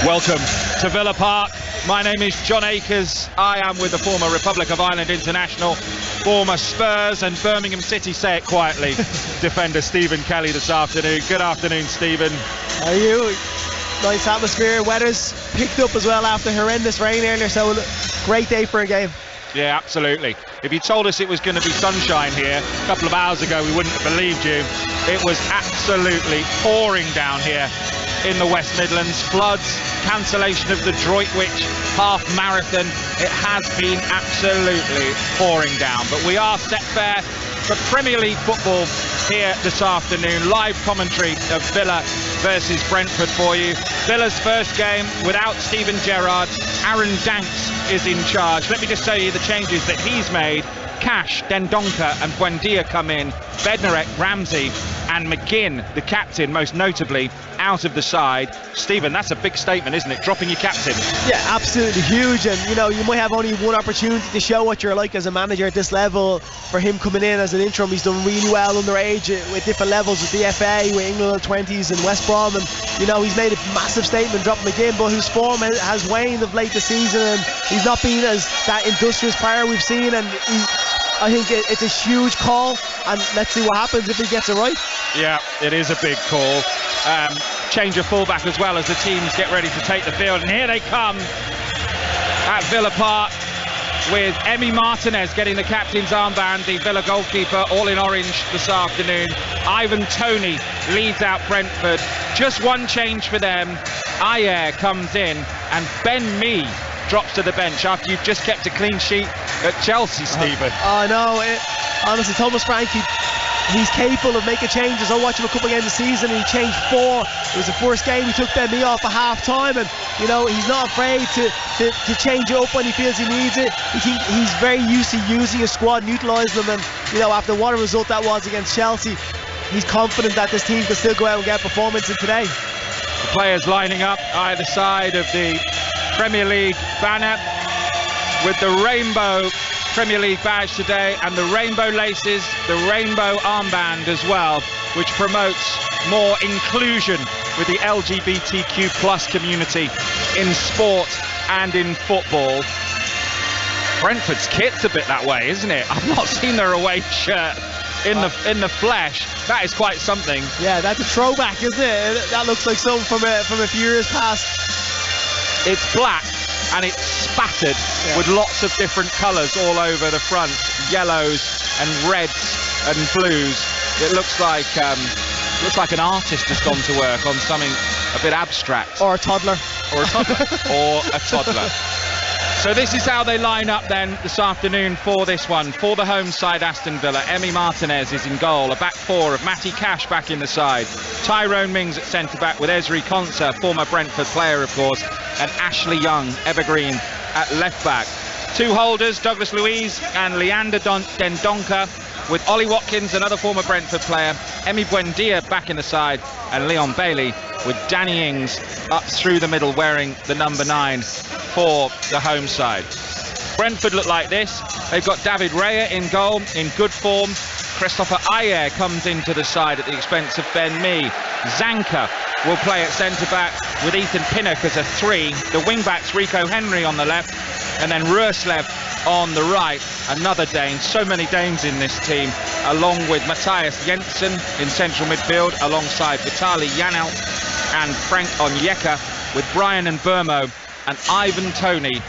Welcome to Villa Park. My name is John Akers. I am with the former Republic of Ireland international, former Spurs and Birmingham City, say it quietly, defender Stephen Kelly this afternoon. Good afternoon, Stephen. How are you? Nice atmosphere. Weather's picked up as well after horrendous rain earlier, so great day for a game. Yeah, absolutely. If you told us it was going to be sunshine here a couple of hours ago, we wouldn't have believed you. It was absolutely pouring down here in the West Midlands. Floods, cancellation of the Droitwich half marathon. It has been absolutely pouring down, but we are set fair for Premier League football here this afternoon. Live commentary of Villa versus Brentford for you. Villa's first game without Steven Gerrard. Aaron Danks is in charge. Let me just tell you the changes that he's made. Cash, Dendoncker and Buendia come in. Bednarek, Ramsey and McGinn, the captain, most notably, out of the side. Stephen, that's a big statement, isn't it? Dropping your captain. Yeah, absolutely huge. And, you know, you might have only one opportunity to show what you're like as a manager at this level. For him coming in as an interim, he's done really well underage with different levels with the FA, with England under-20s and West Brom. And, you know, he's made a massive statement dropping McGinn, but whose form has waned of late this season. And he's not been as that industrious player we've seen. And I think it's a huge call, and let's see what happens if he gets it right. Yeah, it is a big call. Change of fullback as well as the teams get ready to take the field, and here they come at Villa Park with Emi Martinez getting the captain's armband, the Villa goalkeeper, all in orange this afternoon. Ivan Toney leads out Brentford. Just one change for them. Ayer comes in and Ben Mee drops to the bench after you've just kept a clean sheet at Chelsea, Stephen. No, honestly, Thomas Frank, he's capable of making changes. I watched him a couple of games this season and he changed 4. It was the first game he took Ben Mee off at half time, and you know, he's not afraid to change it up when he feels he needs it. He's very used to using his squad, utilising them, and you know, after what a result that was against Chelsea, he's confident that this team can still go out and get performance in today. The players lining up either side of the Premier League banner with the rainbow Premier League badge today and the rainbow laces, the rainbow armband as well, which promotes more inclusion with the LGBTQ plus community in sport and in football. Brentford's kit's a bit that way, isn't it? I've not seen their away shirt in the flesh. That is quite something. Yeah, that's a throwback, isn't it? That looks like something from a few years past. It's black and it's spattered with lots of different colours all over the front, yellows and reds and blues. It looks like an artist has gone to work on something a bit abstract. Or a toddler. Or a toddler. Or a toddler. So this is how they line up then this afternoon for this one. For the home side, Aston Villa, Emi Martinez is in goal. A back four of Matty Cash back in the side. Tyrone Mings at centre-back with Ezri Konsa, former Brentford player, of course, and Ashley Young, evergreen, at left-back. Two holders, Douglas Luiz and Leander Dendoncker, with Ollie Watkins, another former Brentford player, Emi Buendia back in the side, and Leon Bailey with Danny Ings up through the middle wearing the number 9 for the home side. Brentford look like this. They've got David Raya in goal, in good form. Christopher Ayer comes into the side at the expense of Ben Mee. Zanka will play at centre-back with Ethan Pinnock as a 3. The wing-backs, Rico Henry on the left, and then Roerslev on the right. Another Dane. So many Danes in this team, along with Matthias Jensen in central midfield, alongside Vitali Janelt and Frank Onyeka, with Brian and Burmo and Ivan Toney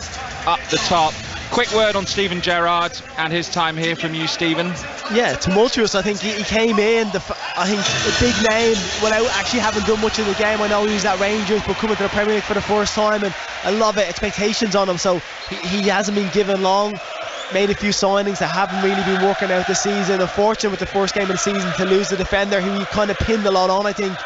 up the top. Quick word on Steven Gerrard and his time here from you, Stephen. Yeah, tumultuous. I think he came in, I think a big name without actually having done much in the game. I know he was at Rangers, but coming to the Premier League for the first time, and a lot of expectations on him, so he hasn't been given long. Made a few signings that haven't really been working out this season. Unfortunate with the first game of the season to lose the defender who he kind of pinned a lot on, I think.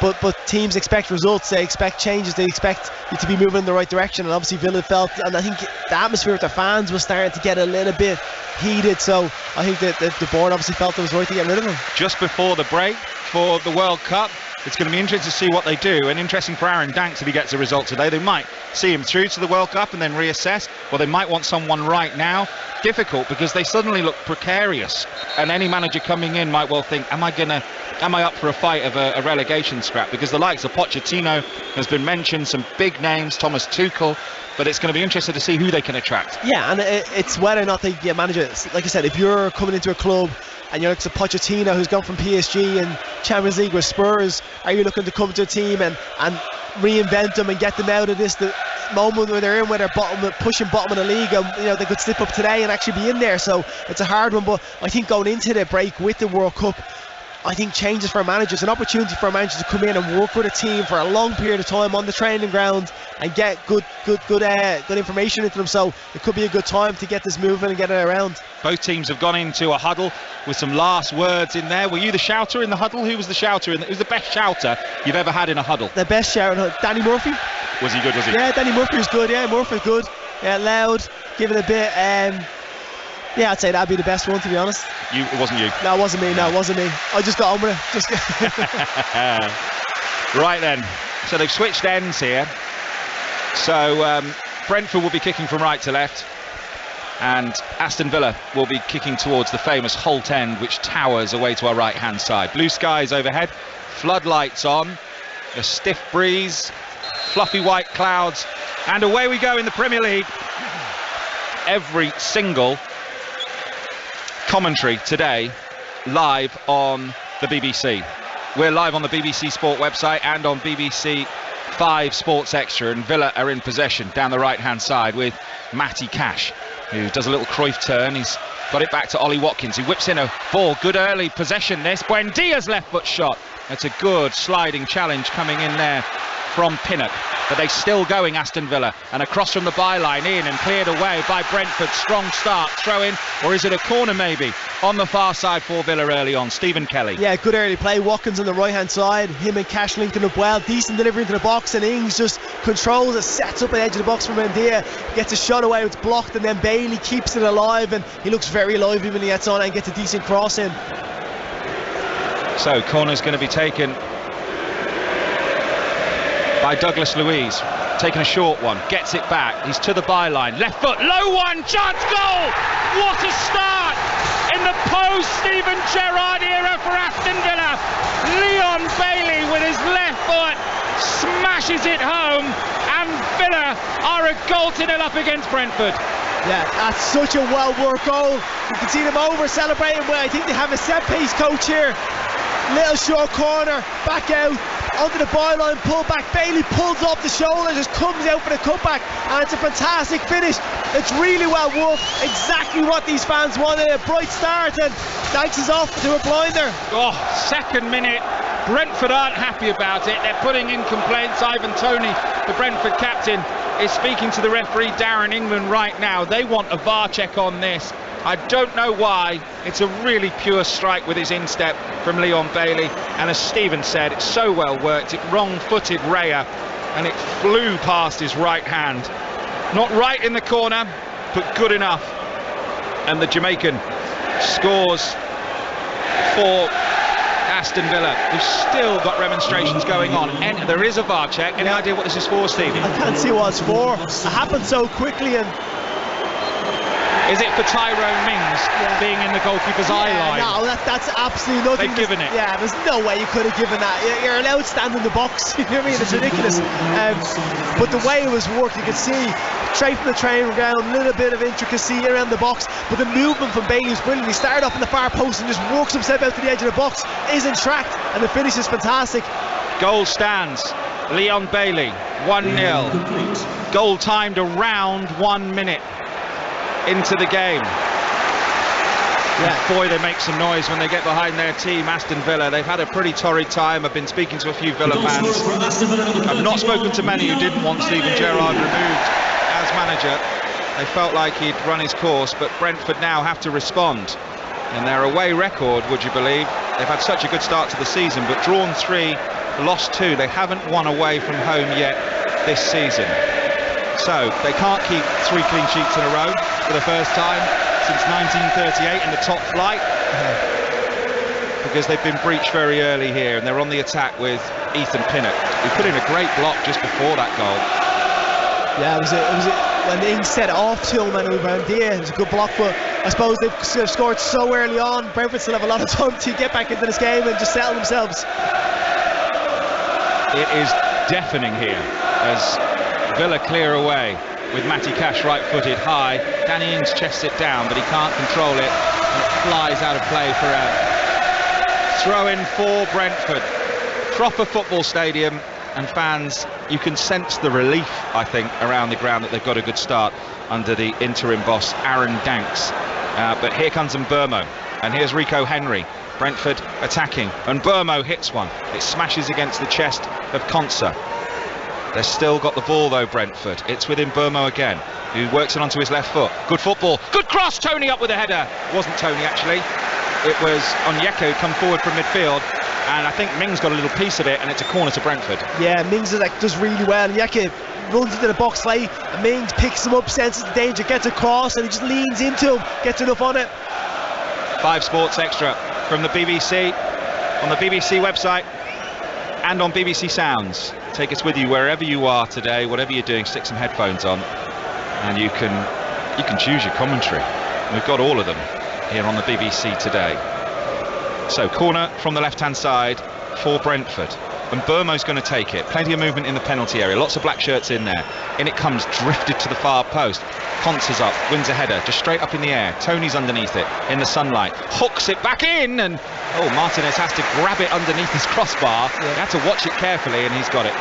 But teams expect results, they expect changes, they expect you to be moving in the right direction, and obviously Villa felt, and I think the atmosphere with the fans was starting to get a little bit heated, so I think that the board obviously felt it was right to get rid of him. Just before the break for the World Cup, It's going to be interesting to see what they do, and interesting for Aaron Danks if he gets a result today. They might see him through to the World Cup and then reassess, or they might want someone right now. Difficult, because they suddenly look precarious, and any manager coming in might well think, am I up for a fight of a relegation scrap? Because the likes of Pochettino has been mentioned, some big names, Thomas Tuchel, but it's going to be interesting to see who they can attract. Yeah, and it's whether or not they get managers. Like I said, if you're coming into a club and you're like Pochettino, who's gone from PSG and Champions League with Spurs, are you looking to come to a team and reinvent them and get them out of this the moment where they're in, where they're pushing bottom of the league, and they could slip up today and actually be in there? So it's a hard one, but I think going into the break with the World Cup, I think changes for managers, an opportunity for managers to come in and work with a team for a long period of time on the training ground and get good information into them. So it could be a good time to get this moving and get it around. Both teams have gone into a huddle with some last words in there. Were you the shouter in the huddle? Who was the shouter? Who's the best shouter you've ever had in a huddle? The best shouter, Danny Murphy. Was he good? Was he? Yeah, Danny Murphy was good. Yeah, Murphy was good. Yeah, loud, giving a bit. Yeah, I'd say that'd be the best one, to be honest. It wasn't you? No, it wasn't me. I just got on with it. Right then, so they've switched ends here. So Brentford will be kicking from right to left, and Aston Villa will be kicking towards the famous Holt End, which towers away to our right hand side. Blue skies overhead, floodlights on, a stiff breeze, fluffy white clouds, and away we go in the Premier League. Every single commentary today live on the BBC. We're live on the BBC Sport website and on BBC 5 Sports Extra, and Villa are in possession down the right hand side with Matty Cash, who does a little Cruyff turn. He's got it back to Ollie Watkins, who whips in a ball. Good early possession this. Buendia's left foot shot. That's a good sliding challenge coming in there from Pinnock, but they still going, Aston Villa, and across from the byline, in and cleared away by Brentford. Strong start, throw in, or is it a corner maybe on the far side for Villa early on? Stephen Kelly. Yeah, good early play. Watkins on the right hand side, him and Cash linking up well, decent delivery into the box, and Ings just controls it, sets up at the edge of the box from Buendia, gets a shot away, it's blocked, and then Bailey keeps it alive, and he looks very lively when he gets on and gets a decent cross in. So corner's going to be taken by Douglas Luiz, taking a short one, gets it back, he's to the byline, left foot, low one, chance, goal! What a start in the post-Steven Gerrard era for Aston Villa. Leon Bailey with his left foot smashes it home, and Villa are a goal to nil up against Brentford. Yeah, that's such a well-worked goal. You can see them over celebrating. Well, I think they have a set-piece coach here. Little short corner, back out onto the byline, pull back. Bailey pulls off the shoulder, just comes out for the cutback, and it's a fantastic finish. It's really well worked, exactly what these fans wanted. A bright start, and Danks is off to a blinder. Oh, second minute. Brentford aren't happy about it. They're putting in complaints. Ivan Toney, the Brentford captain, is speaking to the referee Darren England right now. They want a VAR check on this. I don't know why. It's a really pure strike with his instep from Leon Bailey, and as Stephen said, it's so well worked. It wrong-footed Raya, and it flew past his right hand. Not right in the corner, but good enough. And the Jamaican scores for Aston Villa, who've still got remonstrations going on. And there is a VAR check. Any idea what this is for, Stephen? I can't see what it's for. It happened so quickly, and is it for Tyrone Mings being in the goalkeeper's eye line? No, that's absolutely nothing. They've given it. Yeah, there's no way you could have given that. You're allowed to stand in the box. You know what I mean? It's ridiculous. But the way it was worked, you could see straight from the training ground, a little bit of intricacy around the box, but the movement from Bailey was brilliant. He started off in the far post and just works himself out to the edge of the box, isn't tracked, and the finish is fantastic. Goal stands. Leon Bailey, 1-0. Goal timed around 1 minute into the game. Yeah, boy, they make some noise when they get behind their team, Aston Villa. They've had a pretty torrid time. I've been speaking to a few Villa fans. I've not spoken to many who didn't want Steven Gerrard removed as manager. They felt like he'd run his course, but Brentford now have to respond. And their away record, would you believe? They've had such a good start to the season, but drawn 3, lost 2. They haven't won away from home yet this season. So they can't keep 3 clean sheets in a row for the first time since 1938 in the top flight. But because they've been breached very early here, and they're on the attack with Ethan Pinnock, who put in a great block just before that goal. Yeah, it was when Ings set it off Tillman and Buendia, it was a good block, but I suppose they've scored so early on. Brentford still have a lot of time to get back into this game and just settle themselves. It is deafening here as Villa clear away with Matty Cash right-footed high. Danny Ings chests it down, but he can't control it. It flies out of play for a throw-in for Brentford. Proper football stadium, and fans, you can sense the relief, I think, around the ground that they've got a good start under the interim boss, Aaron Danks. But here comes Mbeumo, and here's Rico Henry. Brentford attacking, and Mbeumo hits one. It smashes against the chest of Konsa. They've still got the ball though, Brentford. It's with Mbeumo again, who works it onto his left foot. Good football, good cross, Tony up with a header. It wasn't Tony actually, it was Onyeka come forward from midfield, and I think Mings got a little piece of it, and it's a corner to Brentford. Yeah, Mings does really well. Onyeka runs into the box late, and Mings picks him up, senses the danger, gets across, and he just leans into him, gets enough on it. 5 Sports Extra from the BBC, on the BBC website and on BBC Sounds. Take us with you wherever you are today, whatever you're doing. Stick some headphones on, and you can choose your commentary. We've got all of them here on the BBC today. So corner from the left-hand side for Brentford, and Mbeumo's going to take it. Plenty of movement in the penalty area, lots of black shirts in there. In it comes, drifted to the far post. Konsa's up, wins a header, just straight up in the air. Tony's underneath it in the sunlight, hooks it back in, and Martinez has to grab it underneath his crossbar. Yeah. He had to watch it carefully, and he's got it.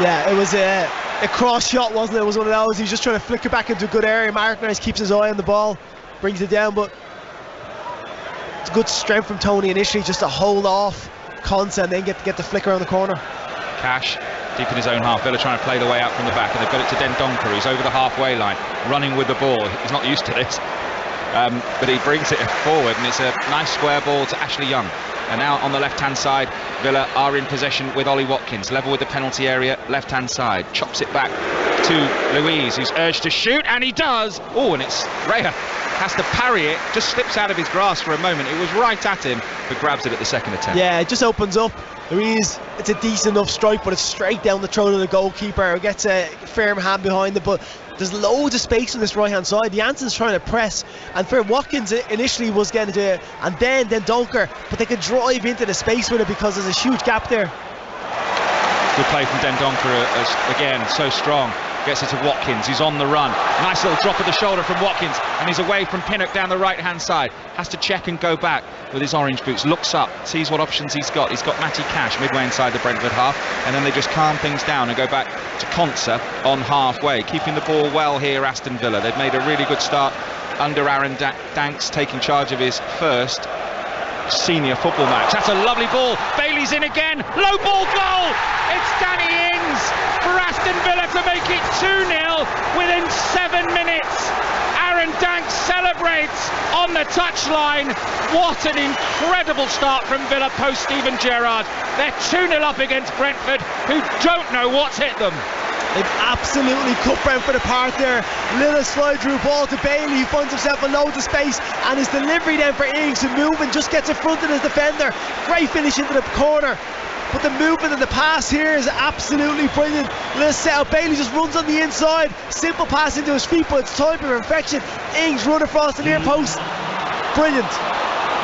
Yeah, it was a cross shot, wasn't it? It was one of those. He's just trying to flick it back into a good area. Martinez keeps his eye on the ball, brings it down, but it's good strength from Tony initially just to hold off Konsa and then get the flick around the corner. Cash deep in his own half. Villa trying to play the way out from the back, and they've got it to Dendoncker, who's over the halfway line, running with the ball. He's not used to this, but he brings it forward, and it's a nice square ball to Ashley Young. And now on the left-hand side, Villa are in possession with Ollie Watkins, level with the penalty area, left-hand side, chops it back to Luiz, who's urged to shoot, and he does. And it's Raya has to parry it, just slips out of his grasp for a moment. It was right at him, but grabs it at the second attempt. Yeah, it just opens up. Luiz, it's a decent enough strike, but it's straight down the throat of the goalkeeper. It gets a firm hand behind it, but there's loads of space on this right-hand side. Jansen's trying to press, and for Watkins initially was getting to it, and then Dendoncker, but they could drive into the space with it because there's a huge gap there. Good play from Dendoncker again, so strong. Gets it to Watkins, he's on the run. Nice little drop of the shoulder from Watkins, and he's away from Pinnock down the right-hand side. Has to check and go back with his orange boots. Looks up, sees what options he's got. He's got Matty Cash midway inside the Brentford half, and then they just calm things down and go back to Konsa on halfway. Keeping the ball well here, Aston Villa. They've made a really good start under Aaron Danks, taking charge of his first senior football match. That's a lovely ball. Bailey's in again. Low ball goal. It's Danny Ings for Aston Villa to make it 2-0 within 7 minutes. Aaron Danks celebrates on the touchline. What an incredible start from Villa post Steven Gerrard. They're 2-0 up against Brentford, who don't know what's hit them. They've absolutely cut Brentford apart there. Little slide through ball to Bailey, who finds himself in loads of space, and his delivery then for Ings, who move and just gets in front of his defender. Great finish into the corner, but the movement and the pass here is absolutely brilliant. Little set out, Bailey just runs on the inside, simple pass into his feet, but it's time for perfection. Ings run across the near post, brilliant.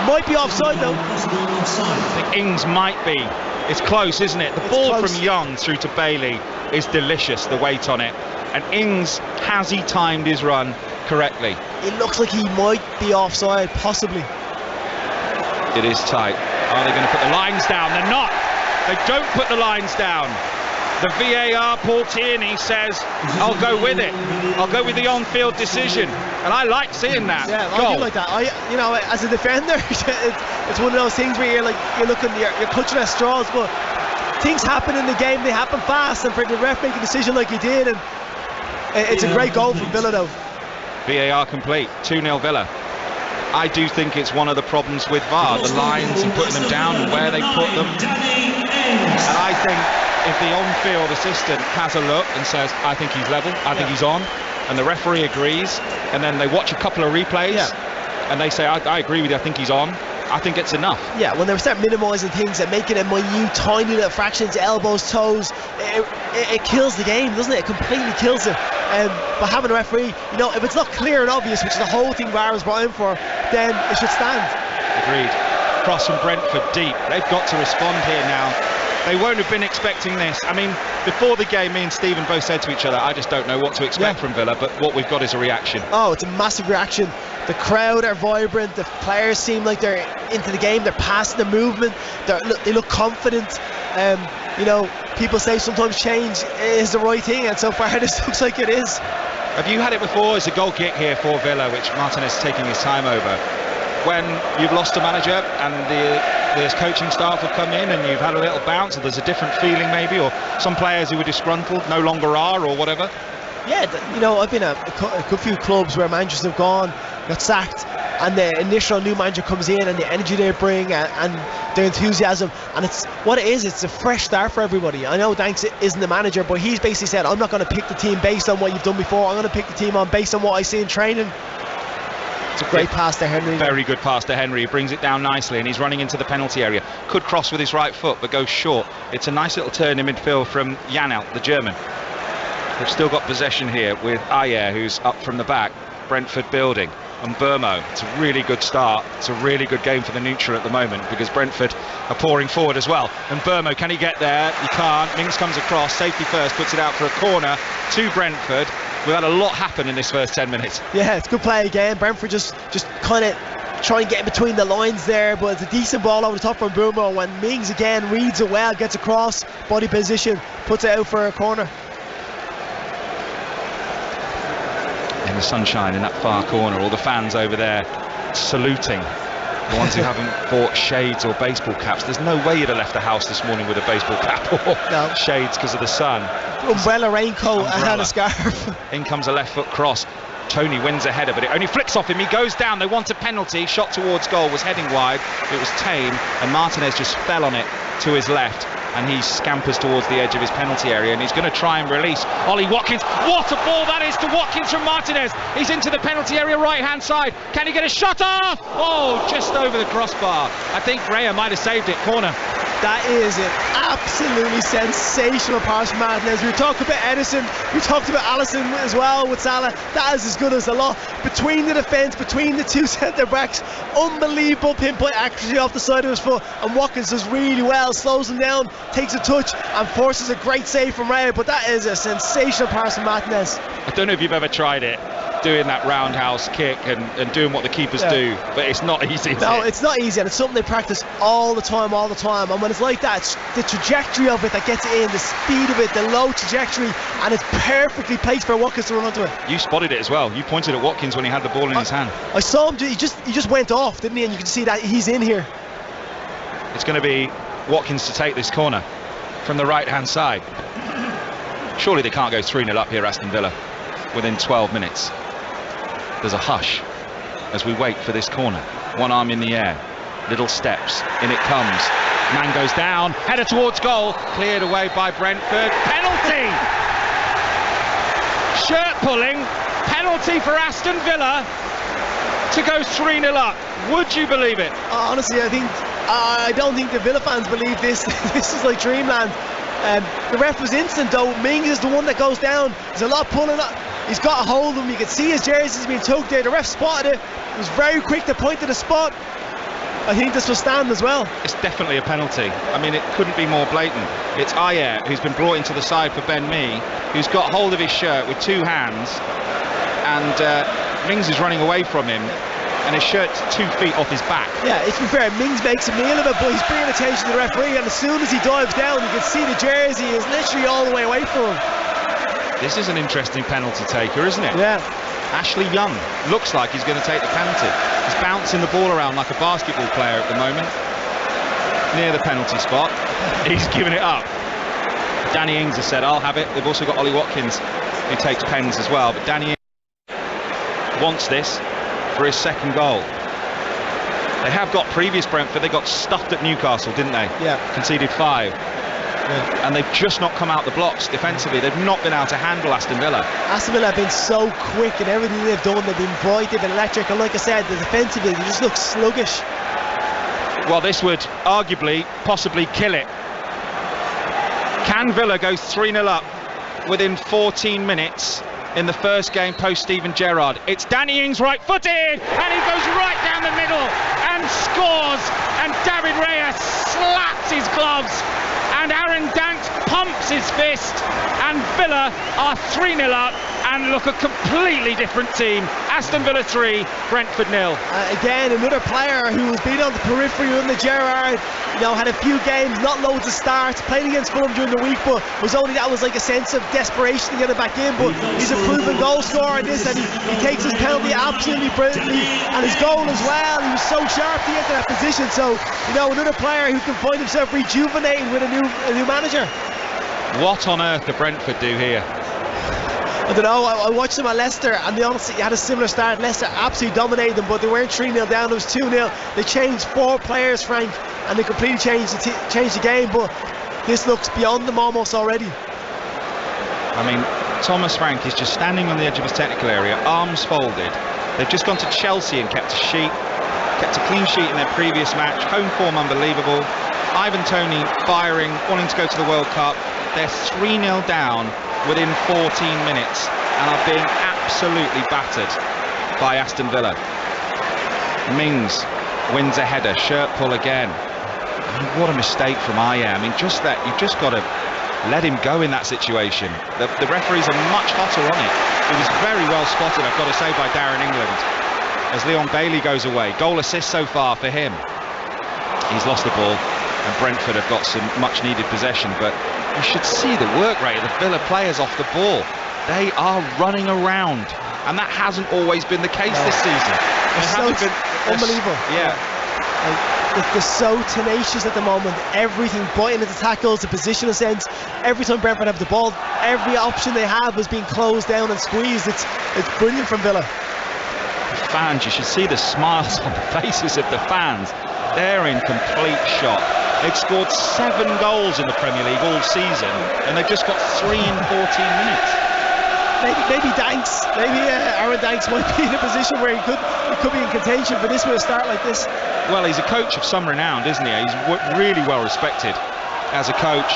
Might be offside though. I think Ings might be. It's close, isn't it? The ball from Young through to Bailey is delicious, the weight on it. And Ings, has he timed his run correctly? It looks like he might be offside, possibly. It is tight. Are they going to put the lines down? They're not. They don't put the lines down. The VAR, Paul Tierney, says, I'll go with it. I'll go with the on-field decision. And I like seeing that. Yeah, I do like that. As a defender, it's one of those things where you're clutching at straws, but things happen in the game, they happen fast, and for the ref make a decision like he did, and it's a great goal from Villa though. VAR complete, 2-0 Villa. I do think it's one of the problems with VAR, the lines and putting them down and where they put them. And I think if the on-field assistant has a look and says, I think he's level, I think he's on, and the referee agrees, and then they watch a couple of replays, and they say, I agree with you, I think he's on, I think it's enough. Yeah, when they start minimising things and making it minute, tiny little fractions, elbows, toes, it kills the game, doesn't it? It completely kills it. But having a referee, you know, if it's not clear and obvious, which is the whole thing VAR was brought in for, then it should stand. Agreed. Cross from Brentford deep. They've got to respond here now. They won't have been expecting this. I mean, before the game, me and Stephen both said to each other, I just don't know what to expect from Villa, but what we've got is a reaction. Oh, it's a massive reaction. The crowd are vibrant, the players seem like they're into the game, they're passing the movement, they look confident. You know, people say sometimes change is the right thing, and so far this looks like it is. Have you had it before? It's a goal kick here for Villa, which Martinez is taking his time over. When you've lost a manager and the coaching staff have come in and you've had a little bounce, or there's a different feeling maybe, or some players who were disgruntled no longer are, or whatever? Yeah, you know, I've been at a few clubs where managers have got sacked, and the initial new manager comes in and the energy they bring and their enthusiasm, and it's a fresh start for everybody. I know Danks isn't the manager, but he's basically said, I'm not going to pick the team based on what you've done before, I'm going to pick the team based on what I see in training. It's a great pass to Henry. Very good pass to Henry. He brings it down nicely and he's running into the penalty area. Could cross with his right foot but goes short. It's a nice little turn in midfield from Janelt, the German. They've still got possession here with Ayer, who's up from the back. Brentford building. And Burmo. It's a really good start. It's a really good game for the neutral at the moment because Brentford are pouring forward as well. And Burmo, can he get there? He can't. Mings comes across, safety first, puts it out for a corner to Brentford. We've had a lot happen in this first 10 minutes. Yeah, it's good play again. Brentford just kind of try and get in between the lines there, but it's a decent ball over the top from Burmo. When Mings again reads it well, gets across, body position, puts it out for a corner. In the sunshine in that far corner, all the fans over there saluting. The ones who haven't bought shades or baseball caps. There's no way you'd have left the house this morning with a baseball cap or shades because of the sun. Umbrella, raincoat and a scarf. In comes a left foot cross. Tony wins a header, but it only flicks off him. He goes down. They want a penalty. Shot towards goal, was heading wide. It was tame, and Martinez just fell on it to his left, and he scampers towards the edge of his penalty area, and he's going to try and release Ollie Watkins. What a ball that is to Watkins from Martinez. He's into the penalty area, right hand side. Can he get a shot off? Oh, just over the crossbar. I think Graham might have saved it. Corner. That is an absolutely sensational pass from Martinez. We talked about Edison, we talked about Alisson as well with Salah. That is as good as the lot. Between the defence, between the two centre backs, unbelievable pinpoint accuracy off the side of his foot, and Watkins does really well, slows him down, takes a touch and forces a great save from Raya. But that is a sensational pass from Martinez. I don't know if you've ever tried it, doing that roundhouse kick and doing what the keepers do, but it's not easy. No, it's not easy, and it's something they practice all the time, and when it's like that, it's the trajectory of it that gets it in, the speed of it, the low trajectory, and it's perfectly placed for Watkins to run onto it. You spotted it as well. You pointed at Watkins when he had the ball in his hand. I saw him, he just went off, didn't he? And you can see that he's in here. It's going to be Watkins to take this corner from the right hand side. Surely they can't go 3-0 up here, Aston Villa, within 12 minutes. There's a hush as we wait for this corner. One arm in the air, little steps, in it comes. Man goes down, header towards goal, cleared away by Brentford. Penalty! Shirt pulling, penalty for Aston Villa to go 3-0 up. Would you believe it? Honestly, I don't think the Villa fans believe this. This is like dreamland. The ref was instant though. Mings is the one that goes down. There's a lot pulling up. He's got a hold of him. You can see his jersey's being tugged there. The ref spotted it. He was very quick to point to the spot. I think this will stand as well. It's definitely a penalty. I mean, it couldn't be more blatant. It's Ayer who's been brought into the side for Ben Mee, who's got hold of his shirt with two hands, and Mings is running away from him, and his shirt's 2 feet off his back. Yeah, to be fair, Mings makes a meal of it, but he's bringing attention to the referee, and as soon as he dives down, you can see the jersey is literally all the way away from him. This is an interesting penalty taker, isn't it? Yeah. Ashley Young looks like he's going to take the penalty. He's bouncing the ball around like a basketball player at the moment. Near the penalty spot. He's giving it up. Danny Ings has said, I'll have it. They've also got Ollie Watkins, who takes pens as well. But Danny Ings wants this for his second goal. They have got previous Brentford. They got stuffed at Newcastle, didn't they? Yeah. Conceded 5. Yeah. And they've just not come out the blocks defensively. They've not been able to handle Aston Villa. Aston Villa have been so quick in everything they've done. They've been bright, they've been electric, and like I said, the defensively they just look sluggish. Well, this would arguably, possibly kill it. Can Villa go 3-0 up within 14 minutes in the first game post Steven Gerrard? It's Danny Ings right-footed, and he goes right down the middle and scores, and David Raya slaps his gloves, and Aaron Danks pumps his fist, and Villa are 3-0 up and look a completely different team. Aston Villa 3, Brentford 0. Again, another player who has been on the periphery under Gerrard, had a few games, not loads of starts, played against Fulham during the week, but that was like a sense of desperation to get it back in. But he's a proven goal scorer in this, and he takes his penalty absolutely brilliantly, and his goal as well. He was so sharp to get to that position. So, another player who can find himself rejuvenating with a new manager. What on earth did Brentford do here? I don't know, I watched them at Leicester, and they honestly had a similar start. Leicester absolutely dominated them, but they weren't 3-0 down, it was 2-0. They changed 4 players, Frank, and they completely changed the game, but this looks beyond them almost already. I mean, Thomas Frank is just standing on the edge of his technical area, arms folded. They've just gone to Chelsea and kept a clean sheet in their previous match. Home form unbelievable. Ivan Toney firing, wanting to go to the World Cup. They're 3-0 down within 14 minutes and are being absolutely battered by Aston Villa. Mings wins a header, shirt pull again. I mean, what a mistake from Ayer. I mean, just that, you've just got to let him go in that situation. The referees are much hotter on it. It was very well spotted, I've got to say, by Darren England, as Leon Bailey goes away. Goal assist so far for him. He's lost the ball, and Brentford have got some much needed possession, but you should see the work rate of the Villa players off the ball. They are running around, and that hasn't always been the case this season. Unbelievable. Yeah. They're so tenacious at the moment. Everything, biting into tackles, the positional sense. Every time Brentford have the ball, every option they have is being closed down and squeezed. It's brilliant from Villa. The fans, you should see the smiles on the faces of the fans. They're in complete shock. They've scored 7 goals in the Premier League all season, and they've just got 3 in 14 minutes. Maybe Danks, Aaron Danks might be in a position where he could be in contention for this with a start like this. Well, he's a coach of some renown, isn't he? He's really well respected as a coach.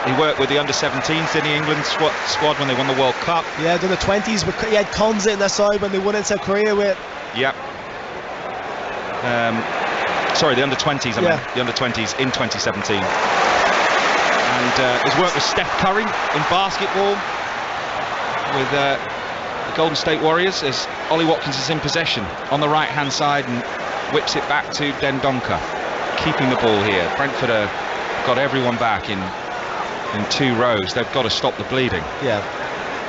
He worked with the under-17s in the England squad when they won the World Cup. Yeah, the under-20s, he had Konza in their side when they won in South Korea with. Yep. Sorry, the under-20s, I mean, the under-20s in 2017. And his work with Steph Curry in basketball with the Golden State Warriors, as Ollie Watkins is in possession on the right-hand side and whips it back to Dendoncker, keeping the ball here. Brentford have got everyone back in 2 rows. They've got to stop the bleeding. Yeah,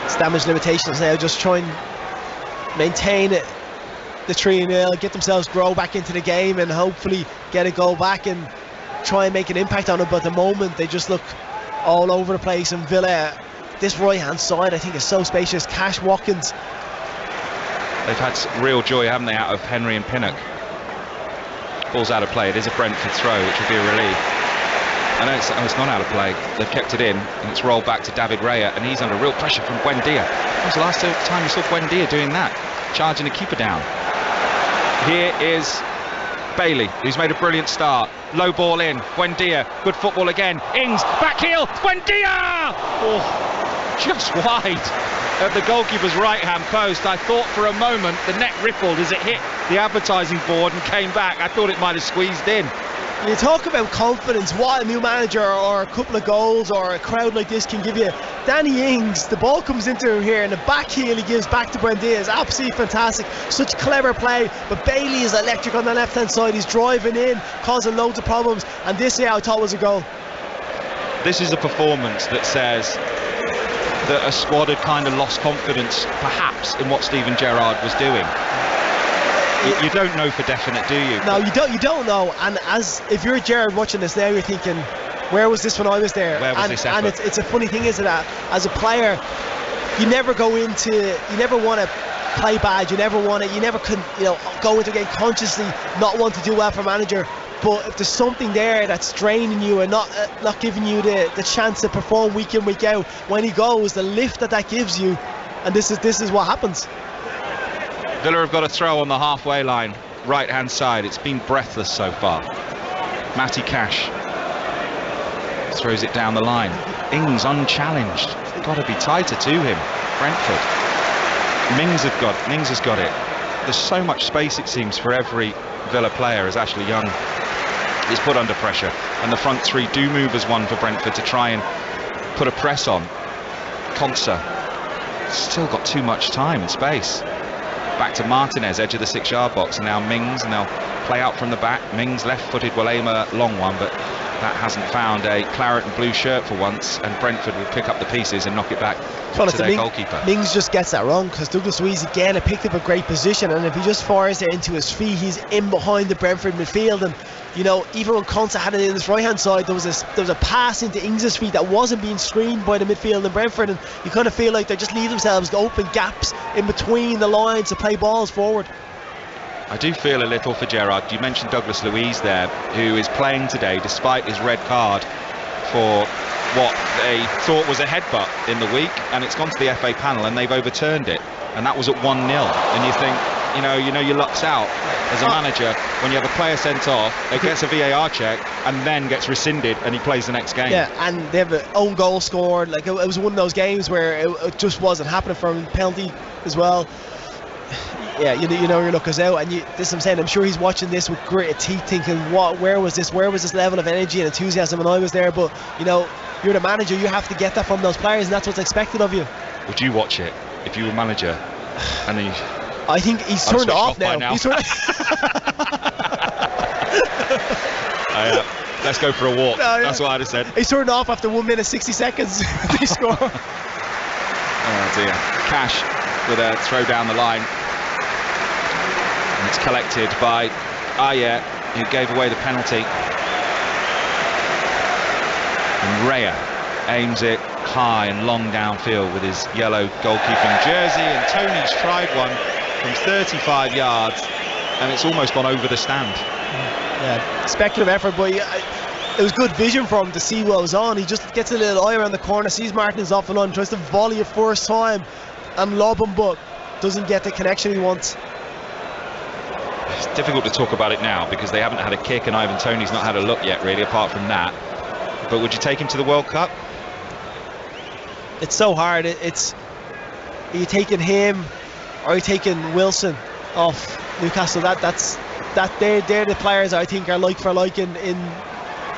it's damage limitations now. Just try and maintain it. The 3-0, get themselves grow back into the game and hopefully get a goal back and try and make an impact on it. But at the moment they just look all over the place, and Villa, this right hand side I think is so spacious. Cash, Watkins, they've had real joy, haven't they, out of Henry and Pinnock. Ball's out of play. It is a Brentford throw, which will be a relief. I know it's not out of play. They've kept it in, and it's rolled back to David Raya, and he's under real pressure from Buendia. When was the last time you saw Buendia doing that, charging a keeper down? Here is Bailey, who's made a brilliant start. Low ball in, Buendia, good football again. Ings, back heel, Buendia! Oh, just wide of the goalkeeper's right-hand post. I thought for a moment the net rippled as it hit the advertising board and came back. I thought it might have squeezed in. You talk about confidence, what a new manager or a couple of goals or a crowd like this can give you. Danny Ings, the ball comes into him here and the back heel he gives back to Buendia is absolutely fantastic. Such clever play, but Bailey is electric on the left hand side. He's driving in, causing loads of problems, and this I thought was a goal. This is a performance that says that a squad had kind of lost confidence perhaps in what Steven Gerrard was doing. You don't know for definite, do you? No, you don't know. And if you're Gerrard watching this now, you're thinking, where was this when I was there? Where was this effort? And it's a funny thing, isn't it? As a player, you never want to play bad. You never could go into a game consciously not want to do well for a manager. But if there's something there that's draining you and not giving you the chance to perform week in, week out, when he goes, the lift that gives you, and this is what happens. Villa have got a throw on the halfway line. right-hand side. It's been breathless so far. Matty Cash throws it down the line. Ings unchallenged. Got to be tighter to him. Brentford. Mings has got it. There's so much space, it seems, for every Villa player as Ashley Young is put under pressure, and the front three do move as one for Brentford to try and put a press on. Konsa still got too much time and space. Back to Martinez, edge of the 6-yard box, and now Mings, and they'll play out from the back. Mings left-footed will aim a long one, but that hasn't found a claret and blue shirt for once, and Brentford will pick up the pieces and knock it back to their goalkeeper. Mings just gets that wrong, because Douglas Luiz again had picked up a great position, and if he just fires it into his feet, he's in behind the Brentford midfield. And you know, even when Konsa had it in his right hand side, there was a pass into Ings' feet that wasn't being screened by the midfield in Brentford, and you kind of feel like they just leave themselves open gaps in between the lines to play balls forward. I do feel a little for Gerrard. You mentioned Douglas Luiz there, who is playing today despite his red card for what they thought was a headbutt in the week, and it's gone to the FA panel and they've overturned it, and that was at 1-0. And you think, you know your luck's out as a manager when you have a player sent off, it gets a VAR check and then gets rescinded and he plays the next game. Yeah, and they have an own goal scored. Like, it was one of those games where it just wasn't happening for him. Penalty as well. Yeah, you know your luck is out, and this is what I'm saying. I'm sure he's watching this with gritted teeth, thinking, where was this level of energy and enthusiasm when I was there? But you know, you're the manager, you have to get that from those players, and that's what's expected of you. Would you watch it if you were manager? And I think he's turned off now. He's turned let's go for a walk. No, yeah. That's what I'd have said. He's turned off after 1 minute 60 seconds. They score. Oh dear. Cash with a throw down the line. And it's collected by Ayer, who gave away the penalty. And Raya aims it high and long downfield with his yellow goalkeeping jersey, and Tony's tried one from 35 yards and it's almost gone over the stand. Yeah, speculative effort, but it was good vision for him to see what was on. He just gets a little eye around the corner, sees Martinez off the line, tries to volley it first time and lob him, but doesn't get the connection he wants. It's difficult to talk about it now because they haven't had a kick and Ivan Toney's not had a look yet really, apart from that. But would you take him to the World Cup? It's so hard. Are you taking him or are you taking Wilson off Newcastle? They're the players I think are like for like in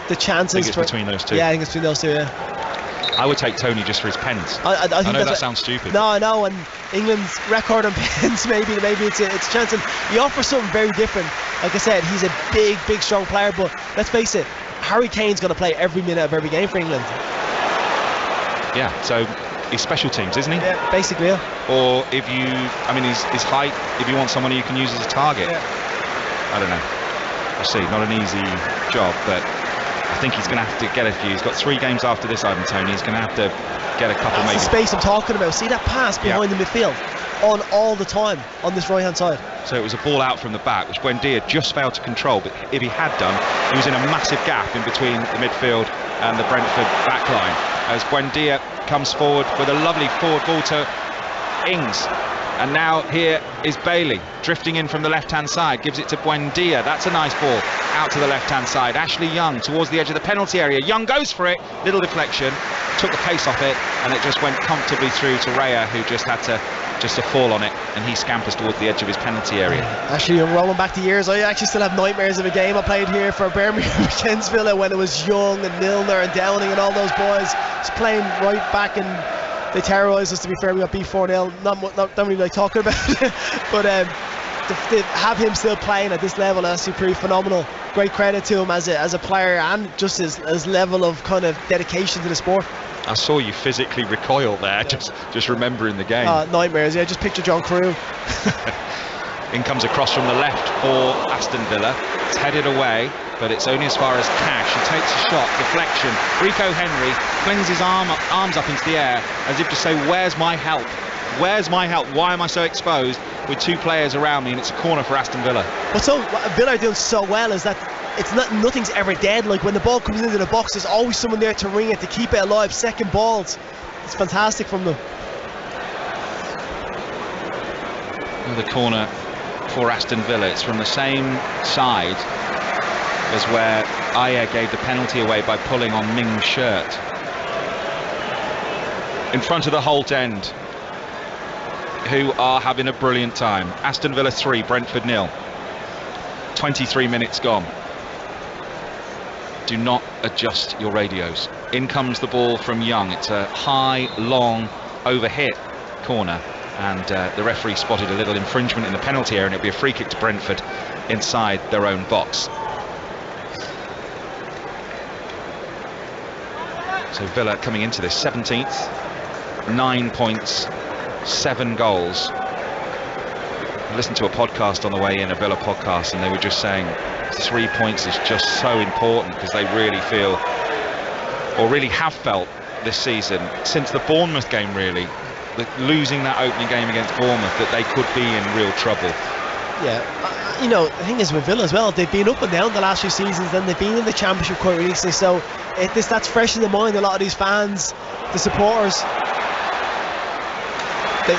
the chances. I think it's between those two. Yeah, I think it's between those two. Yeah. I would take Tony just for his pens. I know that sounds stupid. No, and England's record on pens, maybe it's a chance. And he offers something very different. Like I said, he's a big, strong player. But let's face it, Harry Kane's going to play every minute of every game for England. Yeah, so he's special teams, isn't he? Yeah, basically, yeah. Or his height, if you want someone you can use as a target. Yeah. I don't know. We'll see. Not an easy job, but I think he's going to have to get a few. He's got 3 games after this, Ivan Toney. He's going to have to get a couple. That's maybe. The space I'm talking about. See that pass behind the midfield on all the time on this right hand side. So it was a ball out from the back, which Buendia just failed to control. But if he had done, he was in a massive gap in between the midfield and the Brentford back line. As Buendia comes forward with a lovely forward ball to Ings. And now here is Bailey drifting in from the left-hand side, gives it to Buendia. That's a nice ball out to the left-hand side. Ashley Young towards the edge of the penalty area. Young goes for it, little deflection, took the pace off it, and it just went comfortably through to Raya, who just had to fall on it, and he scampers towards the edge of his penalty area. Actually, you're rolling back the years. I actually still have nightmares of a game I played here for Birmingham against Villa when it was Young and Milner and Downing and all those boys just playing right back, and they terrorised us. To be fair, we got beat 4-0. Not really like talking about it, but to have him still playing at this level, that's pretty phenomenal. Great credit to him as a player and just his level of kind of dedication to the sport. I saw you physically recoil there, just remembering the game. Nightmares, yeah. Just picture John Carew. In comes across from the left for Aston Villa. It's headed away, but it's only as far as Cash. He takes a shot, deflection. Rico Henry flings his arms up into the air as if to say, where's my help? Where's my help? Why am I so exposed with 2 players around me? And it's a corner for Aston Villa. What Villa are doing so well is that nothing's ever dead. Like when the ball comes into the box, there's always someone there to ring it, to keep it alive. Second balls, it's fantastic from them. Another corner for Aston Villa. It's from the same side as where Ayer gave the penalty away by pulling on Ming's shirt. In front of the Holt End, who are having a brilliant time. Aston Villa 3, Brentford 0. 23 minutes gone. Do not adjust your radios. In comes the ball from Young. It's a high, long, overhit corner, and the referee spotted a little infringement in the penalty area, and it'll be a free kick to Brentford inside their own box. So Villa coming into this 17th, 9 points, 7 goals. I listened to a podcast on the way in, a Villa podcast, and they were just saying 3 points is just so important, because they really feel, or really have felt this season, since the Bournemouth game really, losing that opening game against Bournemouth, that they could be in real trouble. Yeah, you know, the thing is with Villa as well, they've been up and down the last few seasons, and they've been in the Championship quite recently, so that's fresh in the mind. A lot of these fans, the supporters,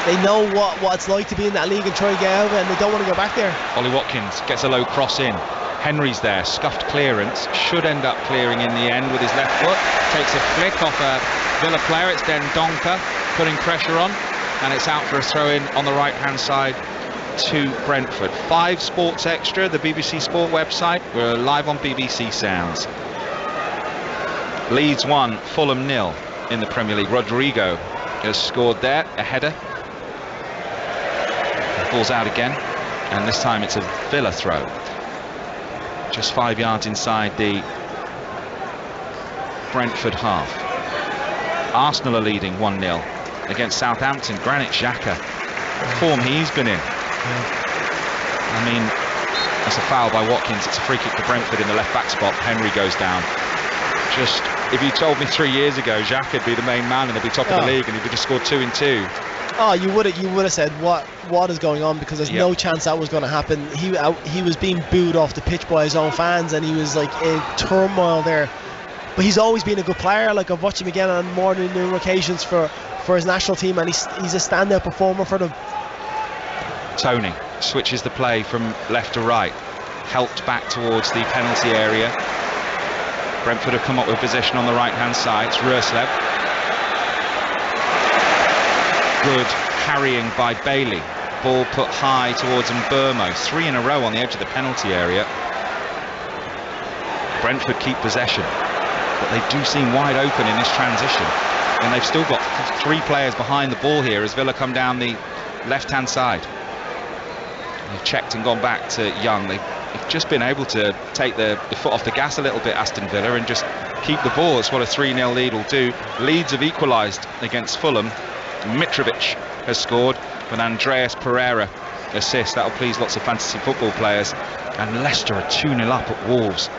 they know what it's like to be in that league and try and get out of it, and they don't want to go back there. Ollie Watkins gets a low cross in. Henry's there, scuffed clearance, should end up clearing in the end with his left foot. Takes a flick off a Villa player. It's then Donker putting pressure on, and it's out for a throw-in on the right-hand side to Brentford. 5 Sports Extra, the BBC Sport website. We're live on BBC Sounds. Leeds 1, Fulham 0 in the Premier League. Rodrigo has scored there, a header. The ball's out again, and this time it's a Villa throw. Just 5 yards inside the Brentford half. Arsenal are leading 1-0 against Southampton. Granit Xhaka, the form he's been in. I mean, that's a foul by Watkins. It's a free kick to Brentford in the left back spot. Henry goes down. Just, if you told me 3 years ago Xhaka would be the main man and they'd be top of the league and he'd just scored 2 in 2. Oh, you would have said what is going on, because there's no chance that was going to happen. He was being booed off the pitch by his own fans, and he was like in turmoil there. But he's always been a good player. Like, I've watched him again on more than numerous occasions for his national team, and he's a standout performer for them. Tony switches the play from left to right, helped back towards the penalty area. Brentford have come up with possession on the right hand side. It's Roerslev. Good harrying by Bailey. Ball put high towards Mbermo. 3 in a row on the edge of the penalty area. Brentford keep possession, but they do seem wide open in this transition, and they've still got 3 players behind the ball here as Villa come down the left hand side. They've checked and gone back to Young. They've just been able to take the foot off the gas a little bit, Aston Villa, and just keep the ball. It's what a 3-0 lead will do. Leeds have equalised against Fulham. Mitrovic has scored with Andreas Pereira assist. That'll please lots of fantasy football players. And Leicester are 2-0 up at Wolves.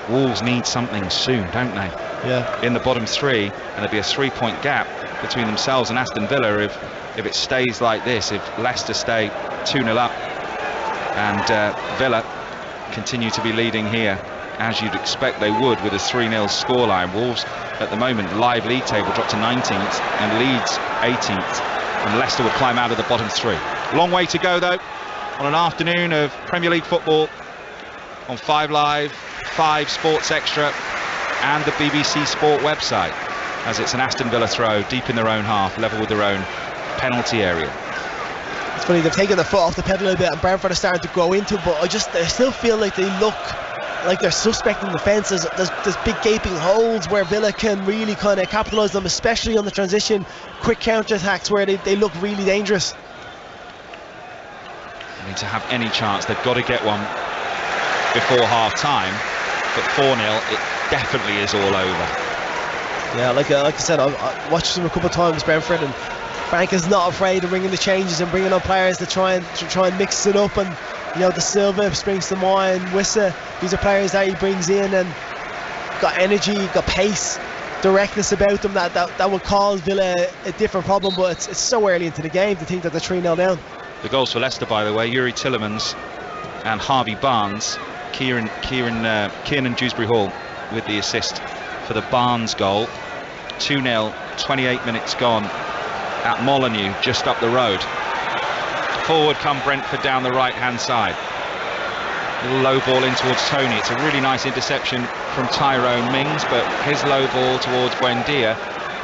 Wolves need something soon, don't they? Yeah. In the bottom 3, and there'll be a 3-point gap between themselves and Aston Villa if it stays like this. If Leicester stay 2-0 up and Villa continue to be leading here, as you'd expect they would, with a 3-0 scoreline. Wolves at the moment live league table dropped to 19th and Leeds 18th, and Leicester would climb out of the bottom 3. Long way to go though on an afternoon of Premier League football on 5 Live, 5 Sports Extra and the BBC Sport website, as it's an Aston Villa throw deep in their own half, level with their own penalty area. It's funny, they've taken their foot off the pedal a little bit, and Brentford are starting to grow into it, but I still feel like they look like they're suspect in defence. There's big gaping holes where Villa can really kind of capitalise them, especially on the transition, quick counter-attacks where they look really dangerous. They need to have any chance, they've got to get one before half-time, but 4-0, it definitely is all over. Yeah, like I said, I watched them a couple of times, Brentford, and Frank is not afraid of bringing the changes and bringing on players to try and mix it up. And you know, the Silva springs to mind, Wissa, these are players that he brings in and got energy, got pace, directness about them that will cause Villa a different problem. But it's so early into the game to think that they're 3-0 down. The goals for Leicester, by the way, Yuri Tillemans and Harvey Barnes. Kieran Dewsbury Hall with the assist for the Barnes goal. 2-0, 28 minutes gone at Molineux, just up the road. Forward come Brentford down the right-hand side. Little low ball in towards Tony. It's a really nice interception from Tyrone Mings, but his low ball towards Buendia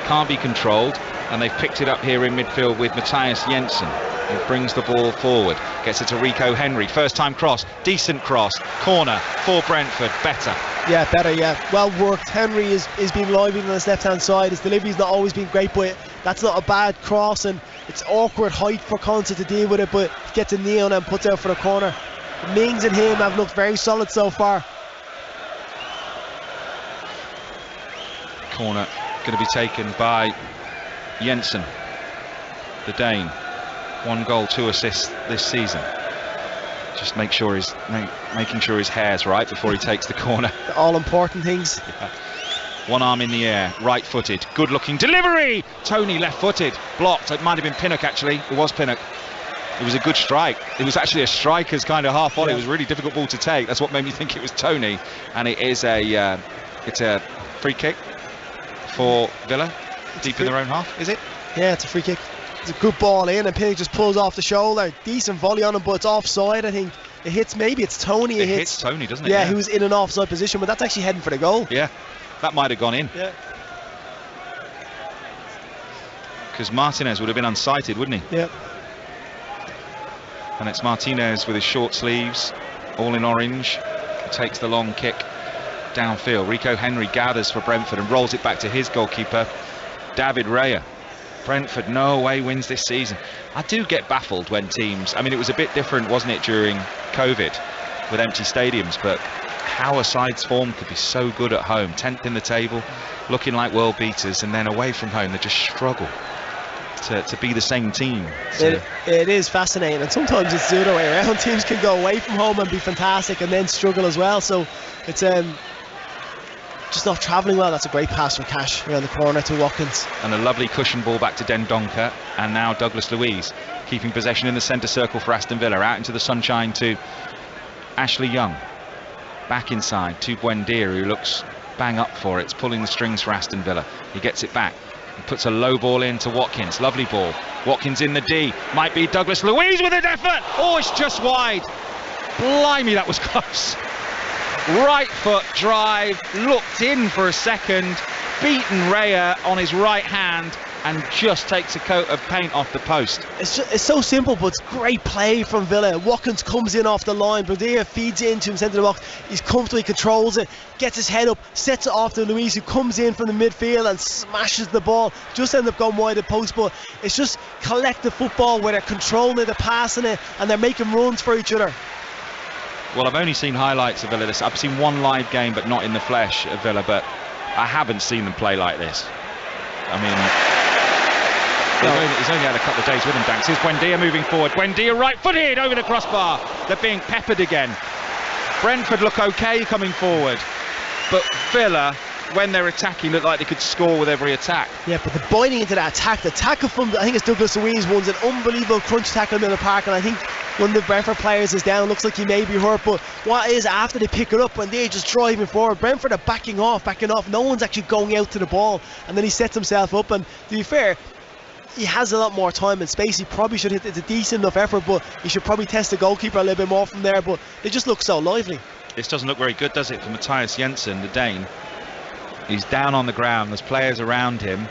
can't be controlled, and they've picked it up here in midfield with Matthias Jensen, who brings the ball forward, gets it to Rico Henry. First time cross, decent cross, corner for Brentford. Better. Yeah, better, yeah. Well worked. Henry is being lively on his left-hand side. His delivery's not always been great, but that's not a bad cross, and it's awkward height for Conte to deal with it, but he gets a knee on and puts out for the corner. Mings and him have looked very solid so far. Corner going to be taken by Jensen, the Dane. 1 goal, 2 assists this season. Just making sure his hair's right before he takes the corner. The all important things. Yeah. One arm in the air, right-footed, good-looking delivery. Tony left-footed, blocked. It might have been Pinnock actually. It was Pinnock. It was a good strike. It was actually a striker's kind of half volley. It was a really difficult ball to take. That's what made me think it was Tony. And it is it's a free kick for Villa, deep in their own half. Is it? Yeah, it's a free kick. It's a good ball in, and Pinnock just pulls off the shoulder. Decent volley on him, but it's offside. I think it hits. Maybe it's Tony. It hits Tony, doesn't it? Yeah, he was in an offside position, but that's actually heading for the goal. Yeah, that might have gone in. Yeah. Because Martinez would have been unsighted, wouldn't he? Yeah. And it's Martinez with his short sleeves, all in orange, who takes the long kick downfield. Rico Henry gathers for Brentford and rolls it back to his goalkeeper, David Raya. Brentford no way wins this season. I do get baffled when teams, I mean, it was a bit different, wasn't it, during COVID with empty stadiums, but how a side's form could be so good at home, 10th in the table, looking like world beaters, and then away from home they just struggle to be the same team. So it is fascinating, and sometimes it's the other way around. Teams can go away from home and be fantastic and then struggle as well, so it's just not travelling well. That's a great pass from Cash around the corner to Watkins. And a lovely cushion ball back to Dendoncker, and now Douglas Luiz keeping possession in the centre circle for Aston Villa. Out into the sunshine to Ashley Young. Back inside to Buendia, who looks bang up for it. It's pulling the strings for Aston Villa. He gets it back. He puts a low ball in to Watkins. Lovely ball. Watkins in the D. Might be Douglas Luiz with an effort. Oh, it's just wide. Blimey, that was close. Right foot drive, looked in for a second, beaten Raya on his right hand, and just takes a coat of paint off the post. It's so simple, but it's great play from Villa. Watkins comes in off the line, Buendia feeds it into him, centre of the box. He's comfortable, he controls it, gets his head up, sets it off to Luiz, who comes in from the midfield and smashes the ball. Just end up going wide of post, but it's just collective football where they're controlling it, they're passing it, and they're making runs for each other. Well, I've only seen highlights of Villa this. I've seen one live game, but not in the flesh of Villa, but I haven't seen them play like this. I mean, he's only had a couple of days with him, Danks. Here's Buendia moving forward. Buendia right-footed over the crossbar. They're being peppered again. Brentford look okay coming forward, but Villa, when they're attacking, look like they could score with every attack. Yeah, but they're biting into that attack. The tackle from, I think it's Douglas Luiz, one's an unbelievable crunch tackle in the park, and I think one of the Brentford players is down. Looks like he may be hurt, but what is after they pick it up and they're just driving forward, Brentford are backing off. No one's actually going out to the ball, and then he sets himself up. And to be fair, he has a lot more time and space. He probably should hit. It's a decent enough effort, but he should probably test the goalkeeper a little bit more from there. But they just look so lively. This doesn't look very good, does it, for Matthias Jensen, the Dane? He's down on the ground. There's players around him.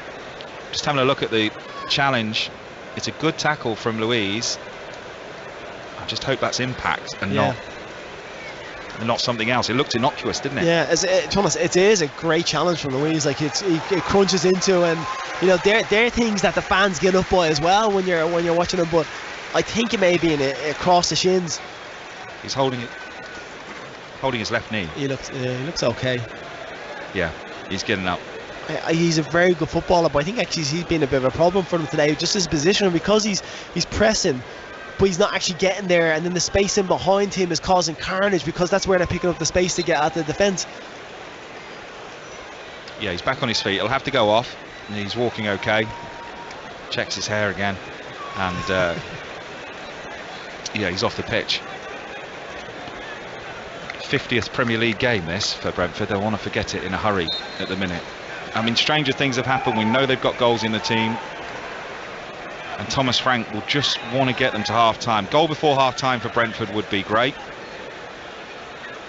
Just having a look at the challenge. It's a good tackle from Luiz. I just hope that's impact and not something else. It looked innocuous, didn't it? Yeah, Thomas, it is a great challenge from Luiz. Like it crunches into, and you know they're things that the fans get up by as well when you're watching them. But I think it may be across the shins. He's holding his left knee. He looks okay. Yeah, he's getting up. He's a very good footballer, but I think actually he's been a bit of a problem for them today. Just his position, because he's pressing, but he's not actually getting there, and then the space in behind him is causing carnage, because that's where they're picking up the space to get at the defence. Yeah, he's back on his feet. He'll have to go off, and he's walking okay. Checks his hair again, and yeah, he's off the pitch. 50th Premier League game this for Brentford. They'll want to forget it in a hurry at the minute. I mean, stranger things have happened. We know they've got goals in the team, And Thomas Frank will just want to get them to half-time. Goal before half-time for Brentford would be great,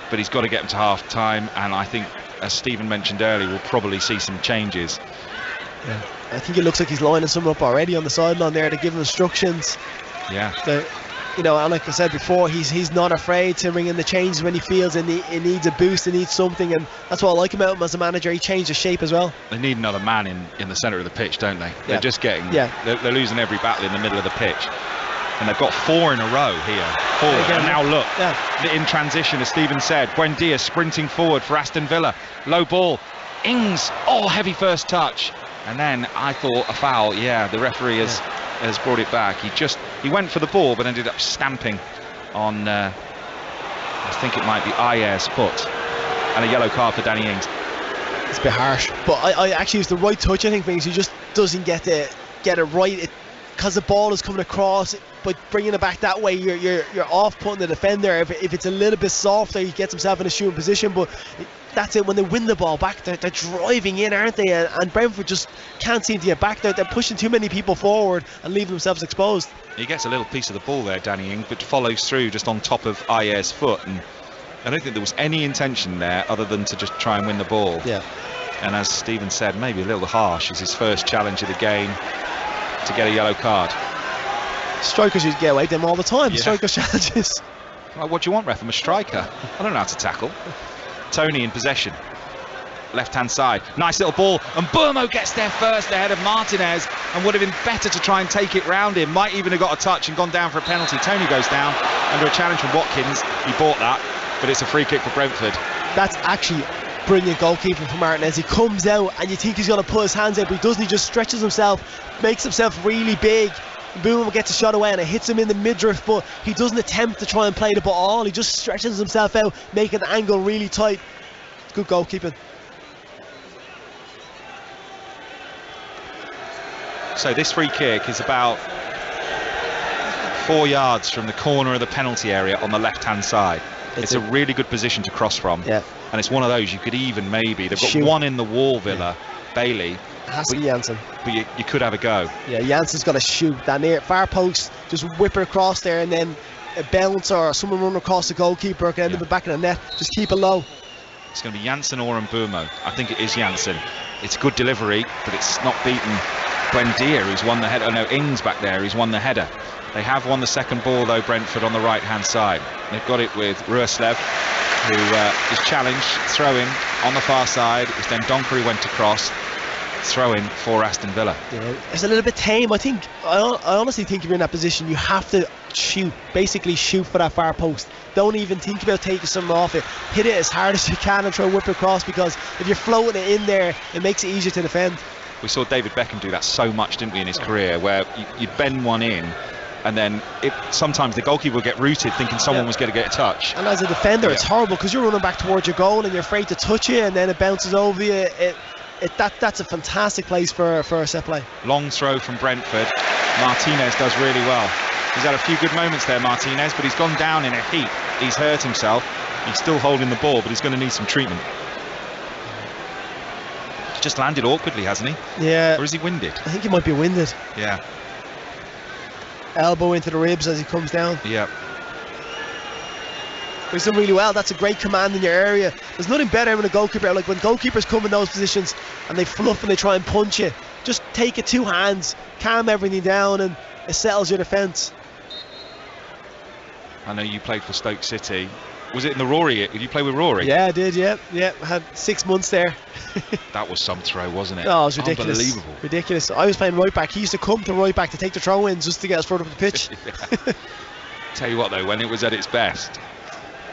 but he's got to get them to half-time, and I think, as Stephen mentioned earlier, we'll probably see some changes. Yeah. I think it looks like he's lining someone up already on the sideline there to give him instructions. Yeah. You know, and like I said before, he's not afraid to bring in the changes when he feels it needs a boost, it needs something, and that's what I like about him as a manager. He changed the shape as well. They need another man in the centre of the pitch, don't they? They're just getting, they're losing every battle in the middle of the pitch. And they've got 4 in a row here. Forward. And now look, in transition, as Stephen said, Buendia sprinting forward for Aston Villa. Low ball. Ings, heavy first touch. And then I thought a foul. Yeah, the referee has brought it back. He went for the ball, but ended up stamping on, I think it might be Ayer's foot. And a yellow card for Danny Ings. It's a bit harsh. But I actually, it's the right touch, I think, because he just doesn't get it right. Because the ball is coming across, but bringing it back that way, you're off putting the defender. If it's a little bit softer, he gets himself in a shooting position. But that's it. When they win the ball back, they're driving in, aren't they? And Brentford just can't seem to get back. They're pushing too many people forward and leaving themselves exposed. He gets a little piece of the ball there, Danny Ings, but follows through just on top of Ayer's foot. And I don't think there was any intention there other than to just try and win the ball. Yeah. And as Stephen said, maybe a little harsh as his first challenge of the game to get a yellow card. Strikers used to get away with them all the time. Strikers challenges. Like, what do you want, ref? I'm a striker. I don't know how to tackle. Tony in possession, left hand side, nice little ball, and Burmo gets there first ahead of Martinez, and would have been better to try and take it round him. Might even have got a touch and gone down for a penalty. Tony goes down under a challenge from Watkins. He bought that, but it's a free kick for Brentford. That's actually brilliant goalkeeping for Martinez. He comes out and you think he's going to put his hands out, but he doesn't. He just stretches himself, makes himself really big. Boom gets a shot away and it hits him in the midriff, but he doesn't attempt to try and play the ball. He just stretches himself out, making the angle really tight. Good goalkeeping. So this free kick is about 4 yards from the corner of the penalty area on the left hand side. It's a really good position to cross from. Yeah. And it's one of those you could even maybe, they've got one in the wall, Villa, Bailey. It has to be Janssen. But you could have a go. Yeah, Janssen's got to shoot that near far post, just whip it across there, and then a bounce or someone run across the goalkeeper can end up back in the net. Just keep it low. It's going to be Janssen or Mbeumo. I think it is Janssen. It's good delivery, but it's not beaten Buendia, who's won the header. Oh no, Ings back there, who's won the header. They have won the second ball though, Brentford, on the right hand side. They've got it with Ruoslev, who is challenged, throw-in on the far side. It was then Donker who went across. Throw-in for Aston Villa. Yeah, it's a little bit tame. I honestly think if you're in that position, you have to basically shoot for that far post. Don't even think about taking something off it. Hit it as hard as you can and try to whip it across, because if you're floating it in there, it makes it easier to defend. We saw David Beckham do that so much, didn't we, in his career, where you'd bend one in, and then sometimes the goalkeeper will get rooted thinking someone was going to get a touch. And as a defender, it's horrible, because you're running back towards your goal and you're afraid to touch it, and then it bounces over you. That's a fantastic place for a set play. Long throw from Brentford. Martinez does really well. He's had a few good moments there, Martinez, but he's gone down in a heap. He's hurt himself. He's still holding the ball, but he's going to need some treatment. He's just landed awkwardly, hasn't he? Yeah. Or is he winded? I think he might be winded. Yeah. Elbow into the ribs as he comes down. Yeah. But he's done really well. That's a great command in your area. There's nothing better when a goalkeeper, like when goalkeepers come in those positions and they fluff and they try and punch you, just take it 2 hands, calm everything down, and it settles your defence. I know you played for Stoke City. Was it in the Rory? Did you play with Rory? Yeah, I did. Yeah. I had 6 months there. That was some throw, wasn't it? Oh, it was ridiculous. Unbelievable. Ridiculous. I was playing right back. He used to come to right back to take the throw-ins just to get us further up the pitch. Tell you what though, when it was at its best,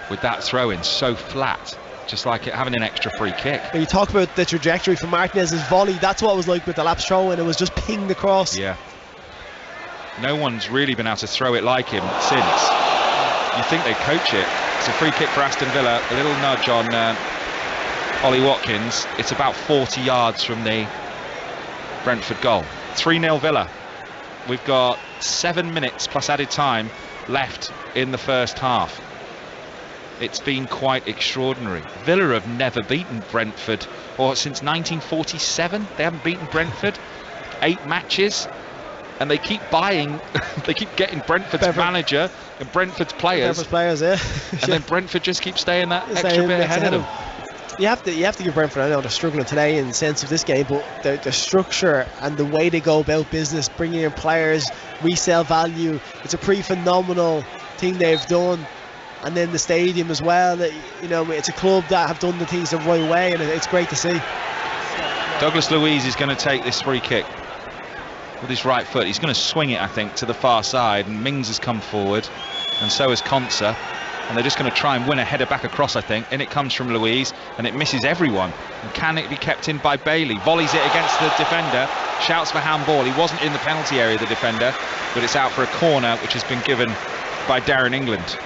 with that throw-in so flat, just like it having an extra free kick. When you talk about the trajectory from Martinez's volley, that's what it was like with the lapse throw-in. It was just pinged across. Yeah. No one's really been able to throw it like him since. You think they'd coach it. It's a free kick for Aston Villa. A little nudge on Ollie Watkins. It's about 40 yards from the Brentford goal. 3-0 Villa. We've got 7 minutes plus added time left in the first half. It's been quite extraordinary. Villa have never beaten Brentford, or since 1947 they haven't beaten Brentford. 8 matches. and they keep buying, they keep getting Brentford's manager and Brentford's players, yeah. And then Brentford just keep staying that extra bit ahead of them. You have to give Brentford, I know they're struggling today in the sense of this game, but the structure and the way they go about business, bringing in players, resale value, it's a pretty phenomenal thing they've done. And then the stadium as well, it's a club that have done the things the right way, and it's great to see. Douglas Luiz is going to take this free kick with his right foot. He's going to swing it, I think, to the far side, and Mings has come forward, and so has Konsa, and they're just going to try and win a header back across, I think, and it comes from Luiz, and it misses everyone. And can it be kept in by Bailey? Volleys it against the defender, shouts for handball. He wasn't in the penalty area, the defender, but it's out for a corner, which has been given by Darren England.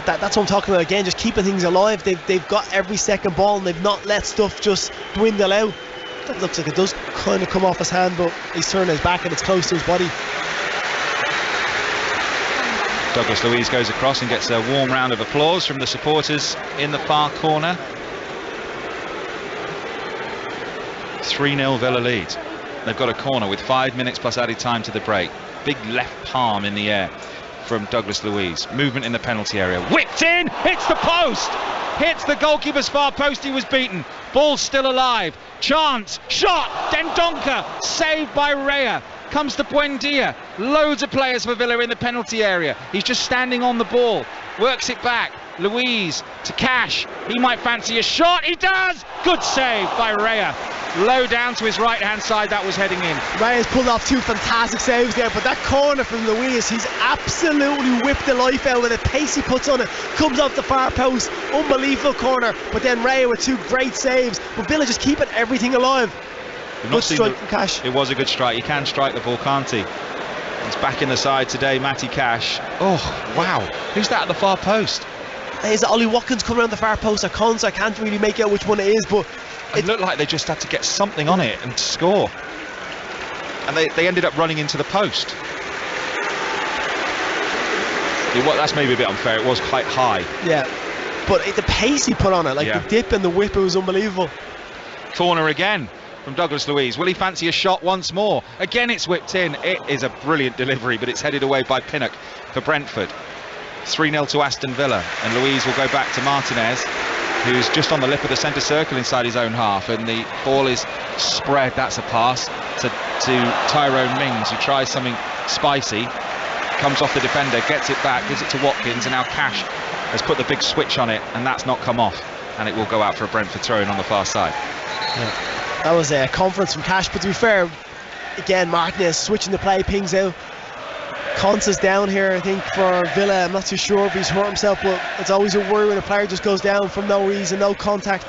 That's what I'm talking about again, just keeping things alive. They've got every second ball, and they've not let stuff just dwindle out. That looks like it does kind of come off his hand, but he's turning his back and it's close to his body. Douglas Luiz goes across and gets a warm round of applause from the supporters in the far corner. 3-0 Villa lead. They've got a corner with 5 minutes plus added time to the break. Big left palm in the air from Douglas Luiz. Movement in the penalty area. Whipped in! Hits the post! Hits the goalkeeper's far post. He was beaten. Ball's still alive. Chance. Shot. Dendoncker. Saved by Raya. Comes to Buendia. Loads of players for Villa in the penalty area. He's just standing on the ball. Works it back. Luiz to Cash. He might fancy a shot. He does! Good save by Raya. Low down to his right hand side, that was heading in. Raya's pulled off 2 fantastic saves there, but that corner from Luiz, he's absolutely whipped the life out with it. Pace he puts on it, comes off the far post, unbelievable corner, but then Raya with 2 great saves, but Villa just keeping everything alive. Good strike from Cash. It was a good strike. He can strike the ball, can't he? He's back in the side today, Matty Cash. Oh wow, who's that at the far post? Is it Ollie Watkins coming around the far post or Konsa? I can't really make out which one it is, but it looked like they just had to get something on it and score, and they ended up running into the post. That's maybe a bit unfair. It was quite high. Yeah, but the pace he put on it, like the dip and the whip, it was unbelievable. Corner again from Douglas Luiz. Will he fancy a shot once more? Again, it's whipped in. It is a brilliant delivery, but it's headed away by Pinnock for Brentford. 3-0 to Aston Villa, and Luiz will go back to Martinez, who's just on the lip of the centre circle inside his own half, and the ball is spread. That's a pass to Tyrone Mings, who tries something spicy, comes off the defender, gets it back, gives it to Watkins, and now Cash has put the big switch on it, and that's not come off, and it will go out for a Brentford throw-in on the far side. Yeah. That was a confidence from Cash, but to be fair, again, Martinez switching the play, pings out. Konsa's down here, I think, for Villa. I'm not too sure if he's hurt himself, but it's always a worry when a player just goes down from no reason, no contact.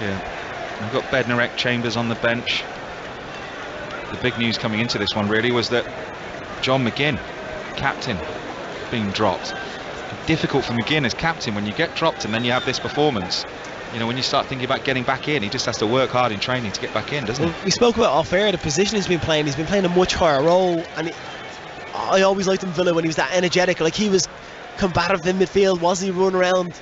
Yeah, we've got Bednarek, Chambers on the bench. The big news coming into this one really was that John McGinn, captain, being dropped. Difficult for McGinn as captain when you get dropped and then you have this performance. You know, when you start thinking about getting back in, he just has to work hard in training to get back in, doesn't he? We spoke about off air, the position he's been playing a much higher role, and I always liked him, Villa, when he was that energetic, like he was combative in midfield, wasn't he, running around?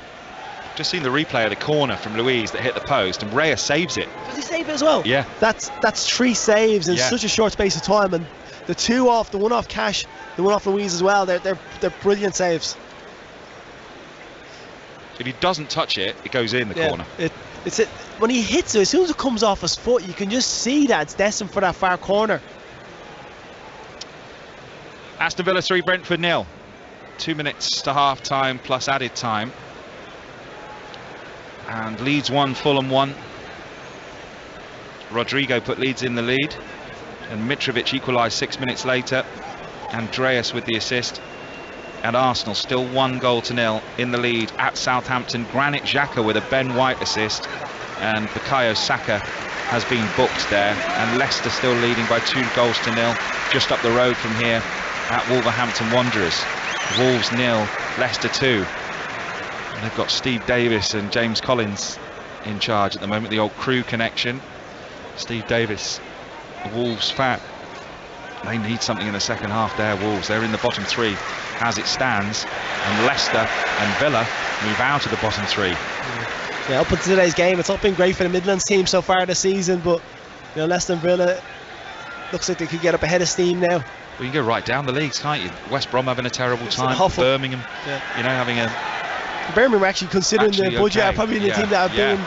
Just seen the replay of the corner from Luiz that hit the post, and Raya saves it. Does he save it as well? Yeah. That's 3 saves in such a short space of time, and the one off Cash, the one off Luiz as well, they're brilliant saves. If he doesn't touch it, it goes in the corner. When he hits it, as soon as it comes off his foot, you can just see that it's destined for that far corner. Aston Villa 3, Brentford 0. 2 minutes to half time plus added time. And Leeds 1, Fulham 1. Rodrigo put Leeds in the lead, and Mitrovic equalised 6 minutes later. Andreas with the assist. And Arsenal still 1-0 in the lead at Southampton. Granit Xhaka with a Ben White assist, and Bukayo Saka has been booked there, and Leicester still leading by 2-0 just up the road from here at Wolverhampton Wanderers. Wolves 0, Leicester 2. And they've got Steve Davis and James Collins in charge at the moment, the old Crew connection. Steve Davis, a Wolves fan. They need something in the second half there, Wolves. They're in the bottom 3 as it stands, and Leicester and Villa move out of the bottom 3. Yeah, up until today's game, it's not been great for the Midlands team so far this season, but Leicester and Villa, looks like they could get up ahead of steam now. Well, you can go right down the leagues, can't you? West Brom having a terrible time. Birmingham, you know, having a... Birmingham are actually considering the budget, okay. probably the team that have been...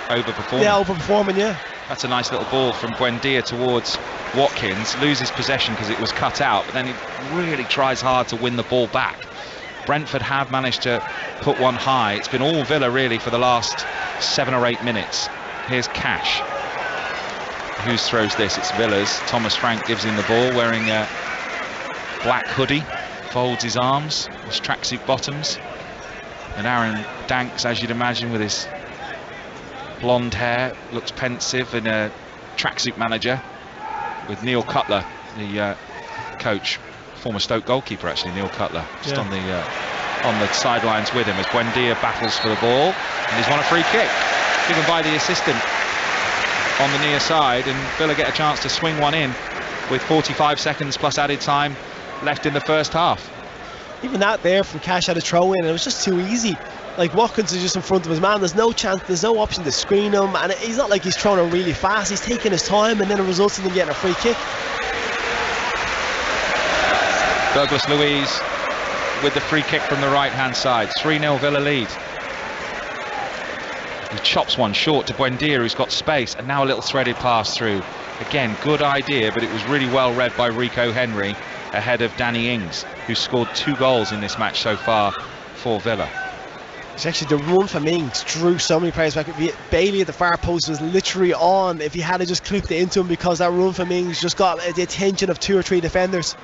Overperforming. Yeah, overperforming, yeah. That's a nice little ball from Buendia towards Watkins. Loses possession because it was cut out, but then he really tries hard to win the ball back. Brentford have managed to put one high. It's been all Villa really for the last 7 or 8 minutes. Here's Cash. Who throws this? It's Villa's. Thomas Frank gives him the ball, wearing a black hoodie, folds his arms, his tracksuit bottoms. And Aaron Danks, as you'd imagine, with his blonde hair, looks pensive, in a tracksuit manager, with Neil Cutler, the coach, former Stoke goalkeeper actually, Neil Cutler, just on the sidelines with him as Buendia battles for the ball, and he's won a free kick given by the assistant on the near side, and Villa get a chance to swing one in with 45 seconds plus added time left in the first half. Even that there from Cash had a throw in, and it was just too easy. Like, Watkins is just in front of his man, there's no chance, there's no option to screen him, and he's not like he's throwing it really fast, he's taking his time, and then it results in him getting a free kick. Douglas Luiz with the free kick from the right hand side. 3-0 Villa lead. He chops one short to Buendia, who's got space, and now a little threaded pass through. Again, good idea, but it was really well read by Rico Henry ahead of Danny Ings, who scored 2 goals in this match so far for Villa. It's actually the run from Ings drew so many players back. Bailey at the far post was literally on if he had just clipped it into him, because that run from Ings just got the attention of 2 or 3 defenders.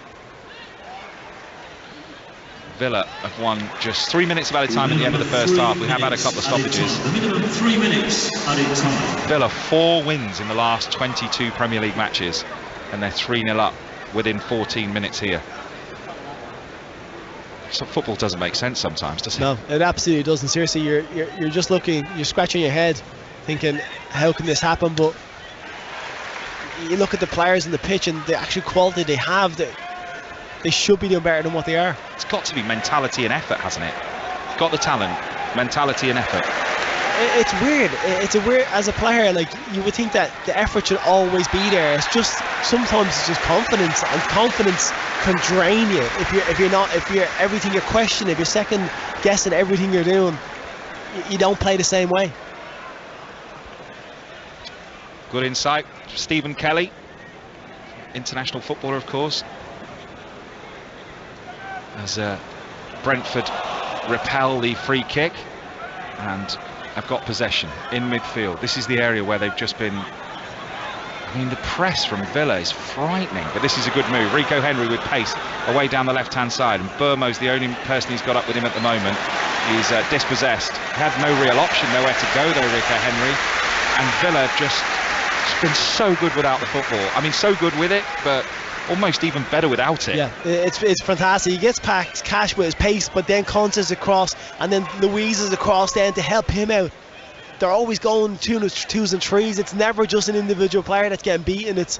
Villa have won just 3 minutes of added time at the end of the first half. We have had a couple of stoppages. The minimum 3 minutes added time. Villa 4 wins in the last 22 Premier League matches, and they're 3-0 up within 14 minutes here. So football doesn't make sense sometimes, does it? No, it absolutely doesn't. Seriously, you're just looking, you're scratching your head, thinking, how can this happen? But you look at the players in the pitch and the actual quality they have, that they should be doing better than what they are. It's got to be mentality and effort, hasn't it? Got the talent, mentality and effort. It's weird. It's a weird, as a player, like, you would think that the effort should always be there. It's just, sometimes it's just confidence, and confidence can drain you if you're everything you're questioning, if you're second guessing everything you're doing, you don't play the same way. Good insight, Stephen Kelly, international footballer, of course, as Brentford repel the free kick and have got possession in midfield. This is the area where they've just been, I mean, the press from Villa is frightening, but this is a good move. Rico Henry with pace away down the left hand side, and Burmo's the only person he's got up with him at the moment. He's dispossessed, had no real option, nowhere to go though, Rico Henry, and Villa just been so good without the football. I mean, so good with it, but almost even better without it. Yeah, it's fantastic. He gets past Cash with his pace, but then Conte's across, and then Luiz is across then to help him out. They're always going twos and threes. It's never just an individual player that's getting beaten. It's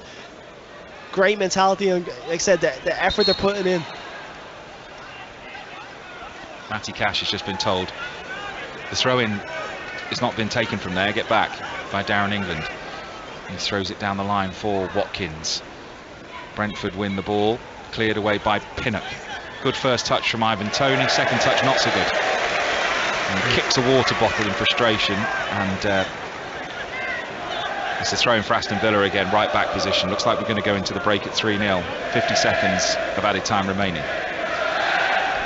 great mentality, and like I said, the effort they're putting in. Matty Cash has just been told the throw-in has not been taken from there. Get back by Darren England. He throws it down the line for Watkins. Brentford win the ball, cleared away by Pinnock. Good first touch from Ivan Toney, second touch not so good. And he kicks a water bottle in frustration, and it's a throw in for Aston Villa again, right back position. Looks like we're going to go into the break at 3-0. 50 seconds of added time remaining.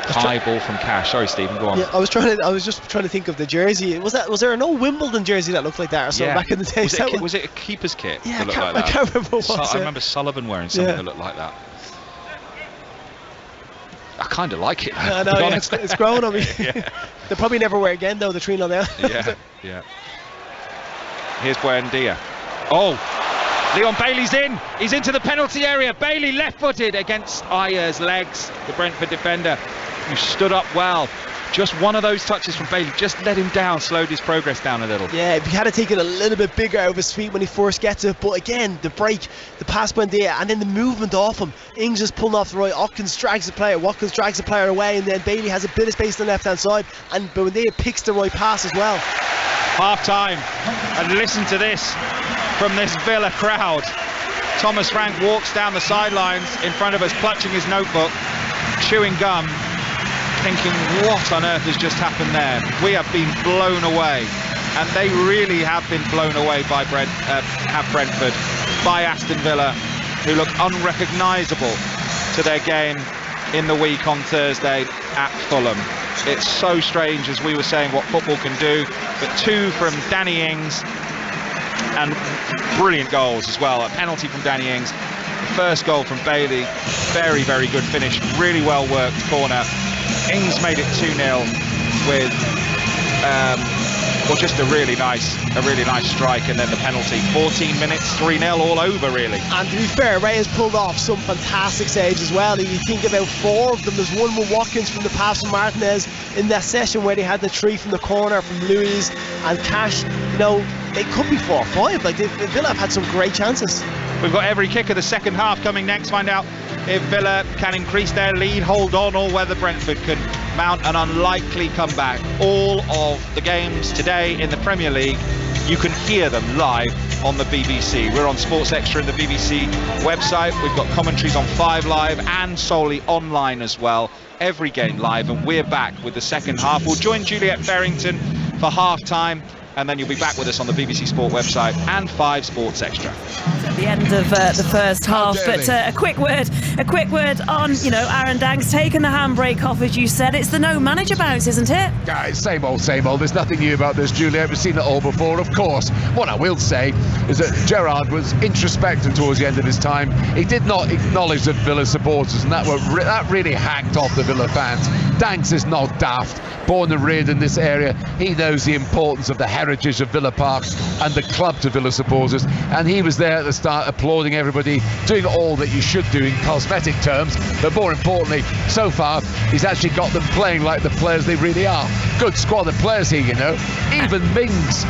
High ball from Cash. Sorry, Stephen, go on. Yeah, I was just trying to think of the jersey. Was there an old Wimbledon jersey that looked like that or something back in the day? Was it a keeper's kit? Yeah, that looked like that? I can't remember what I remember Sullivan wearing something that looked like that. I kind of like it, though, to be honest. It's growing on me. They'll probably never wear again, though, the 3-0 now. yeah. Here's Buendia. Oh, Leon Bailey's in. He's into the penalty area. Bailey left-footed against Ayer's legs, the Brentford defender, who stood up well. Just one of those touches from Bailey just let him down, slowed his progress down a little. Yeah, if he had to take it a little bit bigger out of his feet when he first gets it, but again, the break, the pass Buendia, and then the movement off him. Ings is pulling off the right, Watkins drags the player away, and then Bailey has a bit of space on the left hand side, and Buendia picks the right pass as well. Half time, and listen to this from this Villa crowd. Thomas Frank walks down the sidelines in front of us, clutching his notebook, chewing gum, thinking, what on earth has just happened there? We have been blown away. And they really have been blown away by Brentford, by Aston Villa, who look unrecognisable to their game in the week on Thursday at Fulham. It's so strange, as we were saying, what football can do. But 2 from Danny Ings, and brilliant goals as well. A penalty from Danny Ings, the first goal from Bailey, very, very good finish, really well worked corner. Ings made it 2-0 with just a really nice strike, and then the penalty. 14 minutes, 3-0 all over, really. And to be fair, Ray has pulled off some fantastic saves as well. You think about 4 of them. There's one with Watkins from the pass from Martinez in that session where they had the 3 from the corner from Louise and Cash. You know, it could be 4 or 5. Like, Villa have had some great chances. We've got every kick of the second half coming next. Find out if Villa can increase their lead, hold on, or whether Brentford can mount an unlikely comeback. All of the games today in the Premier League, you can hear them live on the BBC. We're on Sports Extra and the BBC website. We've got commentaries on 5 Live and solely online as well. Every game live, and we're back with the second half. We'll join Juliet Farrington for half-time, and then you'll be back with us on the BBC Sport website and 5 Sports Extra. At the end of the first half, but a quick word on, Aaron Danks taking the handbrake off, as you said. It's the no manager bounce, isn't it? Yeah, it's same old. There's nothing new about this, Juliet. We've seen it all before, of course. What I will say is that Gerrard was introspective towards the end of his time. He did not acknowledge the Villa supporters, and that really hacked off the Villa fans. Danks is not daft. Born and reared in this area, he knows the importance of the heritage of Villa Park and the club to Villa supporters, and he was there at the start applauding everybody, doing all that you should do in cosmetic terms, but more importantly, so far he's actually got them playing like the players they really are. Good squad of players here, even Mings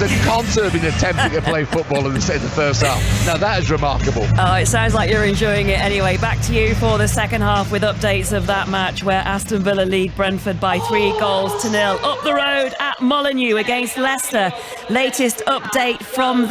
and Conter have been attempting to play football in the first half. Now that is remarkable. Oh, it sounds like you're enjoying it anyway. Back to you for the second half with updates of that match where Aston Villa lead Brentford by 3-0 up the road at Molineux against Leicester. Latest update from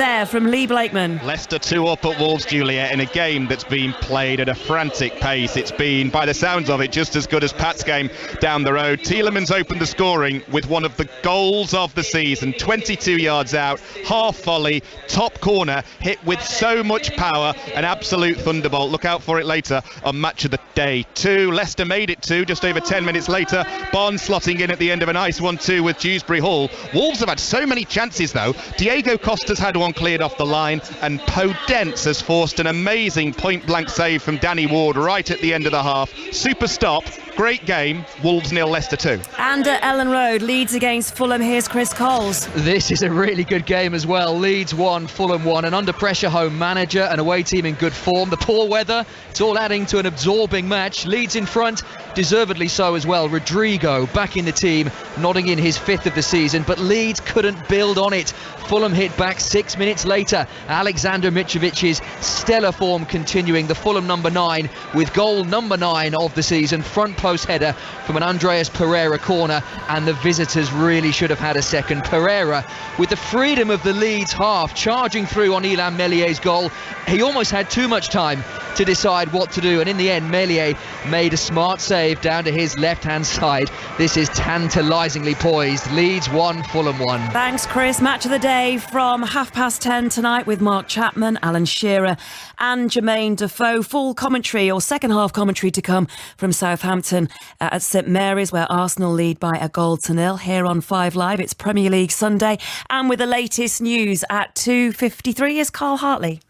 Lee Blakeman. Leicester 2 up at Wolves, Juliet, in a game that's been played at a frantic pace. It's been, by the sounds of it, just as good as Pat's game down the road. Tielemans opened the scoring with one of the goals of the season, 22 yards out, half volley, top corner, hit with so much power, an absolute thunderbolt. Look out for it later on Match of the Day 2. Leicester made it 2 just over 10 minutes later. Barnes slotting in at the end of a nice 1-2 with Dewsbury Hall. Wolves have had so many chances though. Diego Costa's had one cleared off the line, and Podence has forced an amazing point-blank save from Danny Ward right at the end of the half. Super stop, great game. Wolves 0, Leicester 2. And at Ellen Road, Leeds against Fulham. Here's Chris Coles. This is a really good game as well. Leeds 1, Fulham 1. An under pressure home manager, an away team in good form. The poor weather, it's all adding to an absorbing match. Leeds in front, deservedly so as well. Rodrigo back in the team, nodding in his 5th of the season, but Leeds couldn't build on it. Fulham hit back 6 minutes later. Alexander Mitrovic's stellar form continuing. The Fulham number 9 with goal number 9 of the season, front post header from an Andreas Pereira corner, and the visitors really should have had a second. Pereira with the freedom of the Leeds half, charging through on Illan Mellier's goal. He almost had too much time to decide what to do, and in the end Meslier made a smart save down to his left hand side. This is tantalisingly poised. Leeds 1, Fulham 1. Thanks, Chris. Match of the day from 10:30 tonight with Mark Chapman, Alan Shearer and Jermaine Defoe. Full commentary or second half commentary to come from Southampton at St Mary's, where Arsenal lead by 1-0 here on 5 Live. It's Premier League Sunday, and with the latest news at 2:53 is Carl Hartley.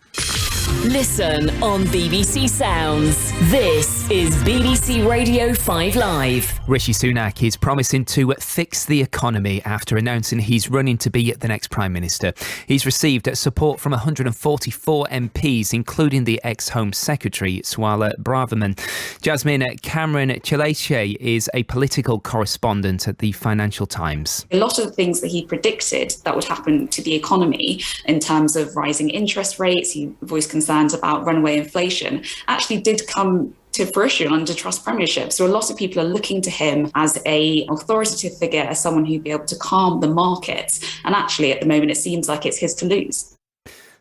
Listen on BBC Sounds. This is BBC Radio 5 Live. Rishi Sunak is promising to fix the economy after announcing he's running to be the next Prime Minister. He's received support from 144 MPs, including the ex-Home Secretary, Suella Braverman. Jasmine Cameron-Chileche is a political correspondent at the Financial Times. A lot of the things that he predicted that would happen to the economy in terms of rising interest rates, he voiced concerns about runaway inflation, actually did come to fruition under Truss premiership. So a lot of people are looking to him as an authoritative figure, as someone who'd be able to calm the markets. And actually, at the moment, it seems like it's his to lose.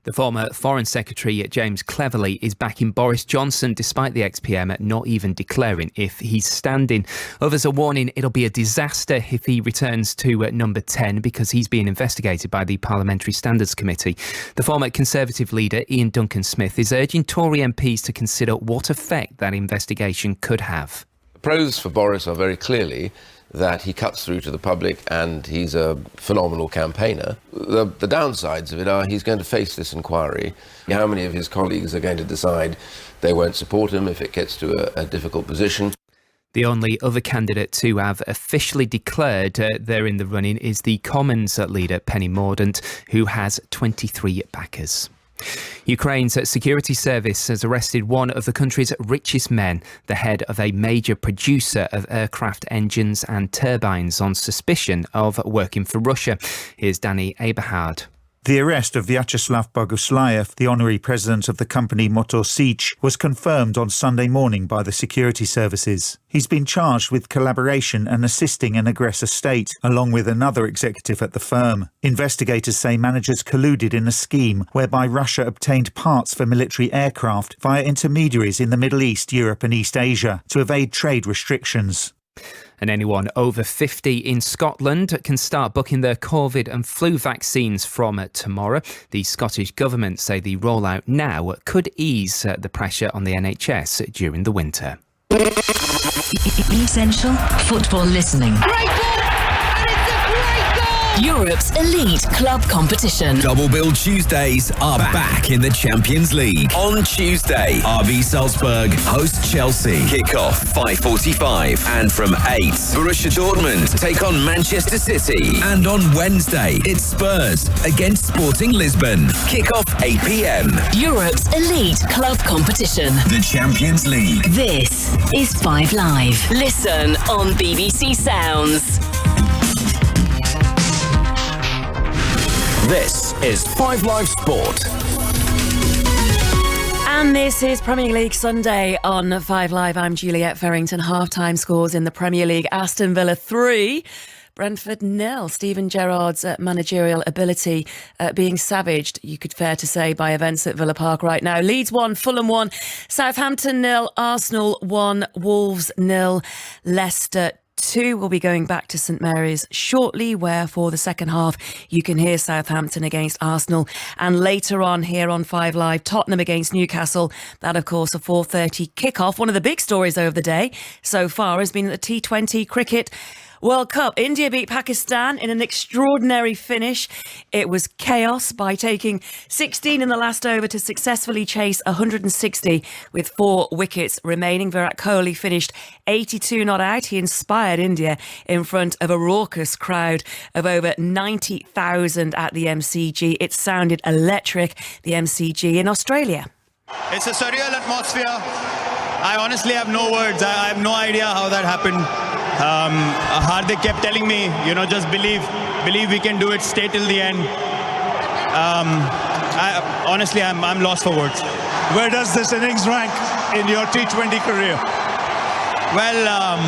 The former Foreign Secretary James Cleverly is backing Boris Johnson despite the ex-PM not even declaring if he's standing. Others are warning it'll be a disaster if he returns to number 10 because he's being investigated by the Parliamentary Standards Committee. The former Conservative leader Ian Duncan Smith is urging Tory MPs to consider what effect that investigation could have. The pros for Boris are very clearly that he cuts through to the public and he's a phenomenal campaigner. The downsides of it are he's going to face this inquiry. How many of his colleagues are going to decide they won't support him if it gets to a difficult position? The only other candidate to have officially declared they're in the running is the Commons leader Penny Mordaunt, who has 23 backers. Ukraine's security service has arrested one of the country's richest men, the head of a major producer of aircraft engines and turbines, on suspicion of working for Russia. Here's Danny Eberhard. The arrest of Vyacheslav Boguslayev, the honorary president of the company Motor Sich, was confirmed on Sunday morning by the security services. He's been charged with collaboration and assisting an aggressor state, along with another executive at the firm. Investigators say managers colluded in a scheme whereby Russia obtained parts for military aircraft via intermediaries in the Middle East, Europe and East Asia to evade trade restrictions. And anyone over 50 in Scotland can start booking their COVID and flu vaccines from tomorrow. The Scottish Government say the rollout now could ease the pressure on the NHS during the winter. Essential football listening. Europe's elite club competition. Double Bill Tuesdays are back in the Champions League. On Tuesday, RB Salzburg host Chelsea. Kick-off 5:45. And from 8, Borussia Dortmund take on Manchester City. And on Wednesday, it's Spurs against Sporting Lisbon. Kick-off 8 p.m. Europe's elite club competition. The Champions League. This is 5 Live. Listen on BBC Sounds. This is 5 Live Sport. And this is Premier League Sunday on 5 Live. I'm Juliette Farrington. Half-time scores in the Premier League. Aston Villa 3, Brentford 0. Steven Gerrard's managerial ability being savaged, you could fair to say, by events at Villa Park right now. Leeds 1, Fulham 1, Southampton 0, Arsenal 1, Wolves 0, Leicester 2. Will be going back to St Mary's shortly, where for the second half you can hear Southampton against Arsenal, and later on here on 5 Live, Tottenham against Newcastle. That of course a 4:30 kickoff. One of the big stories over the day so far has been the T20 Cricket World Cup. India beat Pakistan in an extraordinary finish. It was chaos by taking 16 in the last over to successfully chase 160 with 4 wickets remaining. Virat Kohli finished 82 not out. He inspired India in front of a raucous crowd of over 90,000 at the MCG. It sounded electric, the MCG in Australia. It's a surreal atmosphere. I honestly have no words. I have no idea how that happened. Hardik kept telling me, just believe we can do it, stay till the end. Honestly, I'm lost for words. Where does this innings rank in your T20 career? Well,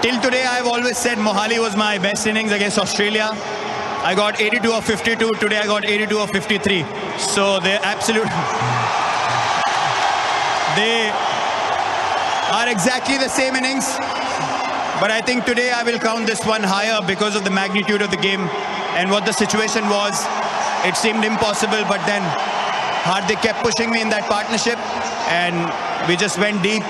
till today, I've always said Mohali was my best innings against Australia. I got 82 of 52. Today, I got 82 of 53. So they're absolute. They are exactly the same innings, but I think today I will count this one higher because of the magnitude of the game and what the situation was. It seemed impossible, but then Hardik kept pushing me in that partnership and we just went deep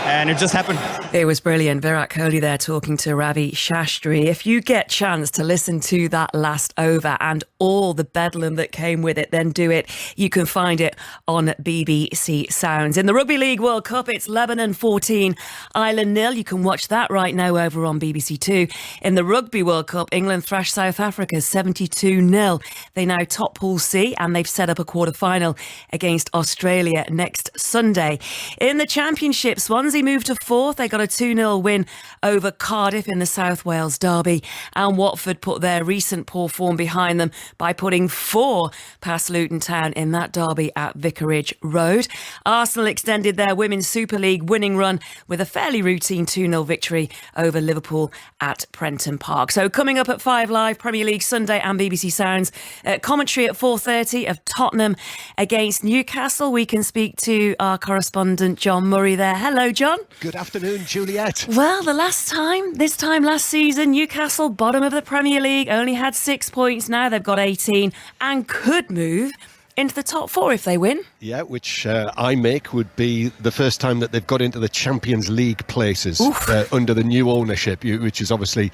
and it just happened. It was brilliant. Virat Kohli there talking to Ravi Shastri. If you get chance to listen to that last over and all the bedlam that came with it, then do it. You can find it on BBC Sounds. In the Rugby League World Cup, it's Lebanon 14, Ireland 0. You can watch that right now over on BBC Two. In the Rugby World Cup, England thrashed South Africa 72-0. They now top Pool C and they've set up a quarter-final against Australia next Sunday. In the Championship, Swansea Swansea moved to 4th. They got a 2-0 win over Cardiff in the South Wales derby. And Watford put their recent poor form behind them by putting 4 past Luton Town in that derby at Vicarage Road. Arsenal extended their Women's Super League winning run with a fairly routine 2-0 victory over Liverpool at Prenton Park. So coming up at 5 Live, Premier League Sunday and BBC Sounds. Commentary at 4:30 of Tottenham against Newcastle. We can speak to our correspondent John Murray there. Hello, John. Good afternoon, Juliet. Well, this time last season, Newcastle, bottom of the Premier League, only had 6 points. Now they've got 18 and could move into the top 4 if they win. Yeah, which I make would be the first time that they've got into the Champions League places under the new ownership, which is obviously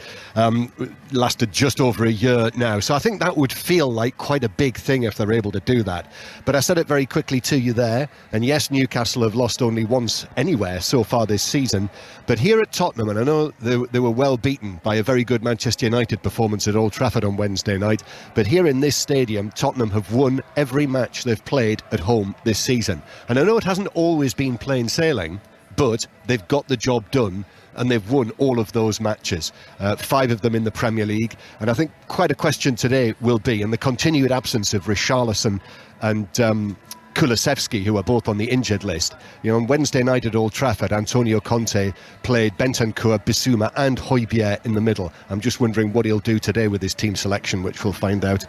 lasted just over a year now. So I think that would feel like quite a big thing if they're able to do that. But I said it very quickly to you there, and yes, Newcastle have lost only once anywhere so far this season. But here at Tottenham, and I know they were well beaten by a very good Manchester United performance at Old Trafford on Wednesday night, but here in this stadium, Tottenham have won every match they've played at home this season. And I know it hasn't always been plain sailing, but they've got the job done and they've won all of those matches, 5 of them in the Premier League. And I think quite a question today will be, in the continued absence of Richarlison and Kulusevski, who are both on the injured list. You know, on Wednesday night at Old Trafford, Antonio Conte played Bentancur, Bissouma and Højbjerg in the middle. I'm just wondering what he'll do today with his team selection, which we'll find out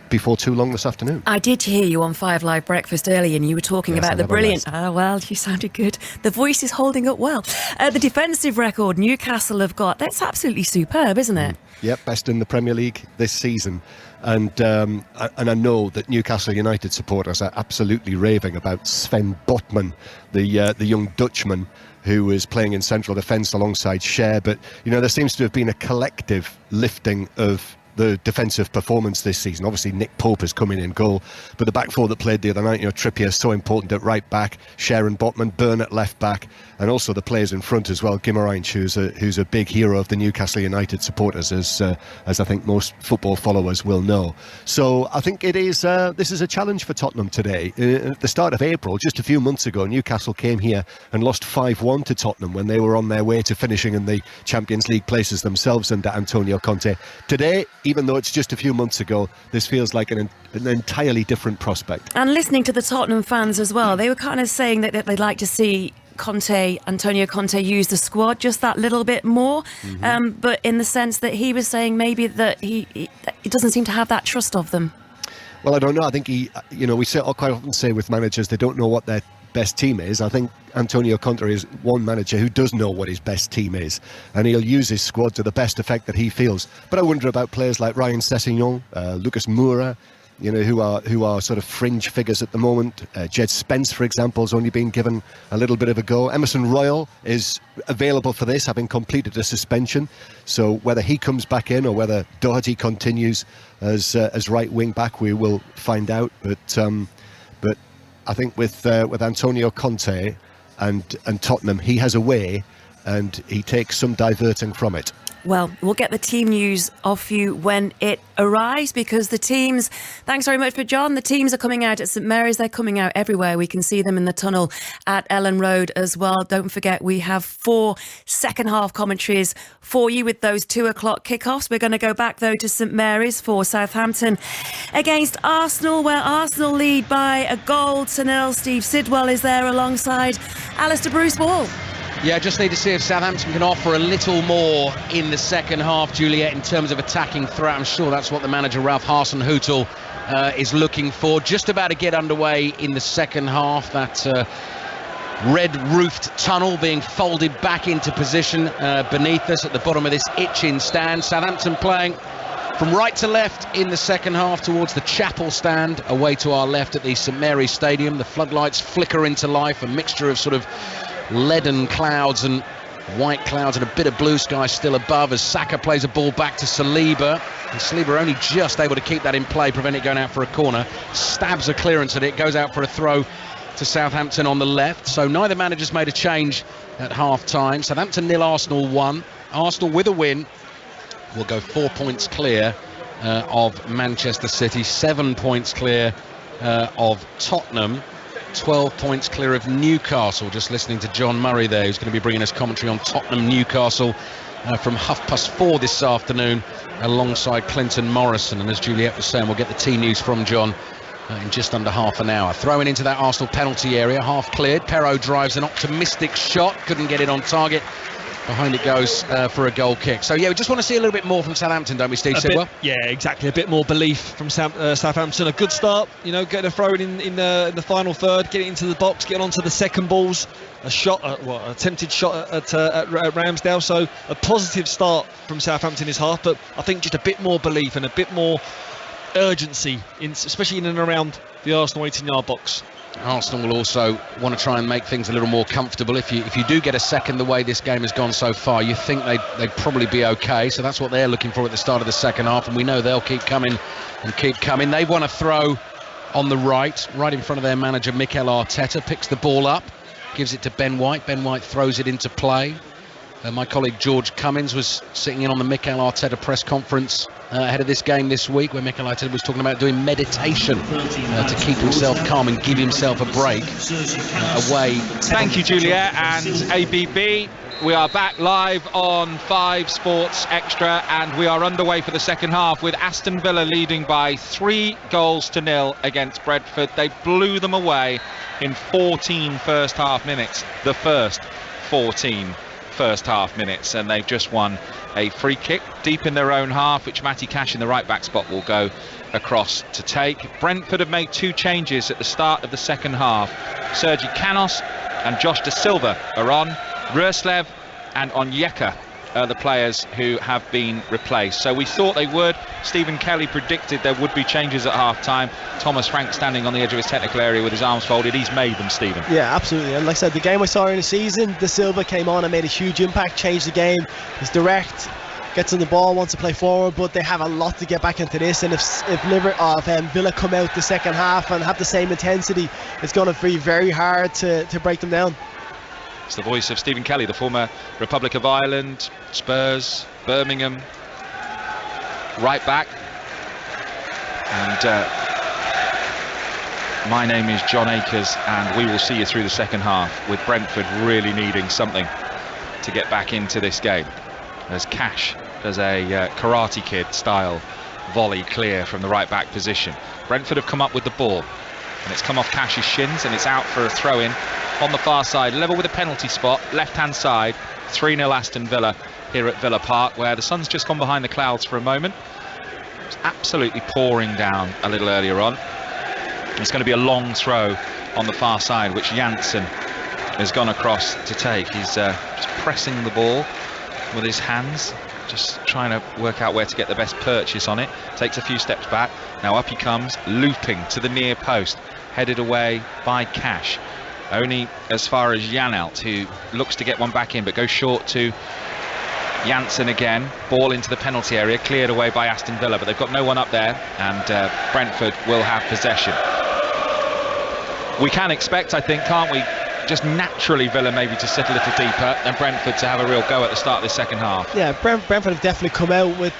before too long this afternoon. I did hear you on 5 Live Breakfast earlier, and you were talking about the brilliant... well, you sounded good. The voice is holding up well. The defensive record Newcastle have got, that's absolutely superb, isn't it? Yep, best in the Premier League this season. And I know that Newcastle United supporters are absolutely raving about Sven Botman, the young Dutchman who is playing in central defence alongside Cher. But, you know, there seems to have been a collective lifting of the defensive performance this season. Obviously Nick Pope has come in goal, but the back 4 that played the other night, you know, Trippier is so important at right back, Cher and Botman, Burn at left back, and also the players in front as well. Guimarães, who's a big hero of the Newcastle United supporters, as I think most football followers will know. So I think it is this is a challenge for Tottenham today. At the start of April, just a few months ago, Newcastle came here and lost 5-1 to Tottenham when they were on their way to finishing in the Champions League places themselves under Antonio Conte. Today, even though it's just a few months ago, this feels like an entirely different prospect. And listening to the Tottenham fans as well, they were kind of saying that they'd like to see Antonio Conte use the squad just that little bit more, but in the sense that he was saying maybe that he doesn't seem to have that trust of them. Well, I don't know. I think we quite often say with managers they don't know what their best team is. I think Antonio Conte is one manager who does know what his best team is, and he'll use his squad to the best effect that he feels. But I wonder about players like Ryan Sessegnon, Lucas Moura, you know, who are sort of fringe figures at the moment. Jed Spence, for example, has only been given a little bit of a go. Emerson Royal is available for this, having completed a suspension. So whether he comes back in or whether Doherty continues as right wing back, we will find out. But I think with Antonio Conte and Tottenham, he has a way, and he takes some diverting from it. Well, we'll get the team news off you when it arrives, because the teams, thanks very much for John, the teams are coming out at St Mary's. They're coming out everywhere. We can see them in the tunnel at Ellen Road as well. Don't forget, we have 4 second half commentaries for you with those 2 o'clock kickoffs. We're going to go back though to St Mary's for Southampton against Arsenal, where Arsenal lead by a goal to 0. Steve Sidwell is there alongside Alistair Bruce Wall. Yeah, just need to see if Southampton can offer a little more in the second half, Juliet, in terms of attacking threat. I'm sure that's what the manager, Ralph Hasenhüttl, is looking for. Just about to get underway in the second half. That red-roofed tunnel being folded back into position beneath us at the bottom of this itching stand. Southampton playing from right to left in the second half towards the chapel stand, away to our left at the St Mary's Stadium. The floodlights flicker into life, a mixture of sort of leaden clouds and white clouds and a bit of blue sky still above, as Saka plays a ball back to Saliba. And Saliba only just able to keep that in play, prevent it going out for a corner. Stabs a clearance at it, goes out for a throw to Southampton on the left. So neither manager's made a change at half-time. Southampton 0, Arsenal 1. Arsenal with a win will go 4 points clear of Manchester City, 7 points clear of Tottenham. 12 points clear of Newcastle. Just listening to John Murray there, who's going to be bringing us commentary on Tottenham Newcastle from 4:30 this afternoon alongside Clinton Morrison. And as Juliet was saying, we'll get the team news from John in just under half an hour. Throwing into that Arsenal penalty area, half cleared. Perraud drives an optimistic shot, couldn't get it on target. Behind it goes for a goal kick. So yeah, we just want to see a little bit more from Southampton, don't we, Steve Sidwell? Yeah, exactly. A bit more belief from Southampton. A good start, getting a throw in the final third, getting into the box, getting onto the second balls. A shot, attempted shot at Ramsdale. So a positive start from Southampton this half, but I think just a bit more belief and a bit more urgency, especially in and around the Arsenal 18-yard box. Arsenal will also want to try and make things a little more comfortable. If you do get a second the way this game has gone so far, you think they'd probably be okay. So that's what they're looking for at the start of the second half, and we know they'll keep coming and keep coming. They want to throw on the right in front of their manager Mikel Arteta. Picks the ball up, gives it to Ben White. Ben White throws it into play. My colleague George Cummins was sitting in on the Mikel Arteta press conference ahead of this game this week, where Mikel Arteta was talking about doing meditation to keep himself calm and give himself a break away. Thank you, Juliet and ABB. We are back live on 5 Sports Extra, and we are underway for the second half with Aston Villa leading by 3-0 against Brentford. They blew them away in 14 first half minutes, the first 14 first half minutes, and they've just won a free kick deep in their own half, which Matty Cash in the right back spot will go across to take. Brentford have made 2 changes at the start of the second half. Sergi Canos and Josh Da Silva are on. Roerslev and Onyeka are the players who have been replaced. So we thought they would. Stephen Kelly predicted there would be changes at half time. Thomas Frank standing on the edge of his technical area with his arms folded. He's made them, Stephen. Yeah, absolutely. And like I said, the game I saw in the season, Da Silva came on and made a huge impact, changed the game. He's direct, gets on the ball, wants to play forward, but they have a lot to get back into this. And if Villa come out the second half and have the same intensity, it's going to be very hard to break them down. It's the voice of Stephen Kelly, the former Republic of Ireland, Spurs, Birmingham right back. And my name is John Akers, and we will see you through the second half, with Brentford really needing something to get back into this game, as Cash does a Karate Kid style volley clear from the right back position. Brentford have come up with the ball, and it's come off Cash's shins, and it's out for a throw-in on the far side, level with a penalty spot, left-hand side. 3-0 Aston Villa here at Villa Park, where the sun's just gone behind the clouds for a moment. It's absolutely pouring down a little earlier on. It's going to be a long throw on the far side, which Janssen has gone across to take. He's just pressing the ball with his hands, just trying to work out where to get the best purchase on it. Takes a few steps back. Now up he comes, looping to the near post, headed away by Cash. Only as far as Janelt, who looks to get one back in, but goes short to Janssen again. Ball into the penalty area, cleared away by Aston Villa, but they've got no one up there, and Brentford will have possession. We can expect, I think, can't we, just naturally Villa maybe to sit a little deeper, and Brentford to have a real go at the start of the second half. Yeah, Brentford have definitely come out with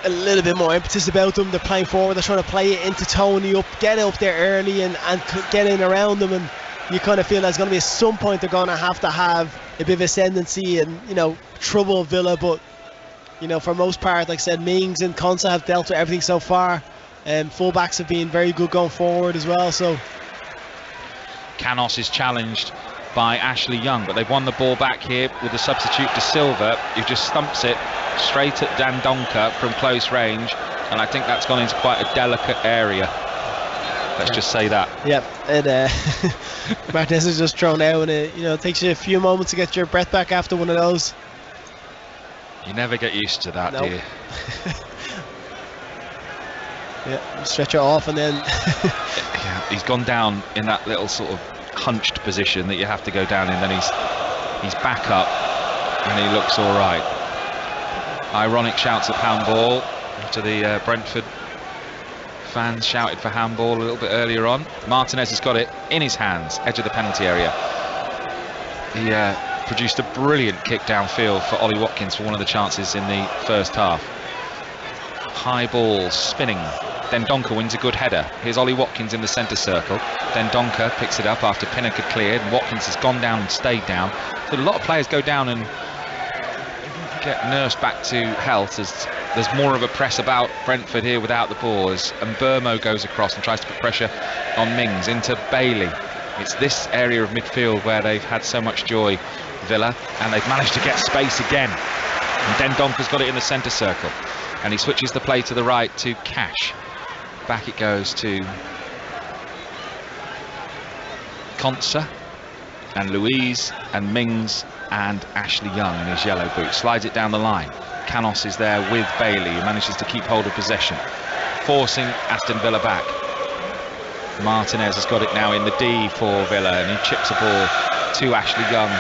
a little bit more impetus about them. They're playing forward, they're trying to play it into Tony up, get up there early and get in around them, and you kind of feel there's going to be at some point they're going to have a bit of ascendancy and, trouble Villa. But, for most part, like I said, Mings and Konsa have dealt with everything so far. Fullbacks have been very good going forward as well. So Canos is challenged by Ashley Young, but they've won the ball back here with the substitute Da Silva, who just stumps it straight at Dendoncker from close range, and I think that's gone into quite a delicate area. Let's just say that. Yep, and Martinez is just thrown out, and it takes you a few moments to get your breath back after one of those. You never get used to that, do you? Yeah, stretch it off, and then yeah, he's gone down in that little sort of hunched position that you have to go down in. Then he's back up, and he looks all right. Ironic shouts of handball after the Brentford fans shouted for handball a little bit earlier on. Martinez has got it in his hands, edge of the penalty area. He produced a brilliant kick downfield for Ollie Watkins for one of the chances in the first half. High ball spinning Dendoncker wins a good header. Here's Ollie Watkins in the centre circle. Dendoncker picks it up after Pinnock had cleared, and Watkins has gone down and stayed down. So a lot of players go down and get nursed back to health as there's more of a press about Brentford here without the ball, and Burmo goes across and tries to put pressure on Mings into Bailey. It's this area of midfield where they've had so much joy, Villa, and they've managed to get space again. And Dendoncker's got it in the centre circle, and he switches the play to the right to Cash. Back it goes to Konsa and Louise and Mings and Ashley Young in his yellow boots. Slides it down the line. Canos is there with Bailey, who manages to keep hold of possession, forcing Aston Villa back. Martinez has got it now in the D for Villa, and he chips a ball to Ashley Young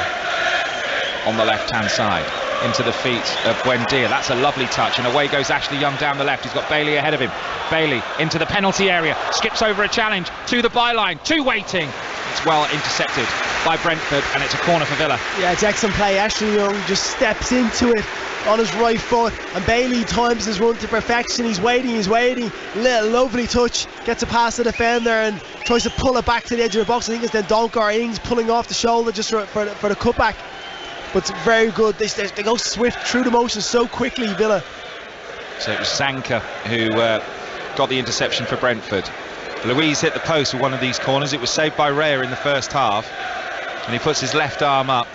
on the left-hand side into the feet of Buendia. That's a lovely touch, and away goes Ashley Young down the left. He's got Bailey ahead of him. Bailey into the penalty area, skips over a challenge to the byline, two waiting. It's well intercepted by Brentford, and it's a corner for Villa. Yeah, it's excellent play. Ashley Young just steps into it on his right foot, and Bailey times his run to perfection. He's waiting, little lovely touch, gets a past the defender and tries to pull it back to the edge of the box. I think it's Dendoncker or Ings pulling off the shoulder just for the cutback, but it's very good. They go swift through the motion so quickly, Villa. So it was Zanka who got the interception for Brentford. Louise hit the post with one of these corners. It was saved by Raya in the first half, and he puts his left arm up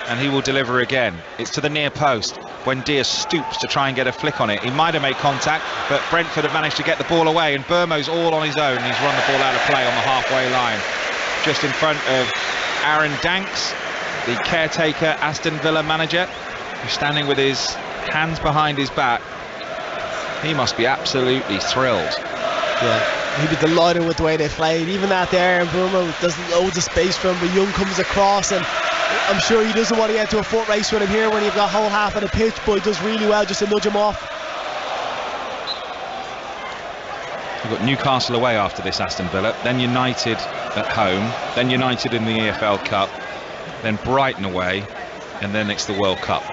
and he will deliver again. It's to the near post. Buendia stoops to try and get a flick on it. He might have made contact, but Brentford have managed to get the ball away, and Burmo's all on his own. He's run the ball out of play on the halfway line, just in front of Aaron Danks, the caretaker Aston Villa manager, who's standing with his hands behind his back. He must be absolutely thrilled. Yeah, he'd be delighted with the way they played. Even that there, and Burmo doesn't loads of space for him, but Young comes across, and I'm sure he doesn't want to get into a foot race with him here when you've got whole half of the pitch, but he does really well just to nudge him off. We've got Newcastle away after this, Aston Villa, then United at home, then United in the EFL Cup, then Brighton away, and then it's the World Cup.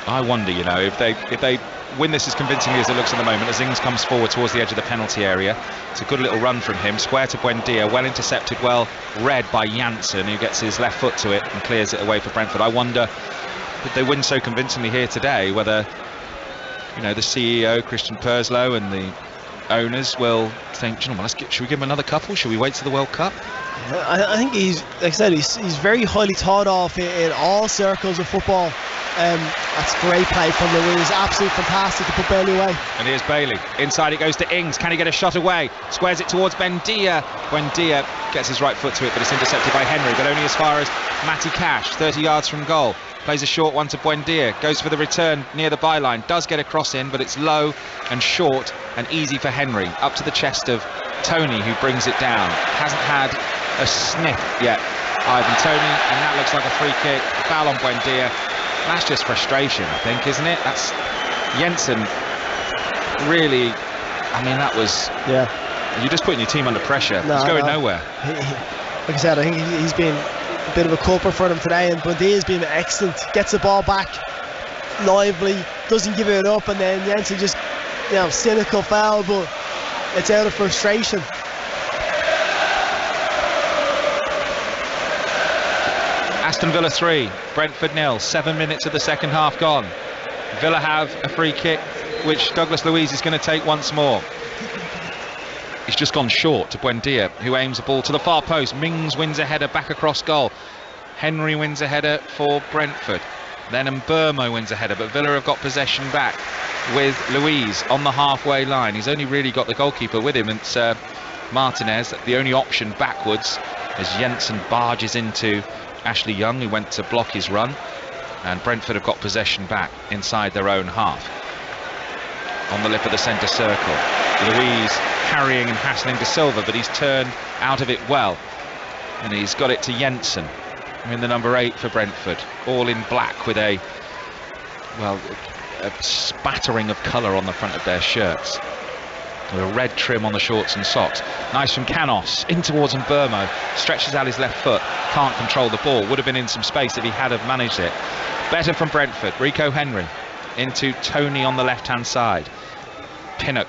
I wonder, you know, if they win this as convincingly as it looks at the moment, as Ings comes forward towards the edge of the penalty area. It's a good little run from him, square to Buendia, well intercepted, well read by Janssen, who gets his left foot to it and clears it away for Brentford. I wonder if they win so convincingly here today, whether, you know, the CEO Christian Purslow and the owners will think, you know, should we give him another couple? Should we wait till the World Cup? I think he's, like I said, he's very highly thought of in all circles of football. That's great play from Louise, absolutely fantastic to put Bailey away. And here's Bailey, inside it goes to Ings. Can he get a shot away? Squares it towards Buendia. Buendia gets his right foot to it, but it's intercepted by Henry, but only as far as Matty Cash, 30 yards from goal. Plays a short one to Buendia, goes for the return near the byline, does get a cross in, but it's low and short and easy for Henry, up to the chest of Tony, who brings it down. Hasn't had a sniff yet, Ivan Tony, and that looks like a free kick. Foul on Buendia. That's just frustration, I think, isn't it? That's Janssen. Really, I mean, that was... Yeah. You're just putting your team under pressure. It's going nowhere. Like I said, I think he's been a bit of a culprit for them today, and Buendia's been excellent. Gets the ball back lively, doesn't give it up, and then Janssen just, you know, cynical foul, but it's out of frustration. Aston Villa 3, Brentford 0, 7 minutes of the second half gone. Villa have a free kick, which Douglas Luiz is going to take once more. He's just gone short to Buendia, who aims a ball to the far post. Mings wins a header back across goal. Henry wins a header for Brentford. Then Mburmo wins a header, but Villa have got possession back with Luiz on the halfway line. He's only really got the goalkeeper with him. It's Martinez, the only option backwards, as Janssen barges into Ashley Young, who went to block his run, and Brentford have got possession back inside their own half. On the lip of the centre circle, Luiz carrying and hassling De Silva, but he's turned out of it well, and he's got it to Janssen, in the number 8 for Brentford, all in black with a spattering of colour on the front of their shirts, with a red trim on the shorts and socks. Nice from Canos, in towards Mburmo, stretches out his left foot, can't control the ball, would have been in some space if he had have managed it. Better from Brentford, Rico Henry into Tony on the left hand side. Pinnock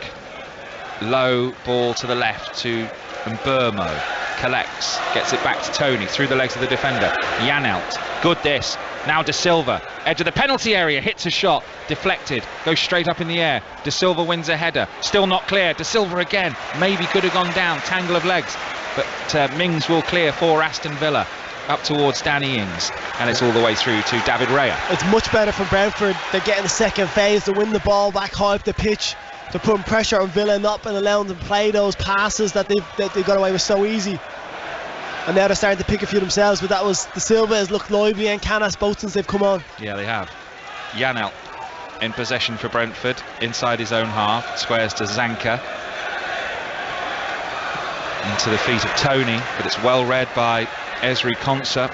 Low ball to the left to Mbeumo. Collects, gets it back to Tony through the legs of the defender. Janelt, good this. Now De Silva, edge of the penalty area, hits a shot, deflected, goes straight up in the air. De Silva wins a header, still not clear. De Silva again, maybe could have gone down, tangle of legs, but Mings will clear for Aston Villa up towards Danny Ings, and it's all the way through to David Raya. It's much better from Brentford. They're getting the second phase to win the ball back high up the pitch. They're putting pressure on Villa, not allowing them to play those passes that they got away with so easy. And now they're starting to pick a few themselves, but that was De Silva has looked lively and Canas both since they've come on. Yeah, they have. Janelt in possession for Brentford, inside his own half, squares to Zanka. Into the feet of Tony, but it's well read by Ezri Konsa,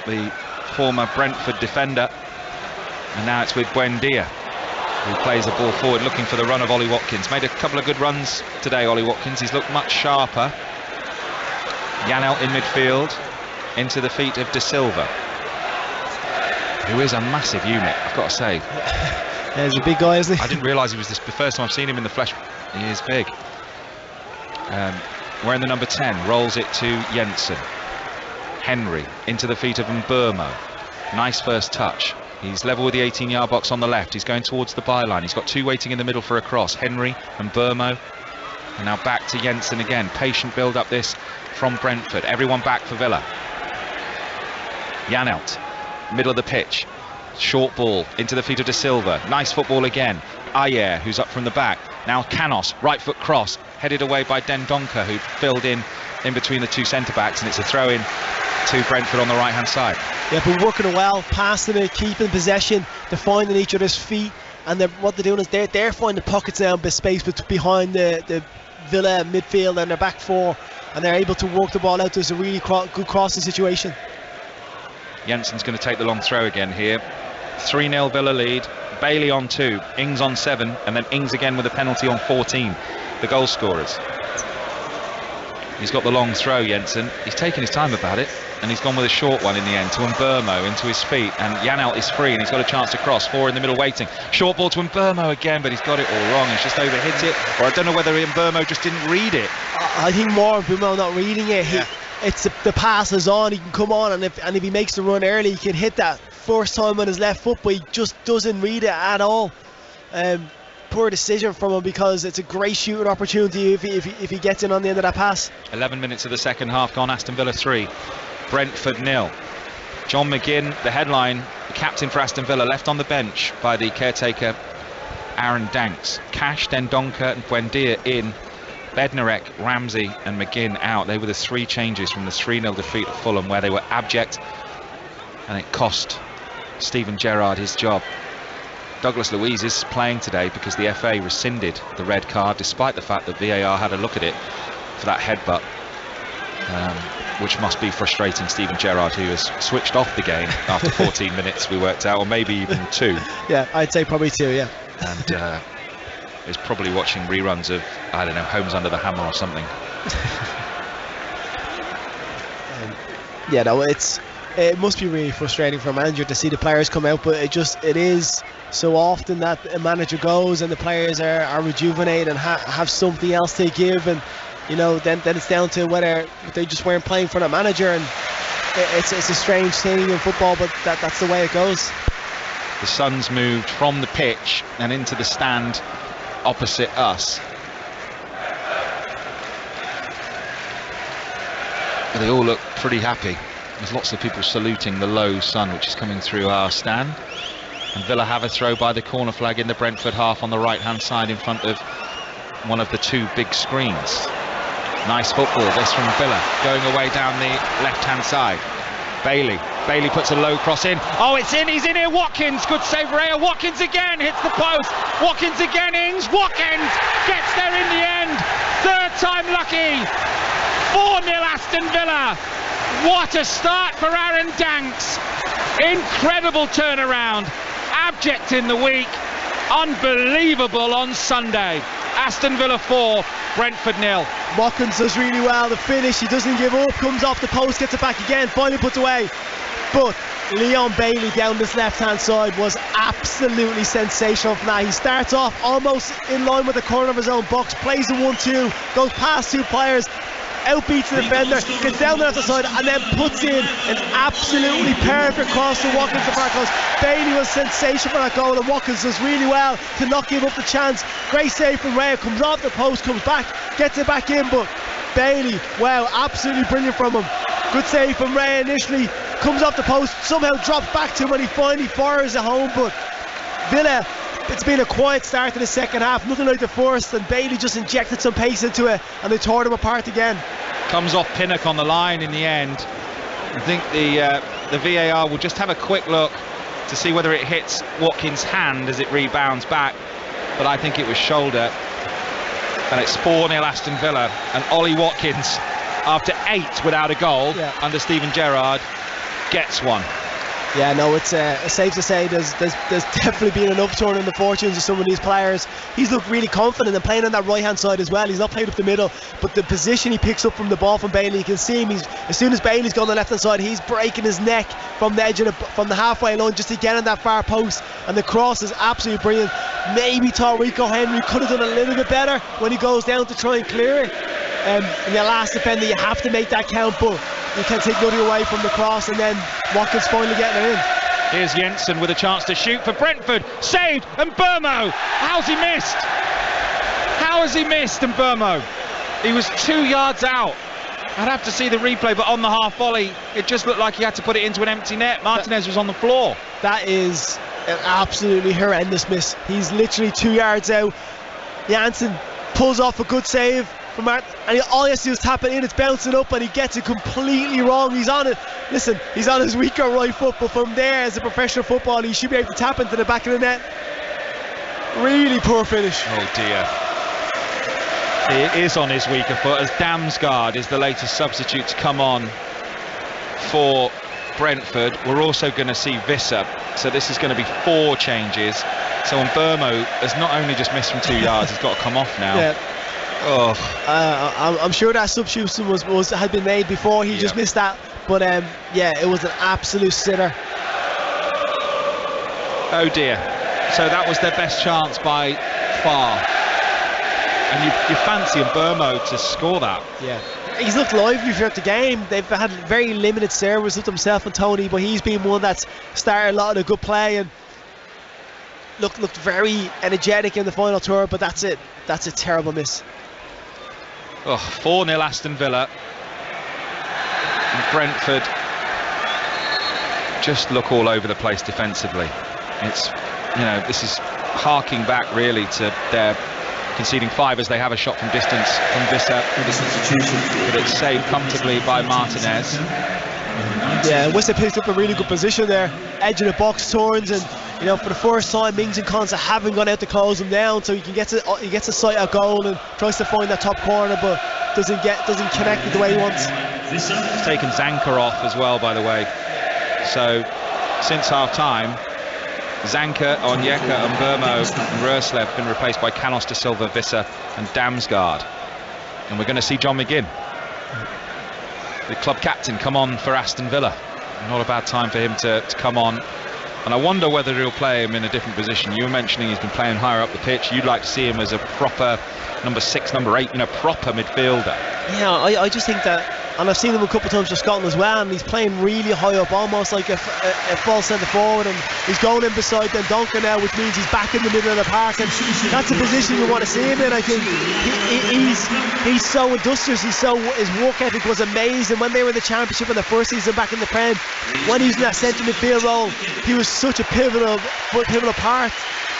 the former Brentford defender. And now it's with Buendia, who plays the ball forward looking for the run of Ollie Watkins. Made a couple of good runs today, Ollie Watkins. He's looked much sharper. Janelt in midfield, into the feet of De Silva, who is a massive unit, I've got to say. Yeah, he's a big guy, isn't he? I didn't realise he was this. The first time I've seen him in the flesh, he is big. Wearing the number 10, rolls it to Jensen. Henry into the feet of Mbeumo. Nice first touch. He's level with the 18-yard box on the left. He's going towards the byline. He's got two waiting in the middle for a cross. Henry and Mbeumo. And now back to Jensen again. Patient build up this from Brentford. Everyone back for Villa. Janelt, middle of the pitch. Short ball into the feet of De Silva. Nice football again. Ayer, who's up from the back. Now Canos, right foot cross. Headed away by Dendoncker, who filled in between the two centre-backs. And it's a throw-in to Brentford on the right-hand side. Yeah, but working it well, passing it, keeping possession. They're finding each other's feet. And what they're doing is they're finding pockets now in space behind the Villa midfield and their back four, and they're able to work the ball out. There's a really good crossing situation. Jensen's going to take the long throw again here. 3-0 Villa lead. Bailey on 2, Ings on 7, and then Ings again with a penalty on 14, the goal scorers. He's got the long throw, Jensen. He's taken his time about it, and he's gone with a short one in the end to Mbeumo into his feet, and Janelt is free and he's got a chance to cross. 4 in the middle waiting. Short ball to Mbeumo again, but he's got it all wrong. He's just overhit it, or I don't know whether Mbeumo just didn't read it. I think more Mbeumo not reading it. It's the pass is on, he can come on, and if he makes the run early, he can hit that first time on his left foot, but he just doesn't read it at all. Poor decision from him, because it's a great shooting opportunity if he gets in on the end of that pass. 11 minutes of the second half gone. Aston Villa 3, Brentford 0. John McGinn, the headline, the captain for Aston Villa, left on the bench by the caretaker Aaron Danks. Cash, Dendoncker and Buendia in. Bednarek, Ramsey and McGinn out. They were the 3 changes from the 3-0 defeat at Fulham, where they were abject, and it cost Steven Gerrard his job. Douglas Luiz is playing today because the FA rescinded the red card, despite the fact that VAR had a look at it for that headbutt, which must be frustrating Steven Gerrard, who has switched off the game after 14 minutes, we worked out, or maybe even 2. Yeah, I'd say probably 2, yeah. And is probably watching reruns of, I don't know, Homes Under the Hammer or something. Yeah, no, it must be really frustrating for a manager to see the players come out, but it is so often that a manager goes and the players are rejuvenated and have something else to give, and you know, then it's down to whether they just weren't playing for the manager, and it's a strange thing in football, but that's the way it goes. The sun's moved from the pitch and into the stand opposite us. They all look pretty happy. There's lots of people saluting the low sun which is coming through our stand. And Villa have a throw by the corner flag in the Brentford half on the right hand side in front of one of the 2 big screens. Nice football this from Villa, going away down the left hand side. Bailey puts a low cross in. Oh, it's in, he's in here. Watkins, good save Raya. Watkins again, hits the post. Watkins again, Ings. Watkins gets there in the end. 3rd time lucky. 4-0 Aston Villa. What a start for Aaron Danks. Incredible turnaround. Abject in the week. Unbelievable on Sunday. Aston Villa 4, Brentford 0. Watkins does really well. The finish, he doesn't give up, comes off the post, gets it back again, finally puts away. But Leon Bailey down this left-hand side was absolutely sensational from that. He starts off almost in line with the corner of his own box, plays a 1-2, goes past 2 players, outbeats the defender, gets down the left side, and then puts in an absolutely perfect cross to Watkins the far post. Bailey was sensational for that goal, and Watkins does really well to not give up the chance. Great save from Ray, comes off the post, comes back, gets it back in, but Bailey, wow, absolutely brilliant from him. Good save from Ray initially, comes off the post, somehow drops back to him when he finally fires it home. But Villa, it's been a quiet start to the second half, nothing like the first, and Bailey just injected some pace into it and they tore them apart again. Comes off Pinnock on the line in the end. I think the VAR will just have a quick look to see whether it hits Watkins' hand as it rebounds back, but I think it was shoulder. And it's 4-0 Aston Villa, and Ollie Watkins, after 8 without a goal under Steven Gerrard, gets one. Yeah, no, it's safe to say there's definitely been an upturn in the fortunes of some of these players. He's looked really confident and playing on that right hand side as well. He's not played up the middle, but the position he picks up from the ball from Bailey, you can see him. As soon as Bailey's gone on the left hand side, he's breaking his neck from the edge of from the halfway line just to get on that far post, and the cross is absolutely brilliant. Maybe thought Rico Henry could have done a little bit better when he goes down to try and clear it. In the last defender, you have to make that count, but you can take nothing away from the cross, and then Watkins finally getting it in. Here's Jensen with a chance to shoot for Brentford, saved, and Burmo, how's he missed? How has he missed? And Burmo, he was 2 yards out. I'd have to see the replay, but on the half volley it just looked like he had to put it into an empty net. Martinez was on the floor. That is an absolutely horrendous miss. He's literally 2 yards out. Janssen pulls off a good save from Martin, and all he has to do is tap it in. It's bouncing up and he gets it completely wrong. He's on it. Listen, he's on his weaker right foot, but from there, as a professional footballer, he should be able to tap into the back of the net. Really poor finish. Oh dear. He is on his weaker foot, as Damsgaard is the latest substitute to come on for Brentford. We're also going to see Visser, so this is going to be 4 changes. So Burmo has not only just missed from 2 yards, he's got to come off now. Yeah. I'm sure that substitution had been made before. He just missed that, but yeah, it was an absolute sitter. Oh dear. So that was their best chance by far, and you fancy Burmo to score that. Yeah, he's looked lively throughout the game. They've had very limited service with himself and Tony, but he's been one that's started a lot of the good play and looked very energetic in the final third. But that's it. That's a terrible miss. 4-0 Aston Villa, and Brentford just look all over the place defensively. It's, this is harking back really to their conceding 5 as they have a shot from distance from Visser, but it's saved comfortably by Martinez. Yeah, Visser picked up a really good position there, edge of the box turns, and for the first time Mings and Konsa haven't gone out to close him down, so he gets a sight at goal and tries to find that top corner, but doesn't connect it the way he wants. He's taken Zanka off as well, by the way. So since half time, Zanka, Onyeka and Burmo and Roerslev have been replaced by Canos de Silva, Visser and Damsgaard, and we're going to see John McGinn, the club captain, come on for Aston Villa. Not a bad time for him to come on. And I wonder whether he'll play him in a different position. You were mentioning he's been playing higher up the pitch. You'd like to see him as a proper number 6, number 8, proper midfielder. Yeah, I just think that, and I've seen him a couple of times for Scotland as well, and he's playing really high up, almost like a false centre forward, and he's going in beside Dendoncker now, which means he's back in the middle of the park, and that's a position you want to see him in. I think he's so industrious. His work ethic was amazing when they were in the Championship in the first season back in the Prem. When he was in that centre midfield role, he was such a pivotal part,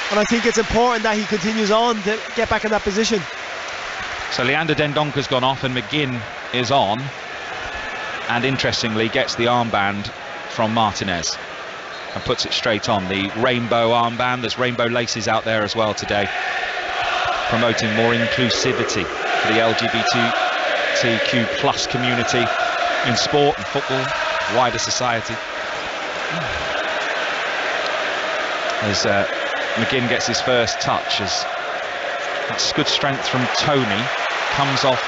and I think it's important that he continues on to get back in that position. So Leander Dendonker's gone off and McGinn is on, and interestingly gets the armband from Martinez and puts it straight on, the rainbow armband. There's rainbow laces out there as well today, promoting more inclusivity for the LGBTQ plus community in sport and football, wider society. As McGinn gets his first touch, as that's good strength from Tony, comes off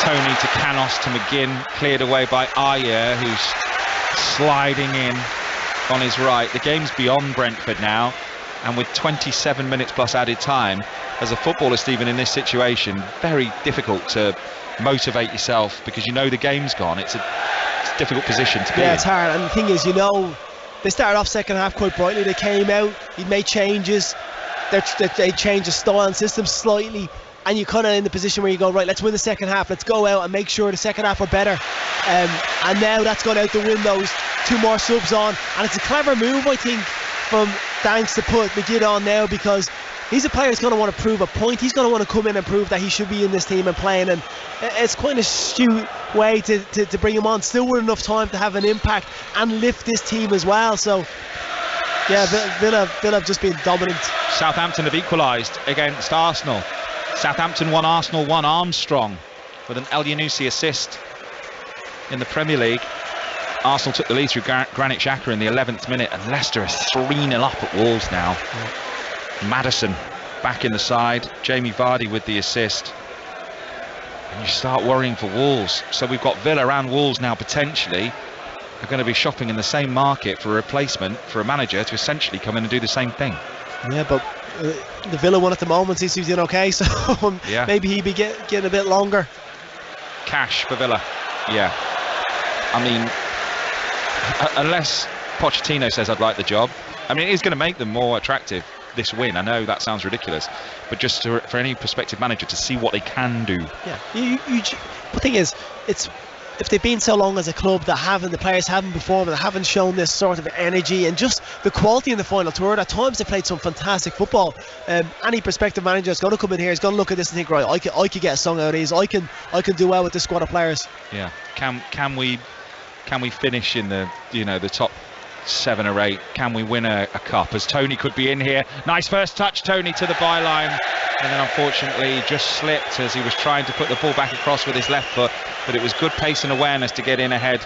Tony to Canos to McGinn, cleared away by Ayer, who's sliding in on his right. The game's beyond Brentford now, and with 27 minutes plus added time, as a footballer, Stephen, in this situation, very difficult to motivate yourself because you know the game's gone. It's a difficult position to be in. It's hard, and the thing is, you know, they started off second half quite brightly. They came out, he made changes, they changed the style and system slightly, and you're kind of in the position where you go, right, let's win the second half, let's go out and make sure the second half are better. And now that's gone out the window. 2 more subs on, and it's a clever move, I think, from Danks to put McGinn on now, because he's a player who's going to want to prove a point. He's going to want to come in and prove that he should be in this team and playing, and it's quite an astute way to bring him on, still with enough time to have an impact and lift this team as well. So yeah, Villa have just been dominant. Southampton have equalised against Arsenal. Southampton 1, Arsenal 1. Armstrong with an El Yunusi assist in the Premier League. Arsenal took the lead through Granit Xhaka in the 11th minute, and Leicester are 3-0 up at Wolves now. Maddison back in the side, Jamie Vardy with the assist, and you start worrying for Wolves. So we've got Villa and Wolves now potentially are going to be shopping in the same market for a replacement for a manager to essentially come in and do the same thing. Yeah, but the Villa one at the moment seems to be doing okay, so yeah, maybe he'd be getting a bit longer. Cash for Villa. Yeah, I mean, unless Pochettino says I'd like the job, I mean, it is going to make them more attractive, this win. I know that sounds ridiculous, but just for any prospective manager to see what they can do. Yeah, the thing is, it's if they've been so long as a club that the players haven't performed, that haven't shown this sort of energy and just the quality in the final third. At times they played some fantastic football. Any prospective manager is going to come in here, is going to look at this and think, right, I could get a song out of these. I can do well with this squad of players. Yeah, can we finish in the the top 7 or 8? Can we win a cup? As Tony could be in here. Nice first touch, Tony, to the byline, and then unfortunately just slipped as he was trying to put the ball back across with his left foot, but it was good pace and awareness to get in ahead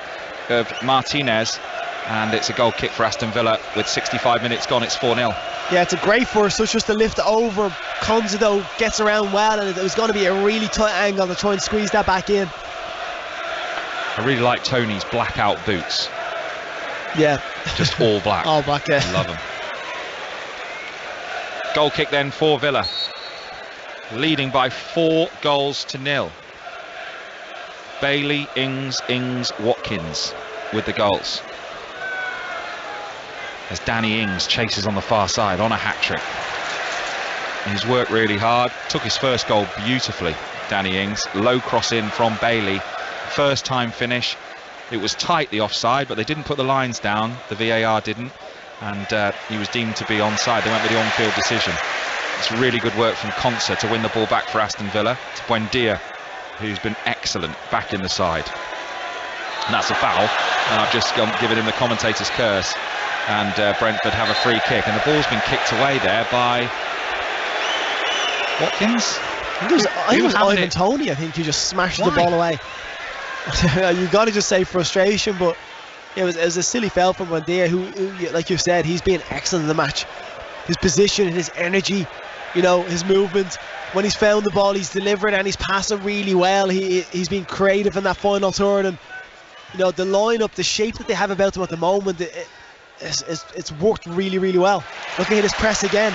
of Martinez, and it's a goal kick for Aston Villa with 65 minutes gone. It's 4-0. Yeah, it's a great first touch just to lift it over. Konsa though gets around well, and it was going to be a really tight angle to try and squeeze that back in. I really like Tony's blackout boots. Yeah. Just all black. All black, yeah. Love them. Goal kick then for Villa. Leading by 4-0. Bailey, Ings, Watkins with the goals. As Danny Ings chases on the far side on a hat-trick. He's worked really hard. Took his first goal beautifully, Danny Ings. Low cross in from Bailey. First time finish. It was tight, the offside, but they didn't put the lines down. The VAR didn't, and he was deemed to be onside. They went with the on-field decision. It's really good work from Konsa to win the ball back for Aston Villa. It's Buendia, who's been excellent, back in the side. And that's a foul, and I've just given him the commentator's curse. And Brentford have a free kick, and the ball's been kicked away there by Watkins. I think it was Ivan Toney, I think, who just smashed the ball away. You got to just say frustration, but it was a silly foul from Buendia, who, like you said, he's been excellent in the match. His position, his energy, his movement. When he's found the ball, he's delivered and he's passing really well. He's been creative in that final third, and the lineup, the shape that they have about them at the moment, it's worked really, really well. Look at his press again.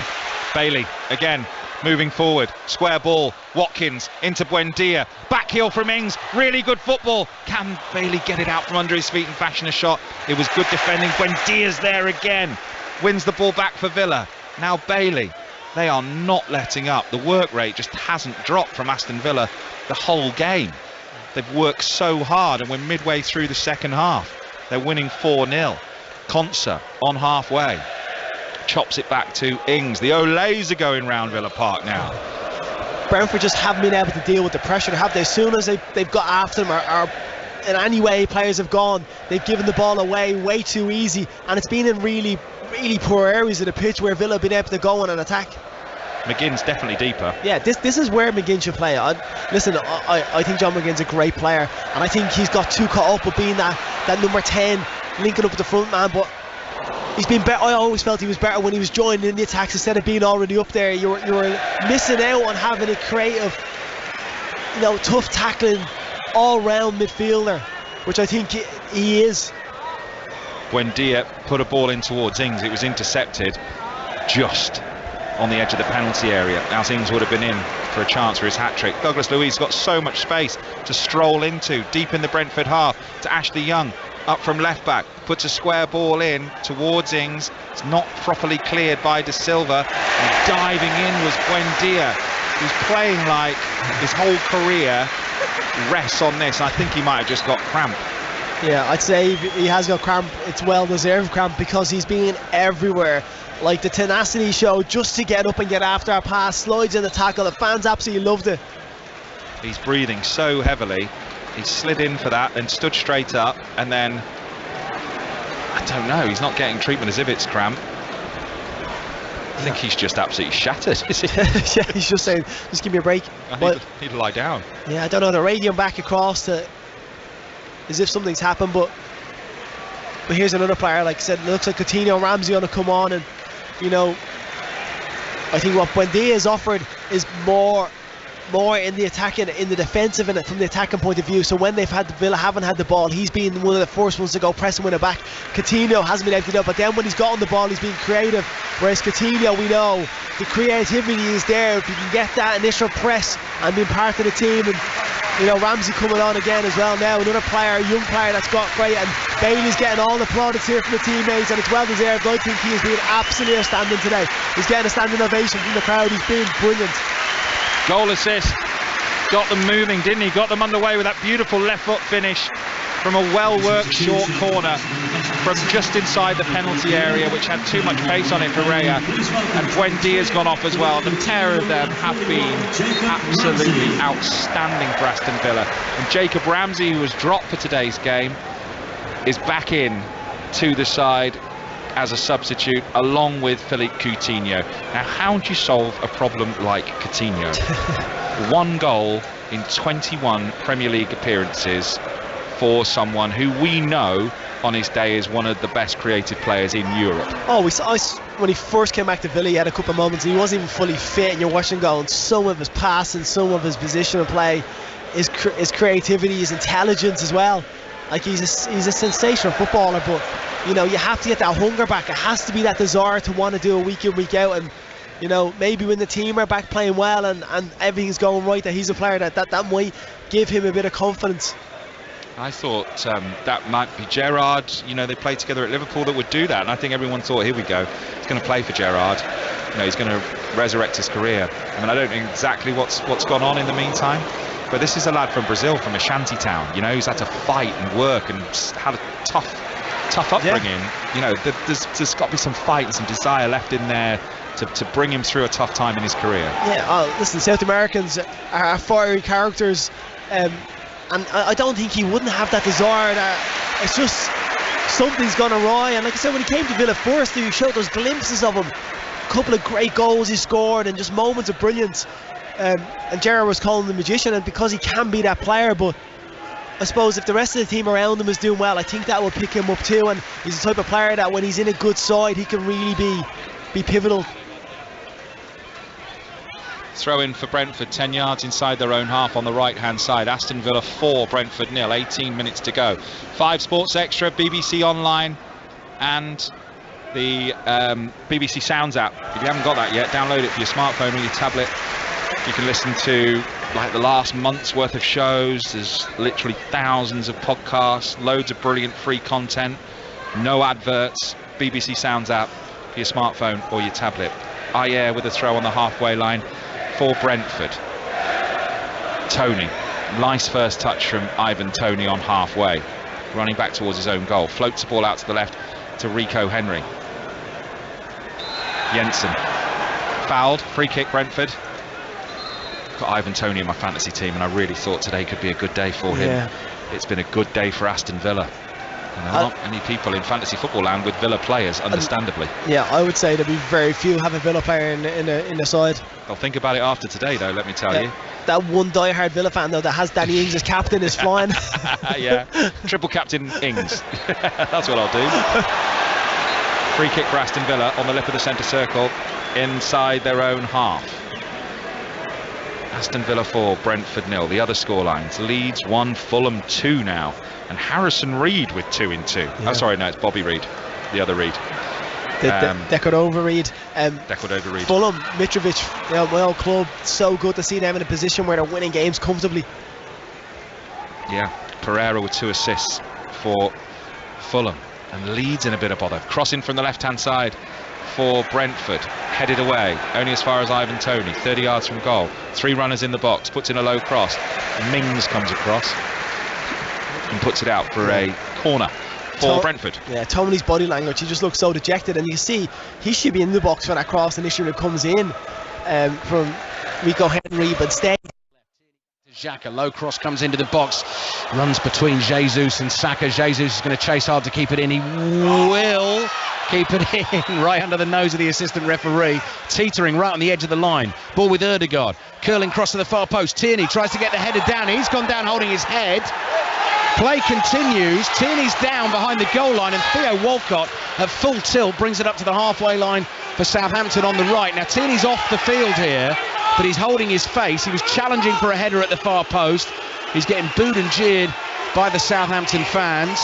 Bailey again. Moving forward, square ball, Watkins into Buendia, back heel from Ings, really good football. Can Bailey get it out from under his feet and fashion a shot? It was good defending. Buendia's there again, wins the ball back for Villa. Now Bailey, they are not letting up. The work rate just hasn't dropped from Aston Villa the whole game. They've worked so hard, and we're midway through the second half. They're winning 4-0. Konsa on halfway. Chops it back to Ings. The Olays are going round Villa Park now. Brentford just haven't been able to deal with the pressure, have they? As soon as they've got after them, or in any way players have gone, they've given the ball away way too easy, and it's been in really, really poor areas of the pitch where Villa have been able to go on an attack. McGinn's definitely deeper. Yeah, this is where McGinn should play. I think John McGinn's a great player, and I think he's got too caught up with being that number 10, linking up with the front man, but he's been better. I always felt he was better when he was joining in the attacks instead of being already up there. You were missing out on having a creative, tough tackling, all-round midfielder, which I think he is. Buendia put a ball in towards Ings. It was intercepted just on the edge of the penalty area, as Ings would have been in for a chance for his hat-trick. Douglas Luiz got so much space to stroll into, deep in the Brentford half, to Ashley Young, up from left-back, puts a square ball in towards Ings. It's not properly cleared by De Silva, and diving in was Buendia, who's playing like his whole career rests on this. I think he might have just got cramp. Yeah, I'd say he has got cramp. It's well-deserved cramp, because he's been everywhere. Like the tenacity show just to get up and get after our pass, slides in the tackle. The fans absolutely loved it. He's breathing so heavily. He slid in for that and stood straight up, and then I don't know, he's not getting treatment as if it's cramp. I think he's just absolutely shattered, is he? Yeah, he's just saying, just give me a break. He'd lie down. Yeah, I don't know, the radio back across to as if something's happened, but here's another player. Like I said, it looks like Coutinho and Ramsey on to come on, and you know, I think what Buendia has offered is more in the attacking, in the defensive, and from the attacking point of view. So when Villa haven't had the ball, he's been one of the first ones to go press and win it back. Coutinho hasn't been able to do it, but then when he's got on the ball, he's been creative. Whereas Coutinho, we know the creativity is there if you can get that initial press and being part of the team. And you know, Ramsey coming on again as well now, another player, a young player that's got great, and Bailey's getting all the plaudits here from the teammates, and it's well deserved. I think he has been absolutely outstanding today. He's getting a standing ovation from the crowd. He's been brilliant. Goal assist, got them moving, didn't he? Got them underway with that beautiful left foot finish from a well-worked short corner from just inside the penalty area, which had too much pace on it for Raya. And Buendia's gone off as well. The pair of them have been absolutely outstanding for Aston Villa. And Jacob Ramsey, who was dropped for today's game, is back in to the side as a substitute, along with Philippe Coutinho. Now, how do you solve a problem like Coutinho? 1 goal in 21 Premier League appearances for someone who we know on his day is one of the best creative players in Europe. Oh, when he first came back to Villa, he had a couple of moments, he wasn't even fully fit, and you're watching going, some of his passing, some of his positional play, his creativity, his intelligence as well. Like, he's a sensational footballer, but you know, you have to get that hunger back. It has to be that desire to want to do it week in, week out. And you know, maybe when the team are back playing well and everything's going right, that he's a player that might give him a bit of confidence. I thought that might be Gerrard. You know, they played together at Liverpool, that would do that, and I think everyone thought, here we go, he's going to play for Gerrard. You know, he's going to resurrect his career. I mean, I don't know exactly what's gone on in the meantime, but this is a lad from Brazil, from a shanty town. You know, who's had to fight and work and had a tough upbringing. Yeah. You know, there's got to be some fight and some desire left in there to bring him through a tough time in his career. Yeah, listen, South Americans are fiery characters, and I don't think he wouldn't have that desire. It's just something's gone awry. And like I said, when he came to Villa first, he showed those glimpses of him, a couple of great goals he scored and just moments of brilliance. And Gerrard was calling him the magician, and because he can be that player, but I suppose if the rest of the team around him is doing well, I think that will pick him up too. And he's the type of player that when he's in a good side, he can really be pivotal. Throw in for Brentford, 10 yards inside their own half on the right hand side. Aston Villa 4, Brentford 0, 18 minutes to go. 5 Sports Extra, BBC Online and the BBC Sounds app. If you haven't got that yet, download it for your smartphone or your tablet. You can listen to like the last month's worth of shows. There's literally thousands of podcasts, loads of brilliant free content, no adverts. BBC Sounds app for your smartphone or your tablet. Ayer with a throw on the halfway line for Brentford. Tony, nice first touch from Ivan Toney on halfway, running back towards his own goal, floats the ball out to the left to Rico Henry. Jensen fouled, free kick Brentford. Got Ivan Toney in my fantasy team, and I really thought today could be a good day for him. Yeah. It's been a good day for Aston Villa. And there aren't many people in fantasy football land with Villa players, understandably. Yeah, I would say there'd be very few have a Villa player in the side. I'll think about it after today, though, let me tell you. That one die-hard Villa fan, though, that has Danny Ings as captain is flying. Yeah, triple captain Ings. That's what I'll do. Free kick for Aston Villa on the lip of the centre circle, inside their own half. Aston Villa 4, Brentford 0. The other scorelines: Leeds 1, Fulham 2 now, and Harrison Reed with 2 in 2. Yeah. Oh, sorry, no, it's Bobby Reed, the other Reed. Decordova Reed. Decordova Reed. Fulham, Mitrovic, my old club. So good to see them in a position where they're winning games comfortably. Yeah, Pereira with 2 assists for Fulham, and Leeds in a bit of bother. Crossing from the left-hand side for Brentford, headed away only as far as Ivan Toney, 30 yards from goal. 3 runners in the box, puts in a low cross. Mings comes across and puts it out for a corner for Brentford. Yeah, Tony's body language, he just looks so dejected, and you can see he should be in the box for that cross initially that comes in from Rico Henry, but instead Xhaka, low cross comes into the box, runs between Jesus and Saka. Jesus is going to chase hard to keep it in. He will keep it in right under the nose of the assistant referee, teetering right on the edge of the line. Ball with Ødegaard, curling cross to the far post. Tierney tries to get the header down. He's gone down holding his head. Play continues. Tierney's down behind the goal line, and Theo Walcott at full tilt brings it up to the halfway line for Southampton on the right. Now Tierney's off the field here, but he's holding his face. He was challenging for a header at the far post. He's getting booed and jeered by the Southampton fans.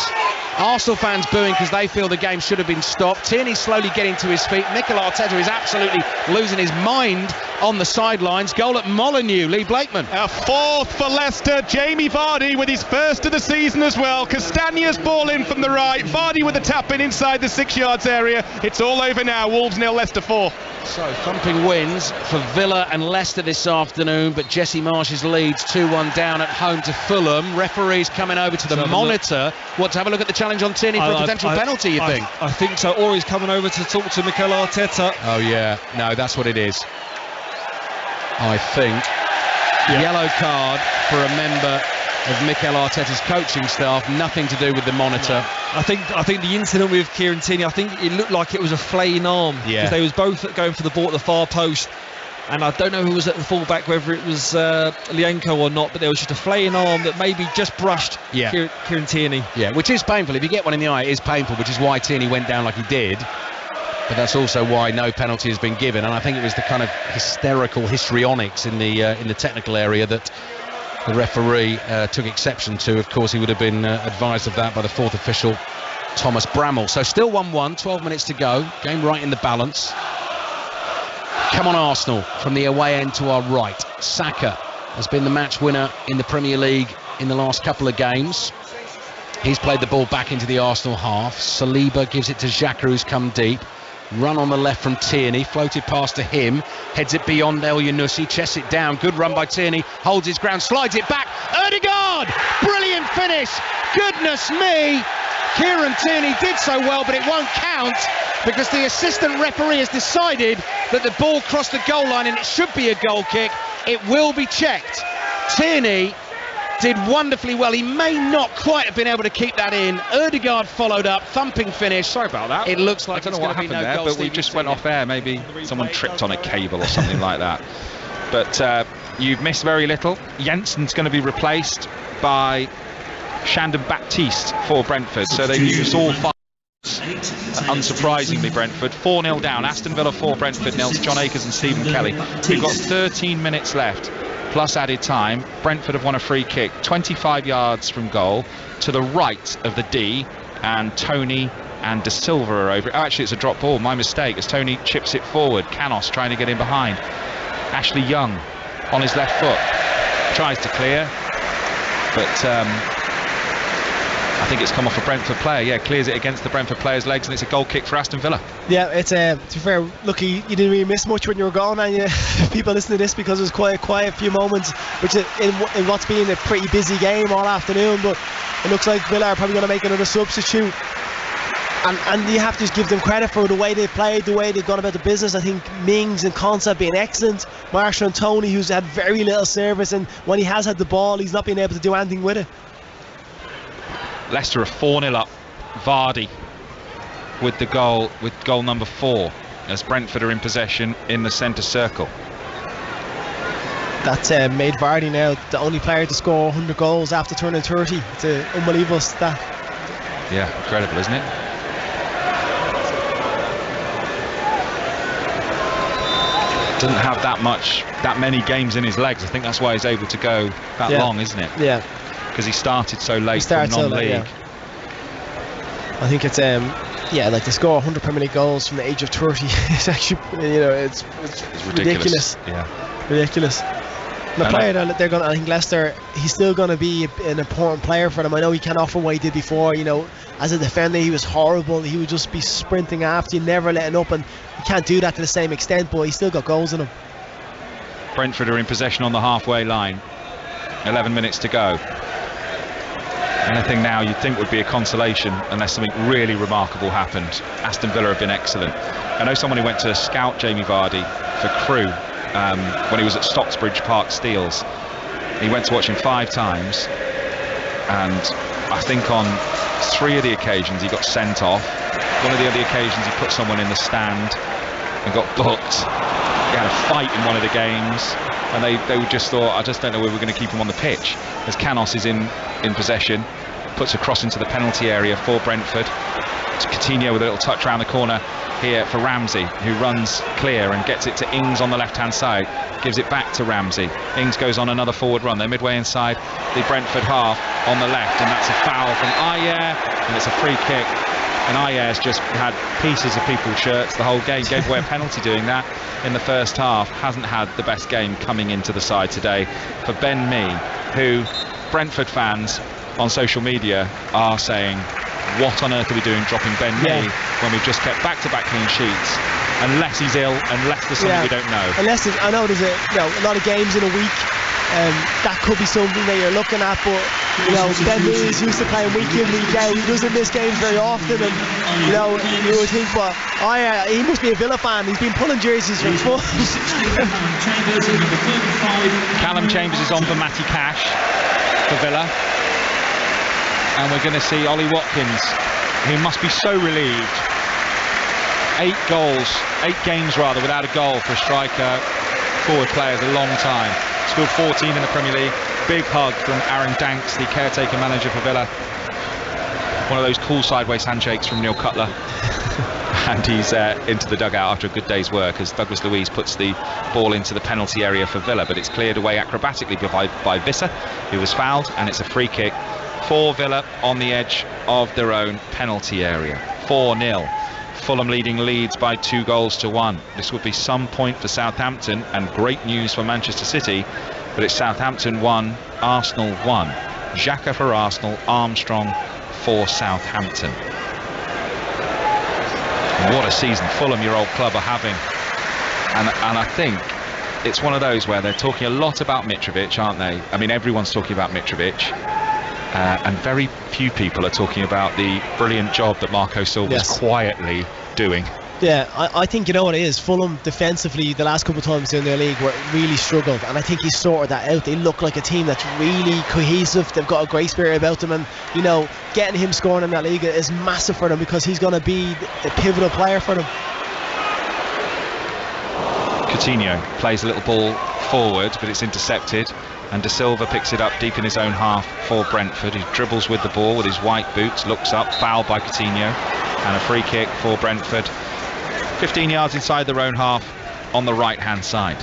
Arsenal fans booing because they feel the game should have been stopped. Tierney's slowly getting to his feet. Mikel Arteta is absolutely losing his mind on the sidelines. Goal at Molineux, Lee Blakeman. A 4th for Leicester. Jamie Vardy with his first of the season as well. Castagna's ball in from the right. Vardy with a tap in inside the 6 yards area. It's all over now. Wolves 0, Leicester 4. So thumping wins for Villa and Leicester this afternoon, but Jesse Marsh's Leeds 2-1 down at home to Fulham. Referees coming over to the monitor. What, to have a look at the challenge on Tierney for a potential penalty, you think? I think so. Or he's coming over to talk to Mikel Arteta. Oh yeah, no, that's what it is. I think yellow card for a member of Mikel Arteta's coaching staff, nothing to do with the monitor. No. I think the incident with Kieran Tierney, I think it looked like it was a flaying arm, because they was both going for the ball at the far post, and I don't know who was at the fullback, whether it was Lienko or not, but there was just a flaying arm that maybe just brushed Kieran Tierney. Yeah, which is painful. If you get one in the eye, it is painful, which is why Tierney went down like he did. But that's also why no penalty has been given, and I think it was the kind of hysterical histrionics in the technical area that the referee took exception to. Of course, he would have been advised of that by the 4th official, Thomas Bramall. So still 1-1, 12 minutes to go. Game right in the balance. Come on, Arsenal, from the away end to our right. Saka has been the match winner in the Premier League in the last couple of games. He's played the ball back into the Arsenal half. Saliba gives it to Xhaka, who's come deep. Run on the left from Tierney, floated past to him, heads it beyond El Yunusi, chests it down, good run by Tierney, holds his ground, slides it back, Ødegaard, brilliant finish, goodness me, Kieran Tierney did so well, but it won't count because the assistant referee has decided that the ball crossed the goal line and it should be a goal kick. It will be checked. Tierney did wonderfully well. He may not quite have been able to keep that in. Ødegaard followed up, thumping finish. Sorry about that. It looks like I don't know what happened there, but we just went off air. Maybe someone tripped on a cable or something like that. But you've missed very little. Jensen's going to be replaced by Shandon Baptiste for Brentford. So they've used all 5. Unsurprisingly, Brentford 4-0 down. Aston Villa 4, Brentford 0. John Akers and Stephen Kelly. We've got 13 minutes left plus added time. Brentford have won a free kick 25 yards from goal to the right of the D, and Toney and De Silva are over it. Oh, actually, it's a drop ball, my mistake, as Toney chips it forward. Canos trying to get in behind. Ashley Young on his left foot tries to clear, but I think it's come off a Brentford player. Yeah, clears it against the Brentford player's legs, and it's a goal kick for Aston Villa. Yeah, it's to be fair, lucky you didn't really miss much when you were gone, and people listen to this because it was quite a quiet few moments, which in what's been a pretty busy game all afternoon. But it looks like Villa are probably going to make another substitute, and you have to just give them credit for the way they played, the way they've gone about the business. I think Mings and Konsa have been excellent. Marshall and Toney, who's had very little service, and when he has had the ball, he's not been able to do anything with it. Leicester are 4-0 up. Vardy with goal number 4 as Brentford are in possession in the centre circle. That's made Vardy now the only player to score 100 goals after turning 30. It's an unbelievable stat. Yeah, incredible, isn't it? doesn't have that many games in his legs. I think that's why he's able to go that long, isn't it? Yeah. Because he started so late from non-league. Yeah. I think it's like to score 100 Premier League goals from the age of 30. It's actually, it's ridiculous. Yeah. Ridiculous. And the player that they're going, I think Leicester, he's still going to be an important player for them. I know he can't offer what he did before. As a defender, he was horrible. He would just be sprinting after you, never letting up, and he can't do that to the same extent. But he's still got goals in him. Brentford are in possession on the halfway line. 11 minutes to go. Anything now you'd think would be a consolation unless something really remarkable happened. Aston Villa have been excellent. I know someone who went to scout Jamie Vardy for Crewe when he was at Stocksbridge Park Steels. He went to watch him 5 times, and I think on 3 of the occasions he got sent off. One of the other occasions he put someone in the stand and got booked. He had a fight in one of the games, and they just thought, I just don't know where we're going to keep him on the pitch. As Canos is in possession, puts a cross into the penalty area for Brentford. It's Coutinho with a little touch around the corner here for Ramsey, who runs clear and gets it to Ings on the left-hand side, gives it back to Ramsey. Ings goes on another forward run. They're midway inside the Brentford half on the left, and that's a foul from Ayer, and it's a free kick. And Ayer's just had pieces of people's shirts the whole game, gave away a penalty doing that in the first half. Hasn't had the best game coming into the side today for Ben Mee, who Brentford fans on social media are saying, what on earth are we doing dropping Ben Mee when we've just kept back-to-back clean sheets? Unless he's ill, unless there's something we don't know. Unless I know there's a lot of games in a week. That could be something that you're looking at, but Ben Mee is used to playing week in, week out. He doesn't miss games very often, and you would think, but he must be a Villa fan. He's been pulling jerseys for fun. Callum Chambers is on for Matty Cash for Villa, and we're going to see Ollie Watkins, who must be so relieved. 8 games without a goal for a striker, forward player, is a long time. Scored 14 in the Premier League. Big hug from Aaron Danks, the caretaker manager for Villa. One of those cool sideways handshakes from Neil Cutler. And he's into the dugout after a good day's work as Douglas Luiz puts the ball into the penalty area for Villa, but it's cleared away acrobatically by Visser, who was fouled, and it's a free kick for Villa on the edge of their own penalty area. 4-0. Fulham leading Leeds by 2-1. This would be some point for Southampton and great news for Manchester City, but it's Southampton 1, Arsenal 1. Xhaka for Arsenal, Armstrong for Southampton. What a season Fulham, your old club, are having. And I think it's one of those where they're talking a lot about Mitrovic, aren't they? I mean, everyone's talking about Mitrovic. And very few people are talking about the brilliant job that Marco Silva's quietly doing. Yeah, I think you know what it is. Fulham defensively the last couple of times in their league were really struggled, and I think he sorted that out. They look like a team that's really cohesive. They've got a great spirit about them, and getting him scoring in that league is massive for them because he's going to be the pivotal player for them. Coutinho plays a little ball forward, but it's intercepted, and De Silva picks it up deep in his own half for Brentford. He dribbles with the ball with his white boots, looks up, fouled by Coutinho, and a free kick for Brentford. 15 yards inside their own half on the right hand side.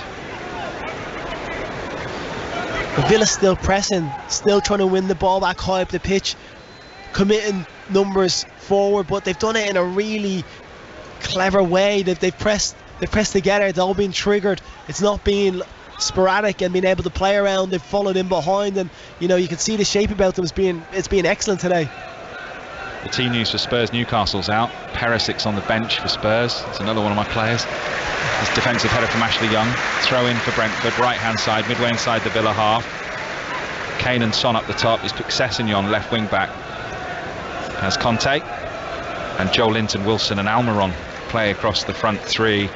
But Villa's still pressing, still trying to win the ball back high up the pitch, committing numbers forward, but they've done it in a really clever way. They've pressed together. It's all been triggered. It's not being sporadic and being able to play around. They've followed in behind, and you can see the shape about them. It's being excellent today. The team news for Spurs: Newcastle's out. Perisic's on the bench for Spurs. It's another one of my players. This defensive header from Ashley Young. Throw in for Brentford, right hand side, midway inside the Villa half. Kane and Son up the top. It's Sessegnon, left wing back. Has Conte and Joe Linton, Wilson and Almiron play across the front three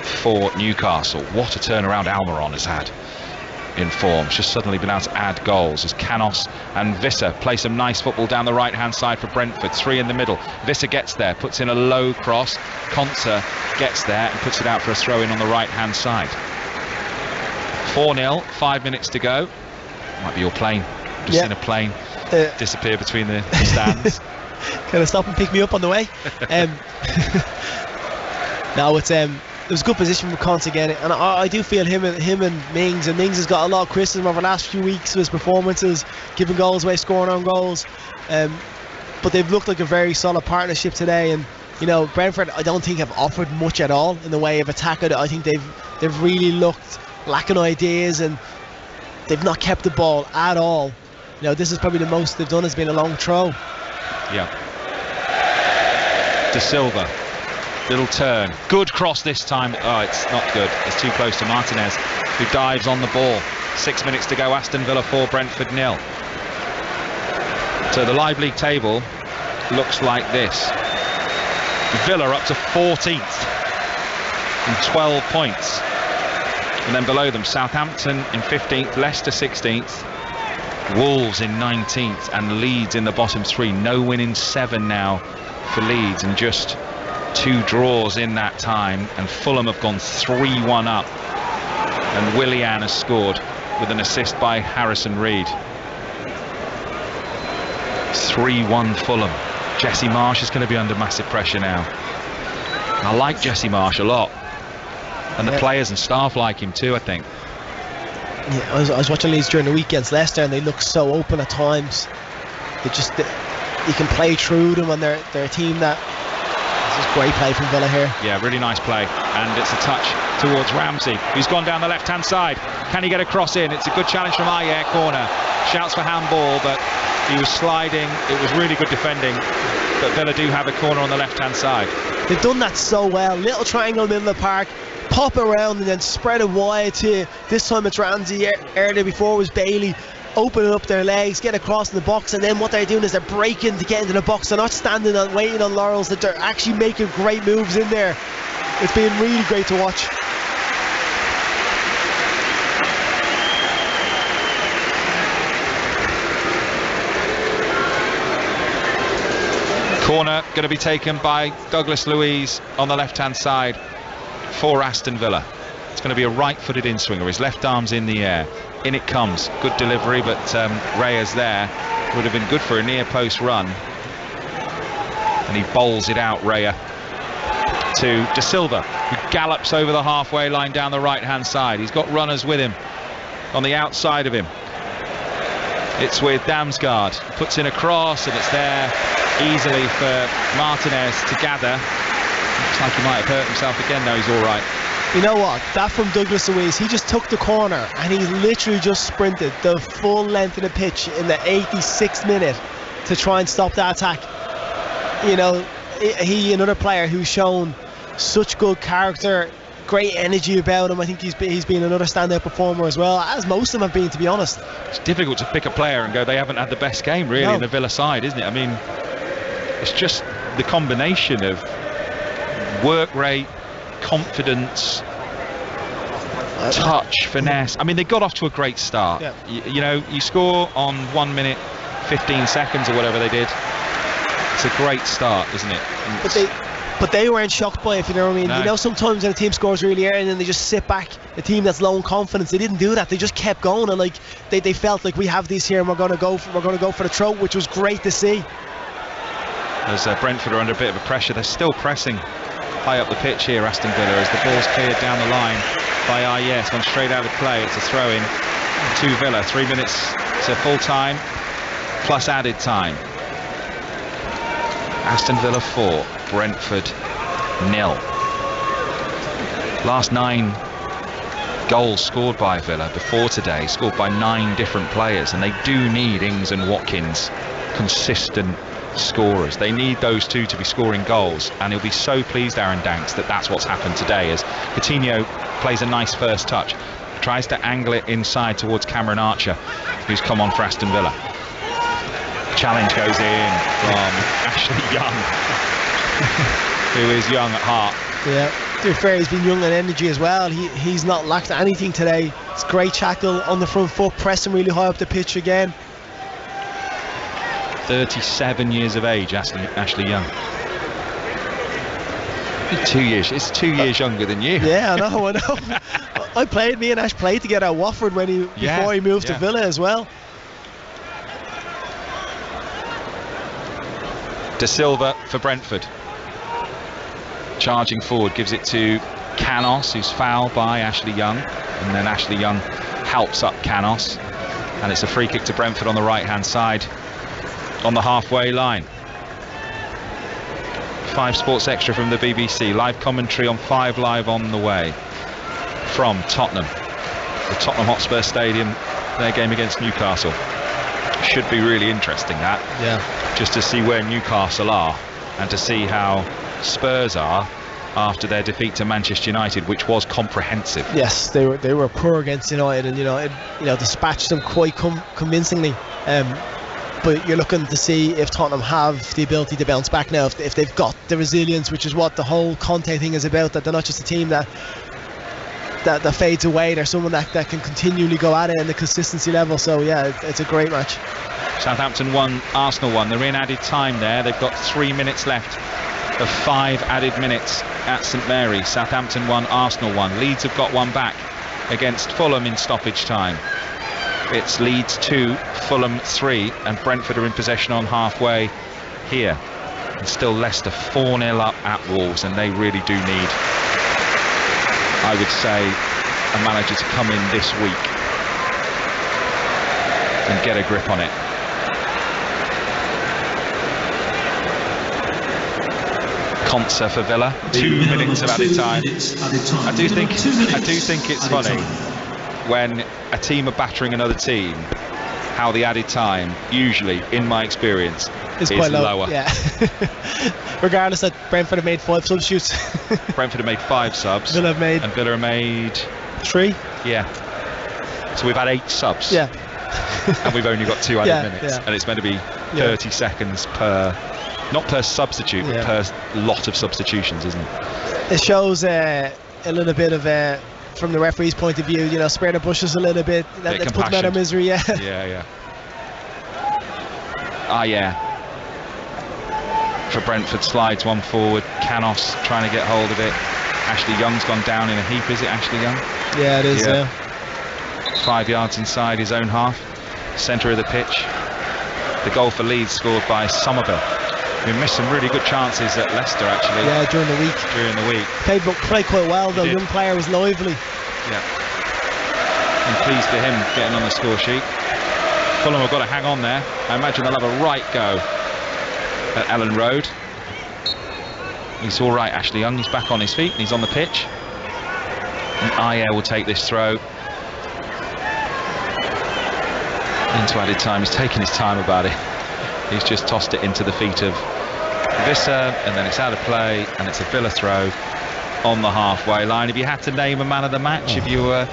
for Newcastle. What a turnaround Almiron has had in form. He's just suddenly been able to add goals as Canos and Visser play some nice football down the right hand side for Brentford. 3 in the middle. Visser gets there, puts in a low cross. Konsa gets there and puts it out for a throw in on the right hand side. 4-0, 5 minutes to go. Might be your plane. Just seen a plane disappear between the stands. Can I stop and pick me up on the way? No, it's it was a good position for Conte again, and I do feel him and Mings has got a lot of criticism over the last few weeks of his performances, giving goals away, scoring on goals, but they've looked like a very solid partnership today. And you know, Brentford I don't think have offered much at all in the way of attack. I think they've really looked lacking ideas, and they've not kept the ball at all. You know, this is probably the most they've done has been a long throw. Yeah. De Silva, little turn, good cross this time. Oh, it's not good. It's too close to Martinez, who dives on the ball. 6 minutes to go. Aston Villa 4, Brentford 0. So the live league table looks like this. Villa up to 14th and 12 points. And then below them, Southampton in 15th, Leicester 16th, Wolves in 19th, and Leeds in the bottom 3. No win in 7 now for Leeds, and just 2 draws in that time. And Fulham have gone 3-1 up, and Willian has scored with an assist by Harrison Reed. 3-1 Fulham. Jesse Marsch is going to be under massive pressure now. I like Jesse Marsch a lot, and the players and staff like him too, I think. Yeah, I was watching Leeds during the weekends, Leicester, and they look so open at times. You can play through them, and they're a team that. This is great play from Villa here. Yeah, really nice play, and it's a touch towards Ramsey, who's gone down the left-hand side. Can he get a cross in? It's a good challenge from Ayer, corner. Shouts for handball, but he was sliding. It was really good defending, but Villa do have a corner on the left-hand side. They've done that so well. Little triangle in the middle of the park, pop around and then spread it wide to, this time it's Ramsey, earlier before was Bailey, opening up their legs, get across in the box, and then what they're doing is they're breaking to get into the box. They're not standing and waiting on laurels, that they're actually making great moves in there. It's been really great to watch. Corner going to be taken by Douglas Luiz on the left-hand side for Aston Villa. It's going to be a right-footed in-swinger. His left arm's in the air. In it comes. Good delivery, but Reyes there would have been good for a near-post run. And he bowls it out, Raya, to De Silva, who gallops over the halfway line down the right-hand side. He's got runners with him on the outside of him. It's with Damsgaard. Puts in a cross, and it's there easily for Martinez to gather. Looks like he might have hurt himself again. No, he's all right. You know what? That from Douglas Luiz. He just took the corner and he literally just sprinted the full length of the pitch in the 86th minute to try and stop that attack. You know, another player who's shown such good character, great energy about him. I think he's been another standout performer as well, as most of them have been, to be honest. It's difficult to pick a player and go, they haven't had the best game really in the Villa side, isn't it? I mean, it's just the combination of work rate, confidence, touch, finesse. I mean, they got off to a great start. Yeah. You know, you score on 1 minute 15 seconds or whatever they did. It's a great start, isn't it? But they weren't shocked by it, if you know what I mean. No. You know, sometimes when a team scores really early and then they just sit back, a team that's low in confidence, they didn't do that. They just kept going, and like they felt like we have these here and we're going to go for the throat, which was great to see. As Brentford are under a bit of a pressure, they're still pressing high up the pitch here, Aston Villa, as the ball's cleared down the line by Ayer. It's gone straight out of play. It's a throw-in to Villa. 3 minutes to full time plus added time. Aston Villa 4, Brentford 0. Last 9 goals scored by Villa before today, scored by 9 different players, and they do need Ings and Watkins, consistent scorers. They need those two to be scoring goals, and he'll be so pleased, Aaron Danks, that that's what's happened today, as Coutinho plays a nice first touch, tries to angle it inside towards Cameron Archer, who's come on for Aston Villa. Challenge goes in from Ashley Young, who is young at heart. Yeah, to be fair, he's been young in energy as well. He's not lacked anything today. It's great tackle on the front foot, pressing really high up the pitch again. 37 years of age, Ashley Young. It's 2 years younger than you. Yeah, I know. Me and Ash played together at Watford before he moved to Villa as well. De Silva for Brentford. Charging forward, gives it to Canos, who's fouled by Ashley Young, and then Ashley Young helps up Canos, and it's a free kick to Brentford on the right hand side on the halfway line. 5 Sports Extra from the BBC, live commentary on 5 Live on the way from Tottenham, the Tottenham Hotspur Stadium, their game against Newcastle. Should be really interesting, that. Yeah. Just to see where Newcastle are and to see how Spurs are after their defeat to Manchester United, which was comprehensive. Yes, they were poor against United, and dispatched them quite convincingly. But you're looking to see if Tottenham have the ability to bounce back now, if they've got the resilience, which is what the whole Conte thing is about, that they're not just a team that fades away. They're someone that can continually go at it in the consistency level. So yeah, it's a great match. Southampton 1, Arsenal 1. They're in added time there. They've got 3 minutes left of 5 added minutes at St Mary's. Southampton 1, Arsenal 1. Leeds have got 1 back against Fulham in stoppage time. It's Leeds 2, Fulham 3, and Brentford are in possession on halfway here. And still Leicester 4-0 up at Wolves, and they really do need, I would say, a manager to come in this week and get a grip on it. Konsa for Villa, 2 minutes of added time. I do think it's funny when a team are battering another team, how the added time usually, in my experience, is quite lower. Yeah. Regardless that Brentford have made 5 substitutes. Brentford have made 5 subs. Villa have made... And Villa have made... 3? Yeah. So we've had 8 subs. Yeah. And we've only got 2 added minutes. Yeah. And it's meant to be 30 seconds per... Not per substitute, but per lot of substitutions, isn't it? It shows a little bit of... from the referee's point of view, spare the bushes a little bit. Let's put them out of misery. Yeah. Yeah. For Brentford, slides one forward. Canos trying to get hold of it. Ashley Young's gone down in a heap. Is it Ashley Young? Yeah, it is. Yeah. 5 yards inside his own half, centre of the pitch. The goal for Leeds scored by Somerville. We missed some really good chances at Leicester, actually. Yeah, during the week. Played quite well, though. Young player was lively. Yeah. I'm pleased for him getting on the score sheet. Fulham have got to hang on there. I imagine they'll have a right go at Ellen Road. He's all right, Ashley Young. He's back on his feet and he's on the pitch. And Ayer will take this throw into added time. He's taking his time about it. He's just tossed it into the feet of Visser, and then it's out of play, and it's a Villa throw on the halfway line. If you had to name a man of the match, if you're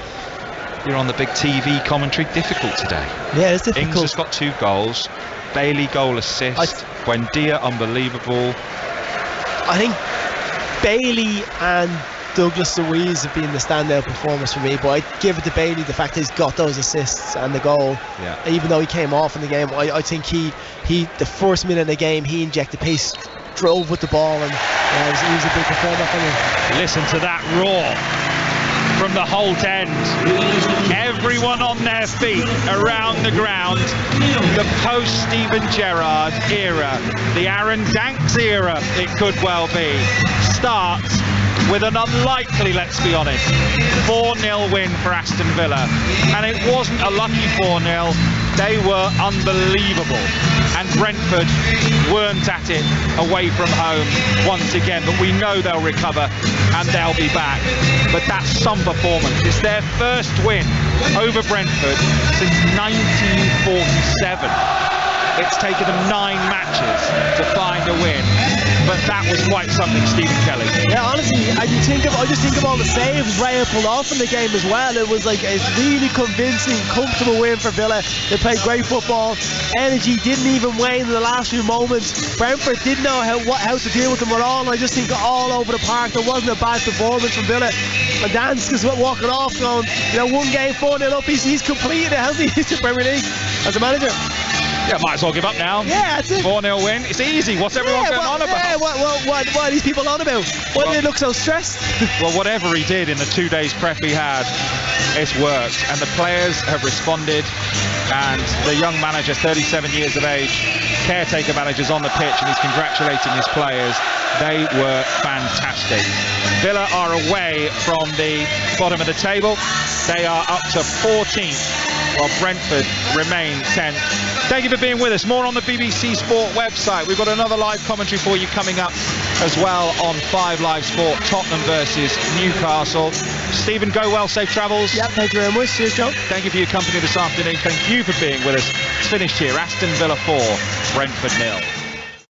on the big TV commentary, difficult today. Yeah, it's difficult. Ings has got 2 goals. Bailey goal assist. Buendia unbelievable. I think Bailey and Douglas Luiz have been the standout performers for me, but I'd give it to Bailey the fact that he's got those assists and the goal. Yeah. Even though he came off in the game, I think he the first minute of the game he injected pace, drove with the ball, and he was a big performer for me. Listen to that roar from the Holt end. Everyone on their feet around the ground. The post-Steven Gerrard era, the Aaron Danks era, it could well be, starts with an unlikely, let's be honest, 4-0 win for Aston Villa. And it wasn't a lucky 4-0, they were unbelievable. And Brentford weren't at it away from home once again, but we know they'll recover and they'll be back. But that's some performance. It's their first win over Brentford since 1947. It's taken them 9 matches to find a win, but that was quite something, Stephen Kelly. Yeah, honestly, I just think of all the saves Raya pulled off in the game as well. It was like a really convincing, comfortable win for Villa. They played great football. Energy didn't even wane in the last few moments. Brentford didn't know how to deal with them at all, and I just think all over the park. There wasn't a bad performance from Villa. And Dansk is walking off going, 1 game, 4-0 up. He's completed it, hasn't he? He's the Premier League as a manager. Yeah, might as well give up now. Yeah, that's it. 4-0 win. It's easy. What's everyone going on about? Yeah, what are these people on about? Why do they look so stressed? Well, whatever he did in the 2 days prep he had, it's worked. And the players have responded. And the young manager, 37 years of age, caretaker managers on the pitch, and he's congratulating his players. They were fantastic. Villa are away from the bottom of the table. They are up to 14th, while Brentford remain 10th. Thank you for being with us. More on the BBC Sport website. We've got another live commentary for you coming up as well on 5 Live Sport. Tottenham versus Newcastle. Stephen, go well, safe travels. Yeah, thank you very much. Cheers, Joe. Thank you for your company this afternoon. Thank you for being with us. It's finished here. Aston Villa 4, Brentford 0.